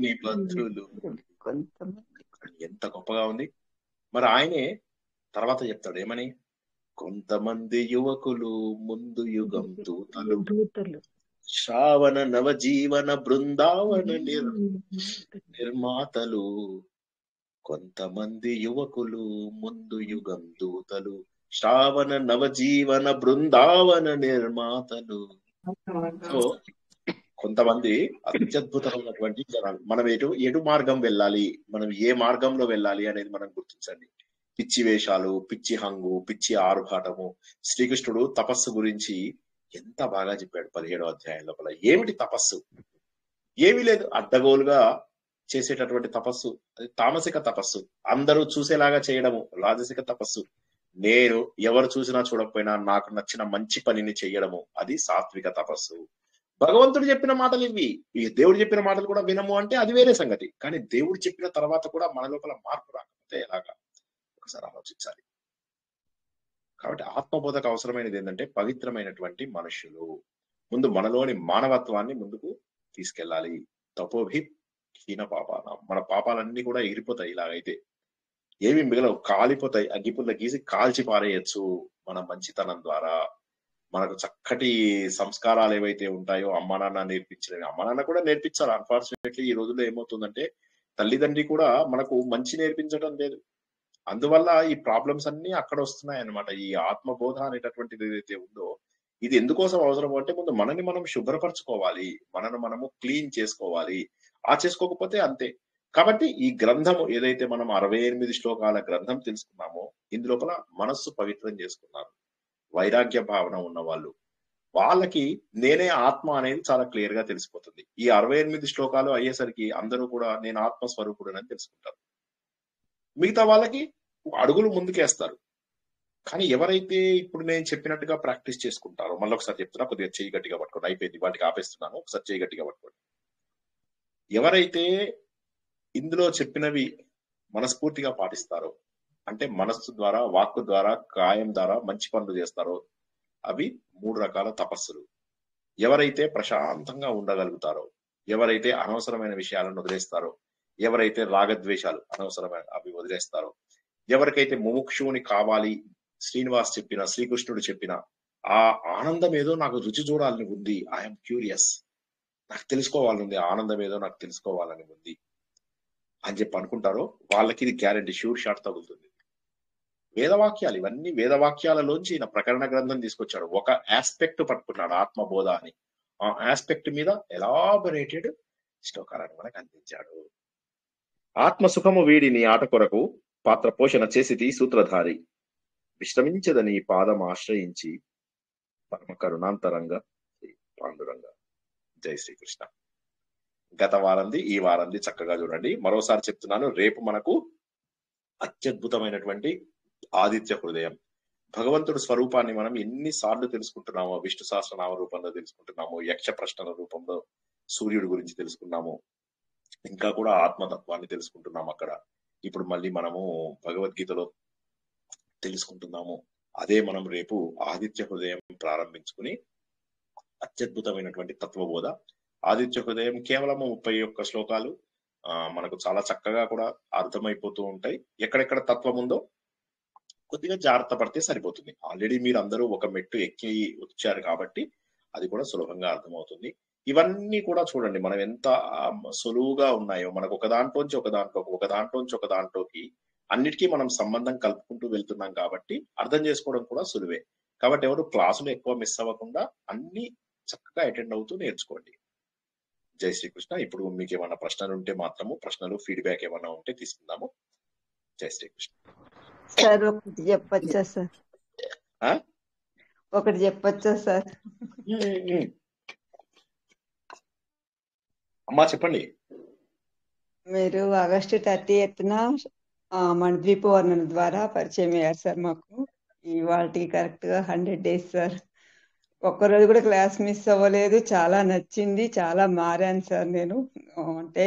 నిబద్ధులు. ఎంత గొప్పగా ఉంది. మరి ఆయనే తర్వాత చెప్తాడు ఏమని, కొంతమంది యువకులు ముందు యుగం దూతలు, శ్రావణ నవజీవన బృందావన నిర్మాతలు. కొంతమంది యువకులు ముందు యుగం దూతలు, శ్రావణ నవజీవన బృందావన నిర్మాతలు. సో కొంతమంది అత్యద్భుతమైనటువంటి జనాలు. మనం ఎటు మార్గం వెళ్ళాలి, మనం ఏ మార్గంలో వెళ్ళాలి అనేది మనం గుర్తించండి. పిచ్చి వేషాలు, పిచ్చి హంగు, పిచ్చి ఆరుభాటము. శ్రీకృష్ణుడు తపస్సు గురించి ఎంత బాగా చెప్పాడు 17వ అధ్యాయం లోపల. ఏమిటి తపస్సు? ఏమీ లేదు, అడ్డగోలుగా చేసేటటువంటి తపస్సు అది తామసిక తపస్సు. అందరూ చూసేలాగా చేయడము రాజసిక తపస్సు. నేను ఎవరు చూసినా చూడకపోయినా నాకు నచ్చిన మంచి పనిని చెయ్యడము అది సాత్విక తపస్సు. భగవంతుడు చెప్పిన మాటలు ఇవి. ఈ దేవుడు చెప్పిన మాటలు కూడా వినము అంటే అది వేరే సంగతి. కానీ దేవుడు చెప్పిన తర్వాత కూడా మన లోపల మార్పు రాకపోతే ఎలాగా ఒకసారి ఆలోచించాలి. కాబట్టి ఆత్మబోధకు అవసరమైనది ఏంటంటే పవిత్రమైనటువంటి మనుషులు. ముందు మనలోని మానవత్వాన్ని ముందుకు తీసుకెళ్ళాలి. తపోభి హీన పాపాన, మన పాపాలన్నీ కూడా ఎగిరిపోతాయి. ఇలాగైతే ఏమి మిగలవు, కాలిపోతాయి. అగ్గిపుల్ల గీసి కాల్చి పారేయచ్చు మన మంచితనం ద్వారా. మనకు చక్కటి సంస్కారాలు ఏవైతే ఉంటాయో అమ్మా నాన్న నేర్పించినవి అమ్మా నాన్న కూడా నేర్పించాలి. అన్ఫార్చునేట్లీ ఈ రోజుల్లో ఏమవుతుందంటే తల్లిదండ్రి కూడా మనకు మంచి నేర్పించడం లేదు. అందువల్ల ఈ ప్రాబ్లమ్స్ అన్ని అక్కడ వస్తున్నాయి అన్నమాట. ఈ ఆత్మబోధ అనేటటువంటిది ఏదైతే ఉందో ఇది ఎందుకోసం అవసరం అంటే ముందు మనని మనం శుభ్రపరచుకోవాలి, మనను మనము క్లీన్ చేసుకోవాలి. చేసుకోకపోతే అంతే. కాబట్టి ఈ గ్రంథము ఏదైతే మనం 68 శ్లోకాల గ్రంథం తెలుసుకున్నామో ఇందులోపల మనస్సు పవిత్రం చేసుకున్నారు. వైరాగ్య భావన ఉన్న వాళ్ళు, వాళ్ళకి నేనే ఆత్మ అనేది చాలా క్లియర్ గా తెలిసిపోతుంది. ఈ 68 శ్లోకాలు అయ్యేసరికి అందరూ కూడా నేను ఆత్మస్వరూపుడని తెలుసుకుంటారు. మిగతా వాళ్ళకి అడుగులు ముందుకేస్తారు. కానీ ఎవరైతే ఇప్పుడు నేను చెప్పినట్టుగా ప్రాక్టీస్ చేసుకుంటారో, మళ్ళీ ఒకసారి చెప్తున్నా, కొద్దిగా చేయి గట్టిగా పట్టుకోండి. అయిపోయింది, వాటికి ఆపేస్తున్నాను. ఒకసారి చేయి గట్టిగా పట్టుకోండి. ఎవరైతే ఇందులో చెప్పినవి మనస్ఫూర్తిగా పాటిస్తారో, అంటే మనస్సు ద్వారా, వాక్కు ద్వారా, కాయం ద్వారా మంచి పనులు చేస్తారో అవి 3 రకాల తపస్సులు. ఎవరైతే ప్రశాంతంగా ఉండగలుగుతారో, ఎవరైతే అనవసరమైన విషయాలను వదిలేస్తారో, ఎవరైతే రాగద్వేషాలు అనవసరమైన అవి వదిలేస్తారో, ఎవరికైతే ముముక్షువుని కావాలి, శ్రీనివాస్ చెప్పిన, శ్రీకృష్ణుడు చెప్పిన ఆ ఆనందం ఏదో నాకు రుచి చూడాలని ఉంది, ఐఎమ్ క్యూరియస్, నాకు తెలుసుకోవాలని ఉంది, ఆనందం ఏదో నాకు తెలుసుకోవాలని ఉంది అని చెప్పి అనుకుంటారో వాళ్ళకి ఇది గ్యారంటీ షూర్ షాట్ తగులుతుంది. వేదవాక్యాలు ఇవన్నీ వేదవాక్యాలలోంచి ఈయన ప్రకరణ గ్రంథం తీసుకొచ్చాడు. ఒక ఆస్పెక్ట్ పట్టుకున్నాడు ఆత్మబోధ అని, ఆ ఆస్పెక్ట్ మీద ఎలాబొరేటెడ్ శ్లోకాలను మనకు అందించాడు. ఆత్మసుఖము వీడిని ఆట కొరకు పాత్ర పోషణ చేసిది సూత్రధారి, విశ్రమించదని పాదం ఆశ్రయించి పరమ కరుణాంతరంగా శ్రీ పాండురంగ. జై శ్రీకృష్ణ. గత వారంది ఈ వారంది చక్కగా చూడండి. మరోసారి చెప్తున్నాను, రేపు మనకు అత్యద్భుతమైనటువంటి ఆదిత్య హృదయం, భగవంతుడి స్వరూపాన్ని మనం ఎన్నిసార్లు తెలుసుకుంటున్నామో, విష్ణు సహస్రనామ రూపంలో తెలుసుకుంటున్నాము, యక్ష ప్రశ్నల రూపంలో సూర్యుడి గురించి తెలుసుకున్నాము, ఇంకా కూడా ఆత్మతత్వాన్ని తెలుసుకుంటున్నాము అక్కడ. ఇప్పుడు మళ్ళీ మనము భగవద్గీతలో తెలుసుకుంటున్నాము. అదే మనం రేపు ఆదిత్య హృదయం ప్రారంభించుకుని అత్యద్భుతమైనటువంటి తత్వబోధ. ఆదిత్య హృదయం కేవలము 31 శ్లోకాలు మనకు చాలా చక్కగా కూడా అర్థమైపోతూ ఉంటాయి. ఎక్కడెక్కడ తత్వం ఉందో కొద్దిగా జాగ్రత్త పడితే సరిపోతుంది. ఆల్రెడీ మీరు అందరూ ఒక మెట్టు ఎక్కి వచ్చారు కాబట్టి అది కూడా సులభంగా అర్థమవుతుంది. ఇవన్నీ కూడా చూడండి మనం ఎంత సులువుగా ఉన్నాయో. మనకు ఒక దాంట్లోంచి ఒక దాంట్లోకి అన్నిటికీ మనం సంబంధం కలుపుకుంటూ వెళ్తున్నాం కాబట్టి అర్థం చేసుకోవడం కూడా సులువే. కాబట్టి ఎవరు క్లాసులు ఎక్కువ మిస్ అవ్వకుండా అన్ని చక్కగా అటెండ్ అవుతూ నేర్చుకోండి. జై శ్రీకృష్ణ. ఇప్పుడు మీకు ఏమైనా ప్రశ్నలు ఉంటే మాత్రము ప్రశ్నలు ఫీడ్బ్యాక్ ఏమైనా ఉంటే తీసుకుందాము. జై శ్రీకృష్ణ. సార్ ఒకటి చెప్పచ్చా సార్? ఒకటి చెప్పచ్చా సార్? అమ్మా చెప్పండి. మీరు ఆగస్టు 30th మణిద్వీప వర్ణన ద్వారా పరిచయం అయ్యారు సార్ మాకు. ఇవాళకి కరెక్ట్ గా 100 days సార్. ఒక్కరోజు కూడా క్లాస్ మిస్ అవ్వలేదు. చాలా నచ్చింది, చాలా మారాను సార్ నేను. అంటే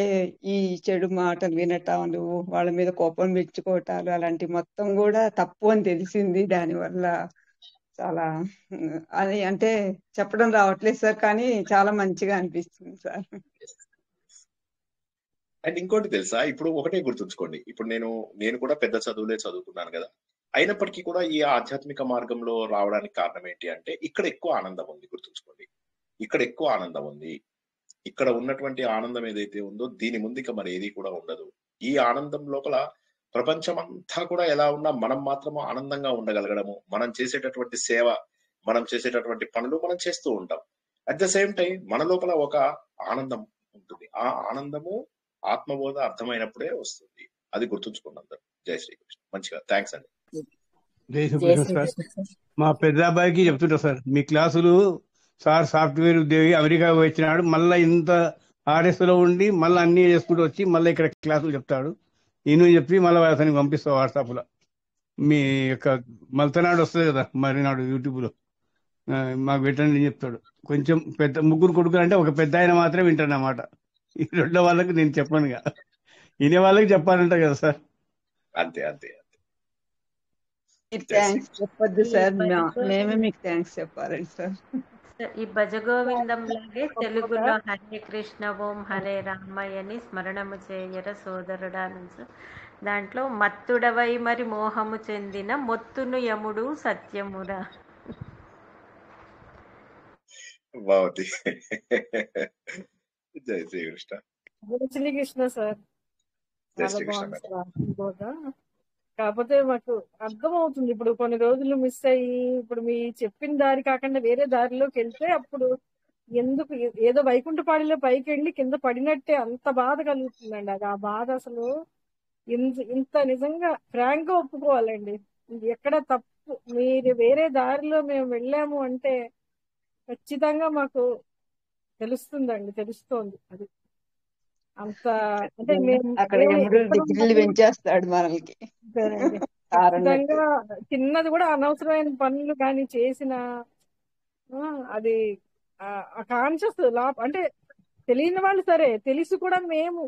ఈ చెడు మాటలు వినటాలు, వాళ్ళ మీద కోపం మెచ్చుకోవటాలు అలాంటి మొత్తం కూడా తప్పు అని తెలిసింది. దానివల్ల చాలా అది అంటే చెప్పడం రావట్లేదు సార్, కానీ చాలా మంచిగా అనిపిస్తుంది సార్. అండ్ ఇంకోటి తెలుసా, ఇప్పుడు ఒకటే గుర్తుంచుకోండి, ఇప్పుడు నేను కూడా పెద్ద చదువులే చదువుకున్నాను కదా, అయినప్పటికీ కూడా ఈ ఆధ్యాత్మిక మార్గంలో రావడానికి కారణం ఏంటి అంటే ఇక్కడ ఎక్కువ ఆనందం ఉంది. గుర్తుంచుకోండి, ఇక్కడ ఎక్కువ ఆనందం ఉంది. ఇక్కడ ఉన్నటువంటి ఆనందం ఏదైతే ఉందో దీని ముందు ఇక మరి ఏది కూడా ఉండదు. ఈ ఆనందం లోపల ప్రపంచం అంతా కూడా ఎలా ఉన్నా మనం మాత్రము ఆనందంగా ఉండగలగడము, మనం చేసేటటువంటి సేవ, మనం చేసేటటువంటి పనులు మనం చేస్తూ ఉంటాం. అట్ ద సేమ్ టైం మన లోపల ఒక ఆనందం ఉంటుంది. ఆ ఆనందము ఆత్మబోధ అర్థమైనప్పుడే వస్తుంది. అది గుర్తుంచుకోండి అందరూ. జై శ్రీకృష్ణ. మంచిగా థ్యాంక్స్ అండి. జై శ్రీకృష్ణ సార్. మా పెద్ద అబ్బాయికి చెప్తుంటా సార్, మీ క్లాసులు సార్ సాఫ్ట్వేర్ ఉద్యోగి అమెరికా వచ్చినాడు, మళ్ళీ ఇంత RS లో ఉండి మళ్ళీ అన్ని చేసుకుంటూ వచ్చి మళ్ళీ ఇక్కడ క్లాసులు చెప్తాడు. నేను చెప్పి మళ్ళీ అతనికి పంపిస్తా వాట్సాప్లో. మీ యొక్క మల్తనాడు వస్తుంది కదా మరినాడు యూట్యూబ్లో, మాకు పెట్టండి చెప్తాడు. కొంచెం పెద్ద ముగ్గురు కొడుకులు అంటే ఒక పెద్ద ఆయన మాత్రమే వింటాడు అన్నమాట. ఈ రెండో వాళ్ళకి నేను చెప్పానుగా, వినే వాళ్ళకి చెప్పాలంట కదా సార్. అంతే అంతే. థ్యాంక్స్ చెప్పొద్దు సార్, మేమే మీకు థ్యాంక్స్ చెప్పాలండి సార్. ఈ భజగోవిందం లాగే తెలుగులో హరే కృష్ణ ఓం హరే రామయ్యని స్మరణము చేయర సోదరుడా నుంచి దాంట్లో మత్తుడవై మరి మోహము చెందిన మొత్తును యముడు సత్యమురా. బాగుంది. జై శ్రీకృష్ణ. జై శ్రీకృష్ణ సార్. జై చాలా శ్రీకృష్ణ బాగుంది మేడం. సార్ ఆత్మబోధ. కాకపోతే మాకు అర్థమవుతుంది ఇప్పుడు కొన్ని రోజులు మిస్ అయ్యి ఇప్పుడు మీ చెప్పిన దారి కాకుండా వేరే దారిలోకి వెళ్తే అప్పుడు ఎందుకు ఏదో వైకుంఠపాడిలో పైకి వెళ్ళి కింద పడినట్టే అంత బాధ కలుగుతుందండి. అది ఆ బాధ అసలు ఇంత నిజంగా ఫ్రాంక్ గా ఒప్పుకోవాలండి. ఎక్కడ తప్పు మీరు వేరే దారిలో మేము వెళ్ళాము అంటే ఖచ్చితంగా మాకు తెలుస్తోంది అది. అంత అంటే మేము అక్కడ యముడు డిగ్రీలు పెంచేస్తాడు మనకి. ఖచ్చితంగా చిన్నది కూడా అనవసరమైన పనులు కానీ చేసిన అది ఆ కాన్షియస్ అంటే తెలియని వాళ్ళు సరే, తెలిసి కూడా మేము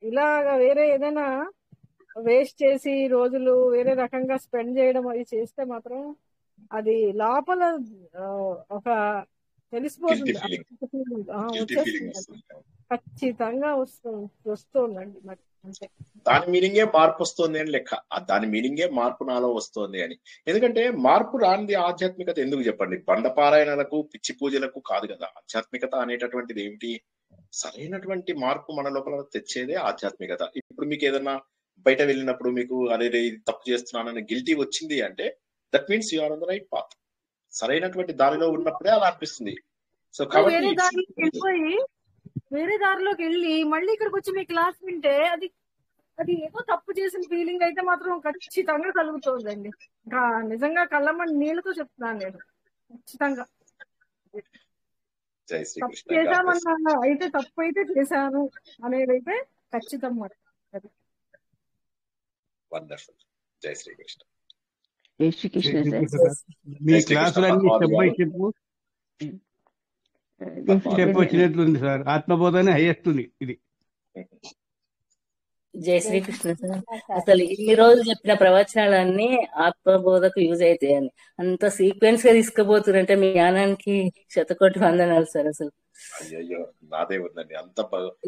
ఇలాగా వేరే ఏదైనా వేస్ట్ చేసి రోజులు వేరే రకంగా స్పెండ్ చేయడం అది చేస్తే మాత్రం అది లోపల ఒక తెలిసిపోతుంది. ఫీలింగ్ గిల్టీ ఫీలింగ్ వచ్చేస్తుంది, వస్తుంది. ఖచ్చితంగా వస్తుందండి మరి అంతే. దాని మీనింగే మార్పు వస్తుంది అని లెక్క. దాని మీనింగే మార్పు నాలో వస్తుంది అని. ఎందుకంటే మార్పు రానిది ఆధ్యాత్మికత ఎందుకు చెప్పండి? బండపారాయణలకు పిచ్చి పూజలకు కాదు కదా. ఆధ్యాత్మికత అనేటటువంటిది ఏమిటి? సరైనటువంటి మార్పు మన లోపల తెచ్చేదే ఆధ్యాత్మికత. ఇప్పుడు మీకు ఏదన్నా బయట వెళ్ళినప్పుడు మీకు అరే ఇది తప్పు చేస్తున్నానని గిల్టీ వచ్చింది అంటే that means you are on the right path. సరైనటువంటి దారిలో ఉన్నప్పుడే అలా అనిపిస్తుంది. సో కాబట్టి వేరే దారిలోకి వెళ్ళిపోయి వేరే దారిలోకి వెళ్ళి మళ్ళీ ఇక్కడికి వచ్చి మీ క్లాస్ వింటే అది ఏదో తప్పు చేసిన ఫీలింగ్ అయితే మాత్రం ఖచ్చితంగా కలుగుతుందండి. నిజంగా కళ్ళమ్మని నీళ్ళతో చెప్తున్నాను నేను. ఖచ్చితంగా జై తప్పు శ్రీకృష్ణ. చేశామన్నా అయితే తప్పు అయితే చేశాను అనేది అయితే ఖచ్చితం మరి. అది వండర్ఫుల్. జై శ్రీకృష్ణ. జై శ్రీకృష్ణ సార్. మీ జై శ్రీకృష్ణ. క్లాసులన్నీ పద్మావతి స్టెప్ బై గారు, స్టెప్ స్టెప్ వచ్చినట్లుంది సార్. ఆత్మబోధనే హైయెస్ట్ ఉంది ఇది. జై శ్రీకృష్ణ సార్. అసలు ఇన్ని రోజులు చెప్పిన ప్రవచనాలన్నీ ఆత్మబోధకు యూజ్ అవుతాయని అంత సీక్వెన్స్ గా తీసుకుపోతున్నారంటే మీ జ్ఞానానికి శతకోటి వందనాలు సార్. అసలు అయ్యయ్యో నాదే ఉందండి అంత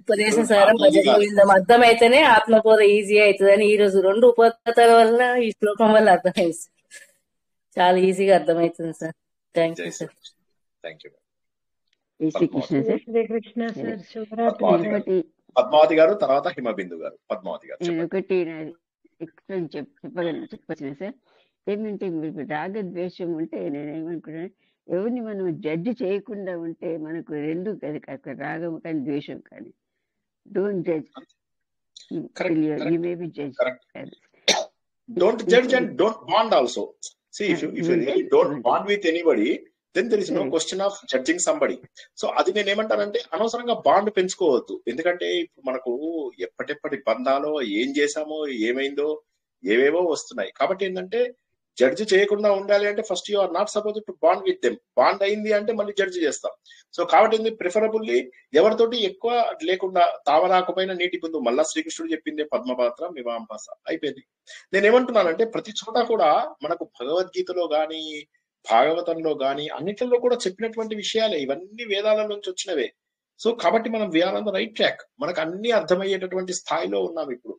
ఉపదేశ సారం భజ గోవిందం అర్థమైతేనే ఆత్మబోధ ఈజీ అవుతుందని ఈ రోజు 2 ఉపకథల వల్ల ఈ శ్లోకం వల్ల అర్థమైంది సార్. చాలా ఈజీగా అర్థమవుతుంది సార్. థ్యాంక్ జై you sir. Shrikrishna. Thank you. జై శ్రీకృష్ణ పద్మావతి సార్. శ్రీకృష్ణ సార్. శుభరాత్రి. పద్మావతి గారు, ఒకటి పద్మావతి గారు తర్వాత హిమబిందు గారు. పద్మావతి గారు నేను చెప్పండి. ఒకటి చెప్పగలను సార్. ఏంటంటే మీకు రాగద్వేషం ఉంటే నేనేమనుకున్నాను, ఎవరిని మనం జడ్జి చేయకుండా ఉంటే మనకు రెండు రాగం కానీ ద్వేషం కానీ. Don't judge, correct you correct may be judge. Correct. Don't judge and don't bond also. See, if you really don't bond with anybody, then there is no question of judging somebody. So అది నేను ఏమంటానంటే అనవసరంగా బాండ్ పెంచుకోవద్దు. ఎందుకంటే ఇప్పుడు మనకు ఎప్పటిప్పటి బంధాలో ఏం చేశామో ఏమైందో ఏవేవో వస్తున్నాయి. కాబట్టి ఏంటంటే జడ్జి చేయకుండా ఉండాలి అంటే first you are not suppose to bond with them. Bond అయింది అంటే మళ్ళీ జడ్జి చేస్తాం. సో కాబట్టి ఏంది ప్రిఫరబుల్లీ ఎవరితోటి ఎక్కువ లేకుండా తావరాకపోయినా నీటి బిందు. మళ్ళా శ్రీకృష్ణుడు చెప్పింది పద్మపాత్ర మీమాంపాస అయిపోయింది. నేనేమంటున్నానంటే ప్రతి చోట కూడా మనకు భగవద్గీతలో గాని భాగవతంలో గాని అన్నిటిలో కూడా చెప్పినటువంటి విషయాలే. ఇవన్నీ వేదాల నుంచి వచ్చినవే. సో కాబట్టి మనం we're on the right track. మనకు అన్ని అర్థమయ్యేటటువంటి స్థాయిలో ఉన్నాం ఇప్పుడు.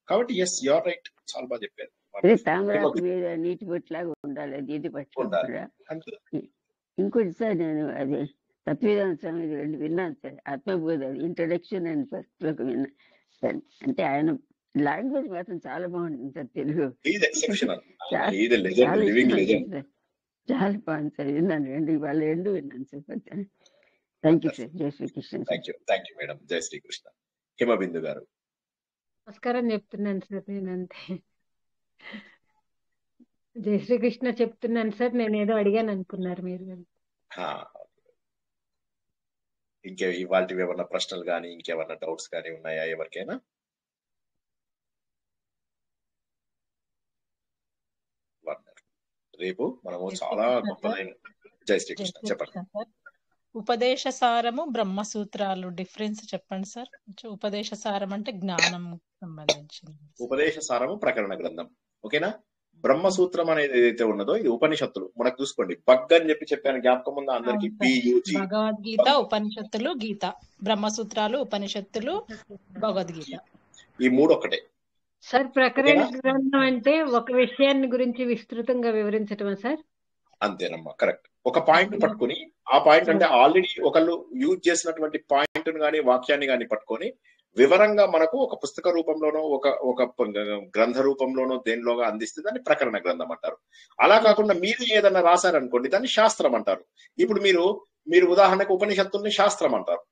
కాబట్టి ఎస్ యు ఆర్ రైట్. చాలా బాగా చెప్పారు. అదే తామరాకు మీద నీటి బొట్లాగా ఉండాలి, అది ఇది పట్టుకుంటారా. ఇంకోటి సార్, నేను అదే తత్వవేదాంత స్వామి 2 విన్నాను సార్. ఆత్మబోధ ఇంట్రడక్షన్ అండ్ ఫస్ట్ శ్లోకం విన్నా సార్. అంటే ఆయన లాంగ్వేజ్ మాత్రం చాలా బాగుంటుంది సార్. తెలుగు చాలా ఇష్టం సార్. చాలా బాగుంది సార్. విన్నాను వాళ్ళు 2 విన్నాను సార్. Thank you sir. జై శ్రీకృష్ణ. Thank you madam. జై శ్రీకృష్ణ. హిమబిందు గారు. నమస్కారం చెప్తున్నాను సార్. నేను అంతే జై శ్రీకృష్ణ చెప్తున్నాను సార్. నేను ఏదో అడిగాను అనుకున్నారు మీరు. ఇంకే ఇవాళ ఏమన్నా ప్రశ్నలు కానీ ఇంకేమన్నా డౌట్స్ కానీ ఉన్నాయా ఎవరికైనా? రేపు మనము చాలా గొప్పదైన జై శ్రీకృష్ణ చెప్పండి. ఉపదేశ సారము బ్రహ్మసూత్రాలు డిఫరెన్స్ చెప్పండి సార్. ఉపదేశ సారం అంటే జ్ఞానం సంబంధించింది. ఉపదేశ సారము ప్రకరణ గ్రంథం. ఓకేనా? బ్రహ్మసూత్రం అనేది ఏదైతే ఉన్నదో ఇది ఉపనిషత్తులు. మనకు చూసుకోండి బగ్ అని చెప్పాను, జ్ఞాపకం ఉందా అందరికి? భగవద్గీత, ఉపనిషత్తులు, గీత. బ్రహ్మసూత్రాలు, ఉపనిషత్తులు, భగవద్గీత ఈ 3 ఒక్కటే సార్. ప్రకరణ గ్రంథం అంటే ఒక విషయాన్ని గురించి విస్తృతంగా వివరించటమా సార్? అంతేనమ్మా, కరెక్ట్. ఒక పాయింట్ పట్టుకుని ఆ పాయింట్ అంటే ఆల్రెడీ ఒకళ్ళు యూజ్ చేసినటువంటి పాయింట్ గాని వాక్యాన్ని గాని పట్టుకొని వివరంగా మనకు ఒక పుస్తక రూపంలోనో ఒక గ్రంథ రూపంలోనో దేనిలోగా అందిస్తే దాన్ని ప్రకరణ గ్రంథం అంటారు. అలా కాకుండా మీరు ఏదన్నా రాశారనుకోండి దాన్ని శాస్త్రం అంటారు. ఇప్పుడు మీరు ఉదాహరణకు ఉపనిషత్తుల్ని శాస్త్రం అంటారు.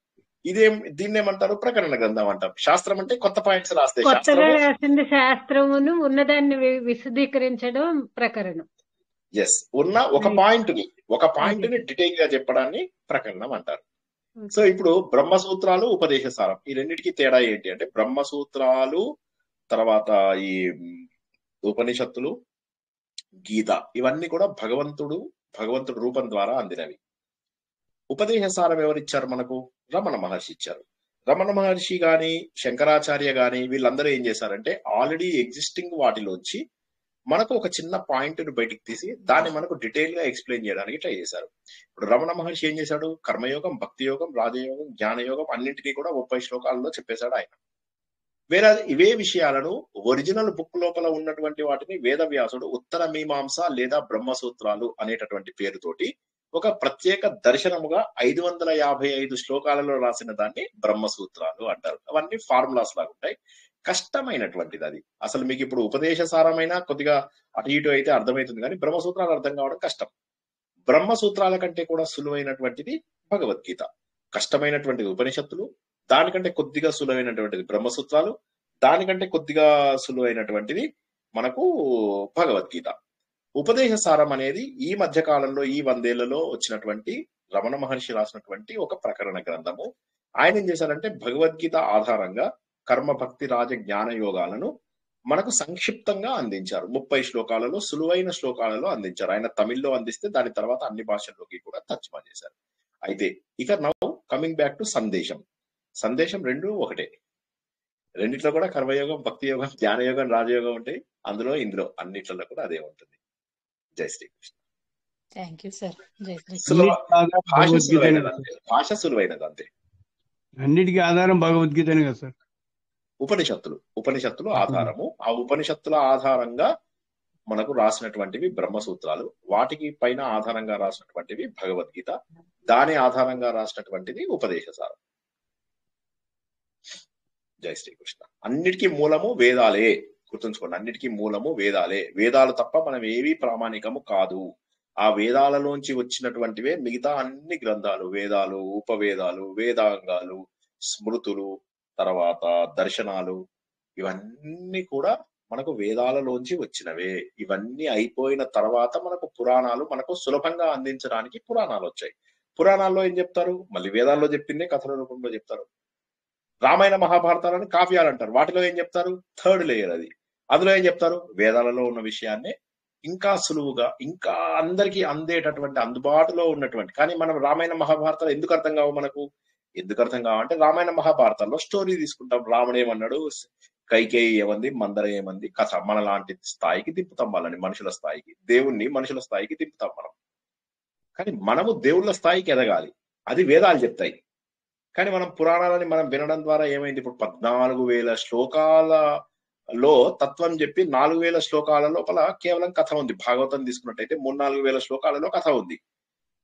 దీన్నేమంటారు? ప్రకరణ గ్రంథం అంటారు. శాస్త్రం అంటే కొత్త పాయింట్స్ రాస్తే కొత్తగా రాసింది శాస్త్రమును ఉన్నదాన్ని విశదీకరించడం ప్రకరణం. ఎస్, ఉన్న ఒక పాయింట్ ని డీటెయిల్ గా చెప్పడాన్ని ప్రకరణం అంటారు. సో ఇప్పుడు బ్రహ్మసూత్రాలు, ఉపదేశ సారం ఈ రెండింటికి తేడా ఏంటి అంటే బ్రహ్మసూత్రాలు తర్వాత ఈ ఉపనిషత్తులు, గీత ఇవన్నీ కూడా భగవంతుడు రూపం ద్వారా అందినవి. ఉపదేశ సారం ఎవరిచ్చారు మనకు? రమణ మహర్షి ఇచ్చారు. రమణ మహర్షి గాని శంకరాచార్య గాని వీళ్ళందరూ ఏం చేశారంటే ఆల్రెడీ ఎగ్జిస్టింగ్ వాటిలోంచి మనకు ఒక చిన్న పాయింట్ ని బయటికి తీసి దాన్ని మనకు డీటెయిల్ గా ఎక్స్ప్లెయిన్ చేయడానికి ట్రై చేశారు. ఇప్పుడు రమణ మహర్షి ఏం చేశాడు? కర్మయోగం, భక్తి యోగం, రాజయోగం, జ్ఞానయోగం అన్నింటినీ కూడా 30 శ్లోకాలలో చెప్పేశాడు ఆయన. వేరే ఇవే విషయాలను ఒరిజినల్ బుక్ లోపల ఉన్నటువంటి వాటిని వేదవ్యాసుడు ఉత్తర మీమాంస లేదా బ్రహ్మసూత్రాలు అనేటటువంటి పేరుతోటి ఒక ప్రత్యేక దర్శనముగా 555 శ్లోకాలలో రాసిన దాన్ని బ్రహ్మసూత్రాలు అంటారు. అవన్నీ ఫార్ములాస్ లాగా ఉంటాయి. కష్టమైనటువంటిది అది. అసలు మీకు ఇప్పుడు ఉపదేశ సారమైన కొద్దిగా అటు ఇటు అయితే అర్థమవుతుంది, కానీ బ్రహ్మసూత్రాలు అర్థం కావడం కష్టం. బ్రహ్మసూత్రాల కంటే కూడా సులువైనటువంటిది భగవద్గీత. కష్టమైనటువంటిది ఉపనిషత్తులు, దానికంటే కొద్దిగా సులువైనటువంటిది బ్రహ్మసూత్రాలు, దానికంటే కొద్దిగా సులువైనటువంటిది మనకు భగవద్గీత. ఉపదేశ సారం అనేది ఈ మధ్య కాలంలో ఈ 100 ఏళ్లలో వచ్చినటువంటి రమణ మహర్షి రాసినటువంటి ఒక ప్రకరణ గ్రంథము. ఆయన ఏం చేశారంటే భగవద్గీత ఆధారంగా కర్మ, భక్తి, రాజ, జ్ఞాన యోగాలను మనకు సంక్షిప్తంగా అందించారు. 30 శ్లోకాలలో సులువైన శ్లోకాలలో అందించారు. ఆయన తమిళ్లో అందిస్తే దాని తర్వాత అన్ని భాషల్లోకి కూడా తర్జుమా చేశారు. అయితే ఇక నౌ కమింగ్ బ్యాక్ టు సందేశం. సందేశం రెండు ఒకటే. రెండిట్లో కూడా కర్మయోగం, భక్తి యోగం, జ్ఞాన యోగం, రాజయోగం ఉంటాయి. అందులో ఇందులో అన్నిట్లలో కూడా అదే ఉంటుంది. జై శ్రీకృష్ణ. Thank you sir. జై శ్రీ సులభ భాష భగవద్గీత సులువైనది అంతే. భాష సులువైనది అంతే. అన్నిటికీ ఆధారం భగవద్గీతనే కదా సార్. ఉపనిషత్తులు ఆధారము. ఆ ఉపనిషత్తుల ఆధారంగా మనకు రాసినటువంటివి బ్రహ్మసూత్రాలు, వాటికి పైన ఆధారంగా రాసినటువంటివి భగవద్గీత, దాని ఆధారంగా రాసినటువంటిది ఉపదేశసారం. జై శ్రీకృష్ణ. అన్నిటికీ మూలము వేదాలే. గుర్తుంచుకోండి, అన్నిటికీ మూలము వేదాలే. వేదాలు తప్ప మనం ఏవి ప్రామాణికము కాదు. ఆ వేదాలలోంచి వచ్చినటువంటివే మిగతా అన్ని గ్రంథాలు. వేదాలు, ఉపవేదాలు, వేదాంగాలు, స్మృతులు, తర్వాత దర్శనాలు, ఇవన్నీ కూడా మనకు వేదాలలోంచి వచ్చినవే. ఇవన్నీ అయిపోయిన తర్వాత మనకు పురాణాలు మనకు సులభంగా అందించడానికి పురాణాలు వచ్చాయి. పురాణాల్లో ఏం చెప్తారు? మళ్ళీ వేదాల్లో చెప్పిందే కథల రూపంలో చెప్తారు. రామాయణ మహాభారతాలని కావ్యాలు అంటారు. వాటిలో ఏం చెప్తారు? థర్డ్ లేయర్ అది. అందులో ఏం చెప్తారు? వేదాలలో ఉన్న విషయాన్ని ఇంకా సులువుగా, ఇంకా అందరికీ అందేటటువంటి, అందుబాటులో ఉన్నటువంటి. కానీ మనం రామాయణ మహాభారతాలు ఎందుకు అర్థం కావు మనకు? ఎందుకు అర్థం కావంటే రామాయణ మహాభారతాల్లో స్టోరీ తీసుకుంటాం. రాముడు ఏమన్నాడు, కైకేయి ఏమంది, మందర ఏమంది, కథ మన లాంటి స్థాయికి దింపుతాం వాళ్ళని, మనుషుల స్థాయికి. దేవుణ్ణి మనుషుల స్థాయికి దింపుతాం మనం. కానీ మనము దేవుళ్ళ స్థాయికి ఎదగాలి, అది వేదాలు చెప్తాయి. కానీ మనం పురాణాలని మనం వినడం ద్వారా ఏమైంది? ఇప్పుడు 14,000 శ్లోకాలలో తత్వం చెప్పి 4,000 శ్లోకాల లోపల కేవలం కథ ఉంది. భాగవతం తీసుకున్నట్టయితే 3-4 శ్లోకాలలో కథ ఉంది.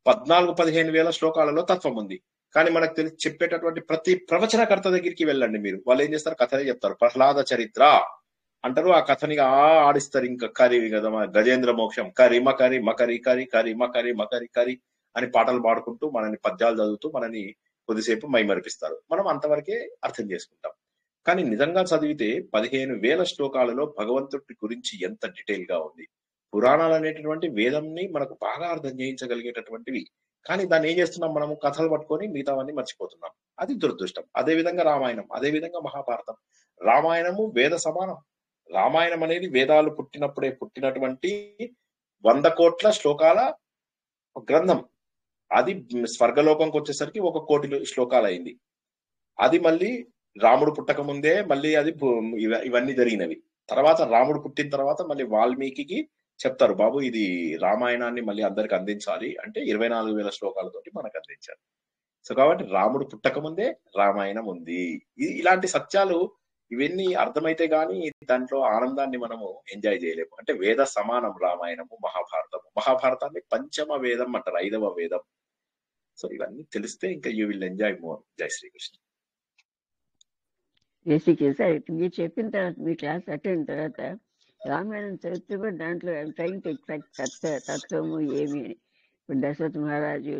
14-15 శ్లోకాలలో తత్వం ఉంది. కానీ మనకు తెలిసి చెప్పేటటువంటి ప్రతి ప్రవచనకర్త దగ్గరికి వెళ్ళండి మీరు, వాళ్ళు ఏం చేస్తారు? కథనే చెప్తారు. ప్రహ్లాద చరిత్ర అంటారు, ఆ కథని ఆడిస్తారు. ఇంకా కరి కదా, గజేంద్ర మోక్షం, కరి మకరి మకరి కరి కరి మకరి మకరి కరి అని పాటలు పాడుకుంటూ మనని పద్యాలు చదువుతూ మనని కొద్దిసేపు మైమరిపిస్తారు. మనం అంతవరకే అర్థం చేసుకుంటాం. కానీ నిజంగా చదివితే 15,000 శ్లోకాలలో భగవంతుడి గురించి ఎంత డీటెయిల్ గా ఉంది. పురాణాలు అనేటటువంటి వేదంని మనకు బాగా అర్థం చేయించగలిగేటటువంటివి. కానీ దాన్ని ఏం చేస్తున్నాం? మనము కథలు పట్టుకొని మిగతావన్నీ మర్చిపోతున్నాం. అది దురదృష్టం. అదే విధంగా రామాయణం, అదే విధంగా మహాభారతం. రామాయణము వేద సమానం. రామాయణం అనేది వేదాలు పుట్టినప్పుడే పుట్టినటువంటి 100 కోట్ల శ్లోకాల గ్రంథం. అది స్వర్గలోకంకి వచ్చేసరికి 1 కోటి శ్లోకాలు అయింది. అది మళ్ళీ రాముడు పుట్టక ముందే మళ్ళీ అది ఇవన్నీ జరిగినవి. తర్వాత రాముడు పుట్టిన తర్వాత మళ్ళీ వాల్మీకి చెప్తారు, బాబు ఇది రామాయణాన్ని మళ్ళీ అందరికి అందించాలి అంటే 24,000 శ్లోకాలతోటి మనకు అందించారు. సో కాబట్టి రాముడు పుట్టక ముందే రామాయణం ఉంది. ఇలాంటి సత్యాలు ఇవన్నీ అర్థమైతే గానీ దాంట్లో ఆనందాన్ని మనము ఎంజాయ్ చేయలేము. అంటే వేద సమానం రామాయణము, మహాభారతము. మహాభారతాన్ని పంచమ వేదం అంటారు, 5వ వేదం. సో ఇవన్నీ తెలిస్తే ఇంకా యూ విల్ ఎంజాయ్ మోర్. జై శ్రీకృష్ణ. బేసిక్ సార్ మీరు చెప్పిన తర్వాత మీ క్లాస్ అటెండ్ తర్వాత రామాయణం చదివితే కూడా దాంట్లో ట్రైన్ టు ఎక్స్పెక్ట్ తత్వము ఏమి అని. ఇప్పుడు దశరథ మహారాజు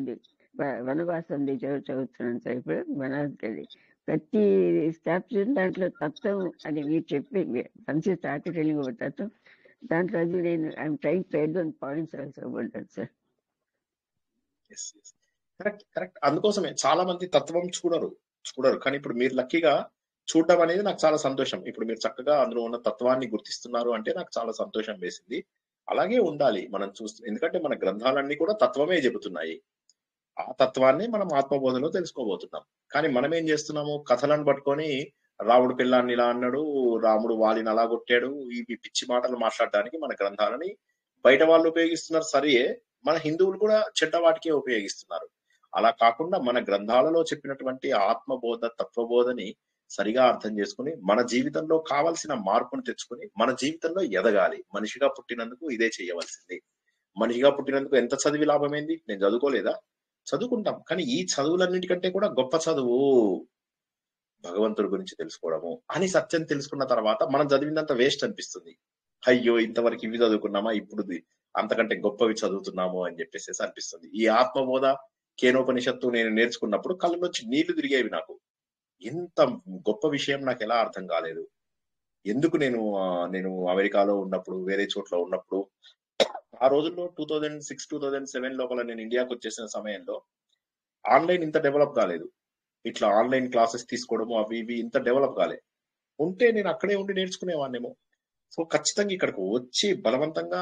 వనవాసం చదువుతున్నాను సార్. ఇప్పుడు వనవాసకి వెళ్ళి ప్రతి స్టాప్ దాంట్లో తత్వం అని మీరు చెప్పి మంచి స్టార్ట్ టెలింగ్ తత్వం దాంట్లో అది నేను I'm train to ed 1 points also about sir. Correct correct. అందుకోసమే చాలా మంది తత్వం చూడరు. కానీ ఇప్పుడు మీరు లక్కీగా చూడడం అనేది నాకు చాలా సంతోషం. ఇప్పుడు మీరు చక్కగా అందులో ఉన్న తత్వాన్ని గుర్తిస్తున్నారు అంటే నాకు చాలా సంతోషం వేసింది. అలాగే ఉండాలి మనం చూస్తూ. ఎందుకంటే మన గ్రంథాలన్నీ కూడా తత్వమే చెబుతున్నాయి. ఆ తత్వాన్ని మనం ఆత్మబోధలో తెలుసుకోబోతున్నాం. కానీ మనం ఏం చేస్తున్నాము? కథలను పట్టుకొని రాముడు పిల్లాన్ని ఇలా అన్నాడు, రాముడు వాలిని అలా కొట్టాడు, ఇవి పిచ్చి మాటలు మాట్లాడడానికి మన గ్రంథాలని బయట వాళ్ళు ఉపయోగిస్తున్నారు సరే, మన హిందువులు కూడా చెడ్డ వాటికే ఉపయోగిస్తున్నారు. అలా కాకుండా మన గ్రంథాలలో చెప్పినటువంటి ఆత్మబోధ తత్వబోధని సరిగా అర్థం చేసుకుని మన జీవితంలో కావాల్సిన మార్పును తెచ్చుకుని మన జీవితంలో ఎదగాలి. మనిషిగా పుట్టినందుకు ఇదే చేయవలసింది. మనిషిగా పుట్టినందుకు ఎంత చదివి లాభమైంది? నేను చదువుకోలేదా? చదువుకుంటాం. కానీ ఈ చదువులన్నిటికంటే కూడా గొప్ప చదువు భగవంతుడి గురించి తెలుసుకోవడము అని సత్యం తెలుసుకున్న తర్వాత మనం చదివిందంత వేస్ట్ అనిపిస్తుంది. అయ్యో ఇంతవరకు ఇవి చదువుకున్నామా, ఇప్పుడు అంతకంటే గొప్పవి చదువుతున్నాము అని చెప్పేసి అనిపిస్తుంది. ఈ ఆత్మబోధ కేనోపనిషత్తు నేను నేర్చుకున్నప్పుడు కళ్ళలోంచి నీళ్లు తిరిగేవి. నాకు ఇంత గొప్ప విషయం నాకు ఎలా అర్థం కాలేదు. ఎందుకు నేను అమెరికాలో ఉన్నప్పుడు, వేరే చోట్ల ఉన్నప్పుడు, ఆ రోజుల్లో 2006 2007 లోపల నేను ఇండియాకి వచ్చేసిన సమయంలో ఆన్లైన్ ఇంత డెవలప్ కాలేదు. ఇట్లా ఆన్లైన్ క్లాసెస్ తీసుకోవడము అవి ఇవి ఇంత డెవలప్ కాలే. ఉంటే నేను అక్కడే ఉండి నేర్చుకునేవాడినేమో. సో ఖచ్చితంగా ఇక్కడికి వచ్చి బలవంతంగా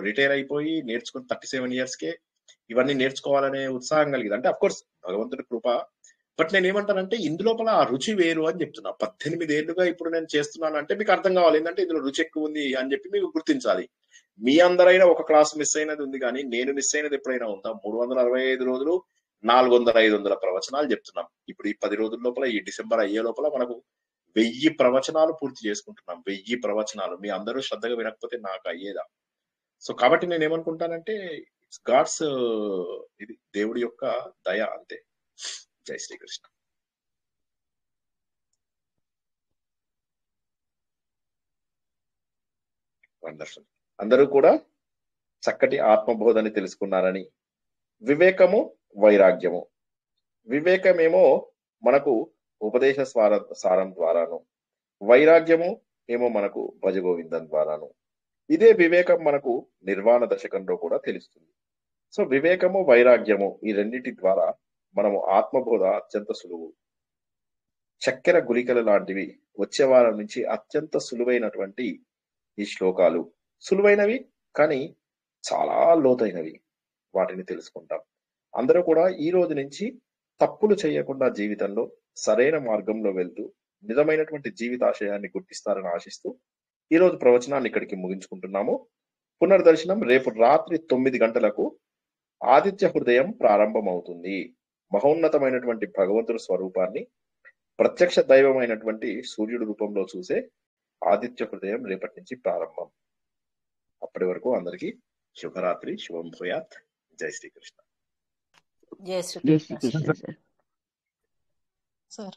రిటైర్ అయిపోయి నేర్చుకుని 37 yearsకే ఇవన్నీ నేర్చుకోవాలనే ఉత్సాహం కలిగింది. అంటే అఫ్ కోర్స్ భగవంతుడి కృప. బట్ నేను ఏమంటానంటే ఇందులోపల ఆ రుచి వేరు అని చెప్తున్నా. 18 ఏళ్లుగా ఇప్పుడు నేను చేస్తున్నాను అంటే మీకు అర్థం కావాలి ఏంటంటే ఇందులో రుచి ఎక్కువ ఉంది అని చెప్పి మీకు గుర్తించాలి. మీ అందరైనా ఒక క్లాస్ మిస్ అయినది ఉంది, కానీ నేను మిస్ అయినది ఎప్పుడైనా ఉందా? 365 రోజులు 400-500 ప్రవచనాలు చెప్తున్నాం. ఇప్పుడు ఈ 10 రోజుల లోపల, ఈ డిసెంబర్ అయ్యే లోపల మనకు 1000 ప్రవచనాలు పూర్తి చేసుకుంటున్నాం. 1000 ప్రవచనాలు మీ అందరూ శ్రద్ధగా వినకపోతే నాకు అయ్యేదా? సో కాబట్టి నేను ఏమనుకుంటానంటే ఇట్స్ గాడ్స్, ఇది దేవుడి యొక్క దయ అంతే. జై శ్రీకృష్ణ. వండర్ఫుల్. అందరూ కూడా చక్కటి ఆత్మబోధని తెలుసుకున్నారని. వివేకము వైరాగ్యము. వివేకమేమో మనకు ఉపదేశ సారం ద్వారాను, వైరాగ్యము ఏమో మనకు భజగోవిందం ద్వారాను. ఇదే వివేకం మనకు నిర్వాణ దశకంలో కూడా తెలుస్తుంది. సో వివేకము వైరాగ్యము ఈ రెండింటి ద్వారా మనము ఆత్మబోధ అత్యంత సులువు. చక్కెర గుళికలు లాంటివి. వచ్చే వారం నుంచి అత్యంత సులువైనటువంటి ఈ శ్లోకాలు, సులువైనవి కానీ చాలా లోతైనవి, వాటిని తెలుసుకుంటాం. అందరూ కూడా ఈ రోజు నుంచి తప్పులు చేయకుండా జీవితంలో సరైన మార్గంలో వెళ్తూ నిజమైనటువంటి జీవితాశయాన్ని గుర్తిస్తారని ఆశిస్తూ ఈ రోజు ప్రవచనాన్ని ఇక్కడికి ముగించుకుంటున్నాము. పునర్దర్శనం రేపు రాత్రి 9 గంటలకు ఆదిత్య హృదయం ప్రారంభమవుతుంది. మహోన్నతమైనటువంటి భగవంతుడి స్వరూపాన్ని ప్రత్యక్ష దైవమైనటువంటి సూర్యుడి రూపంలో చూసే ఆదిత్య హృదయం రేపటి నుంచి ప్రారంభం. అప్పటి వరకు అందరికీ శుభరాత్రి, శుభం భూయాత్. జై శ్రీకృష్ణ. జై జై శ్రీకృష్ణ శ్రీకృష్ణ సార్. సార్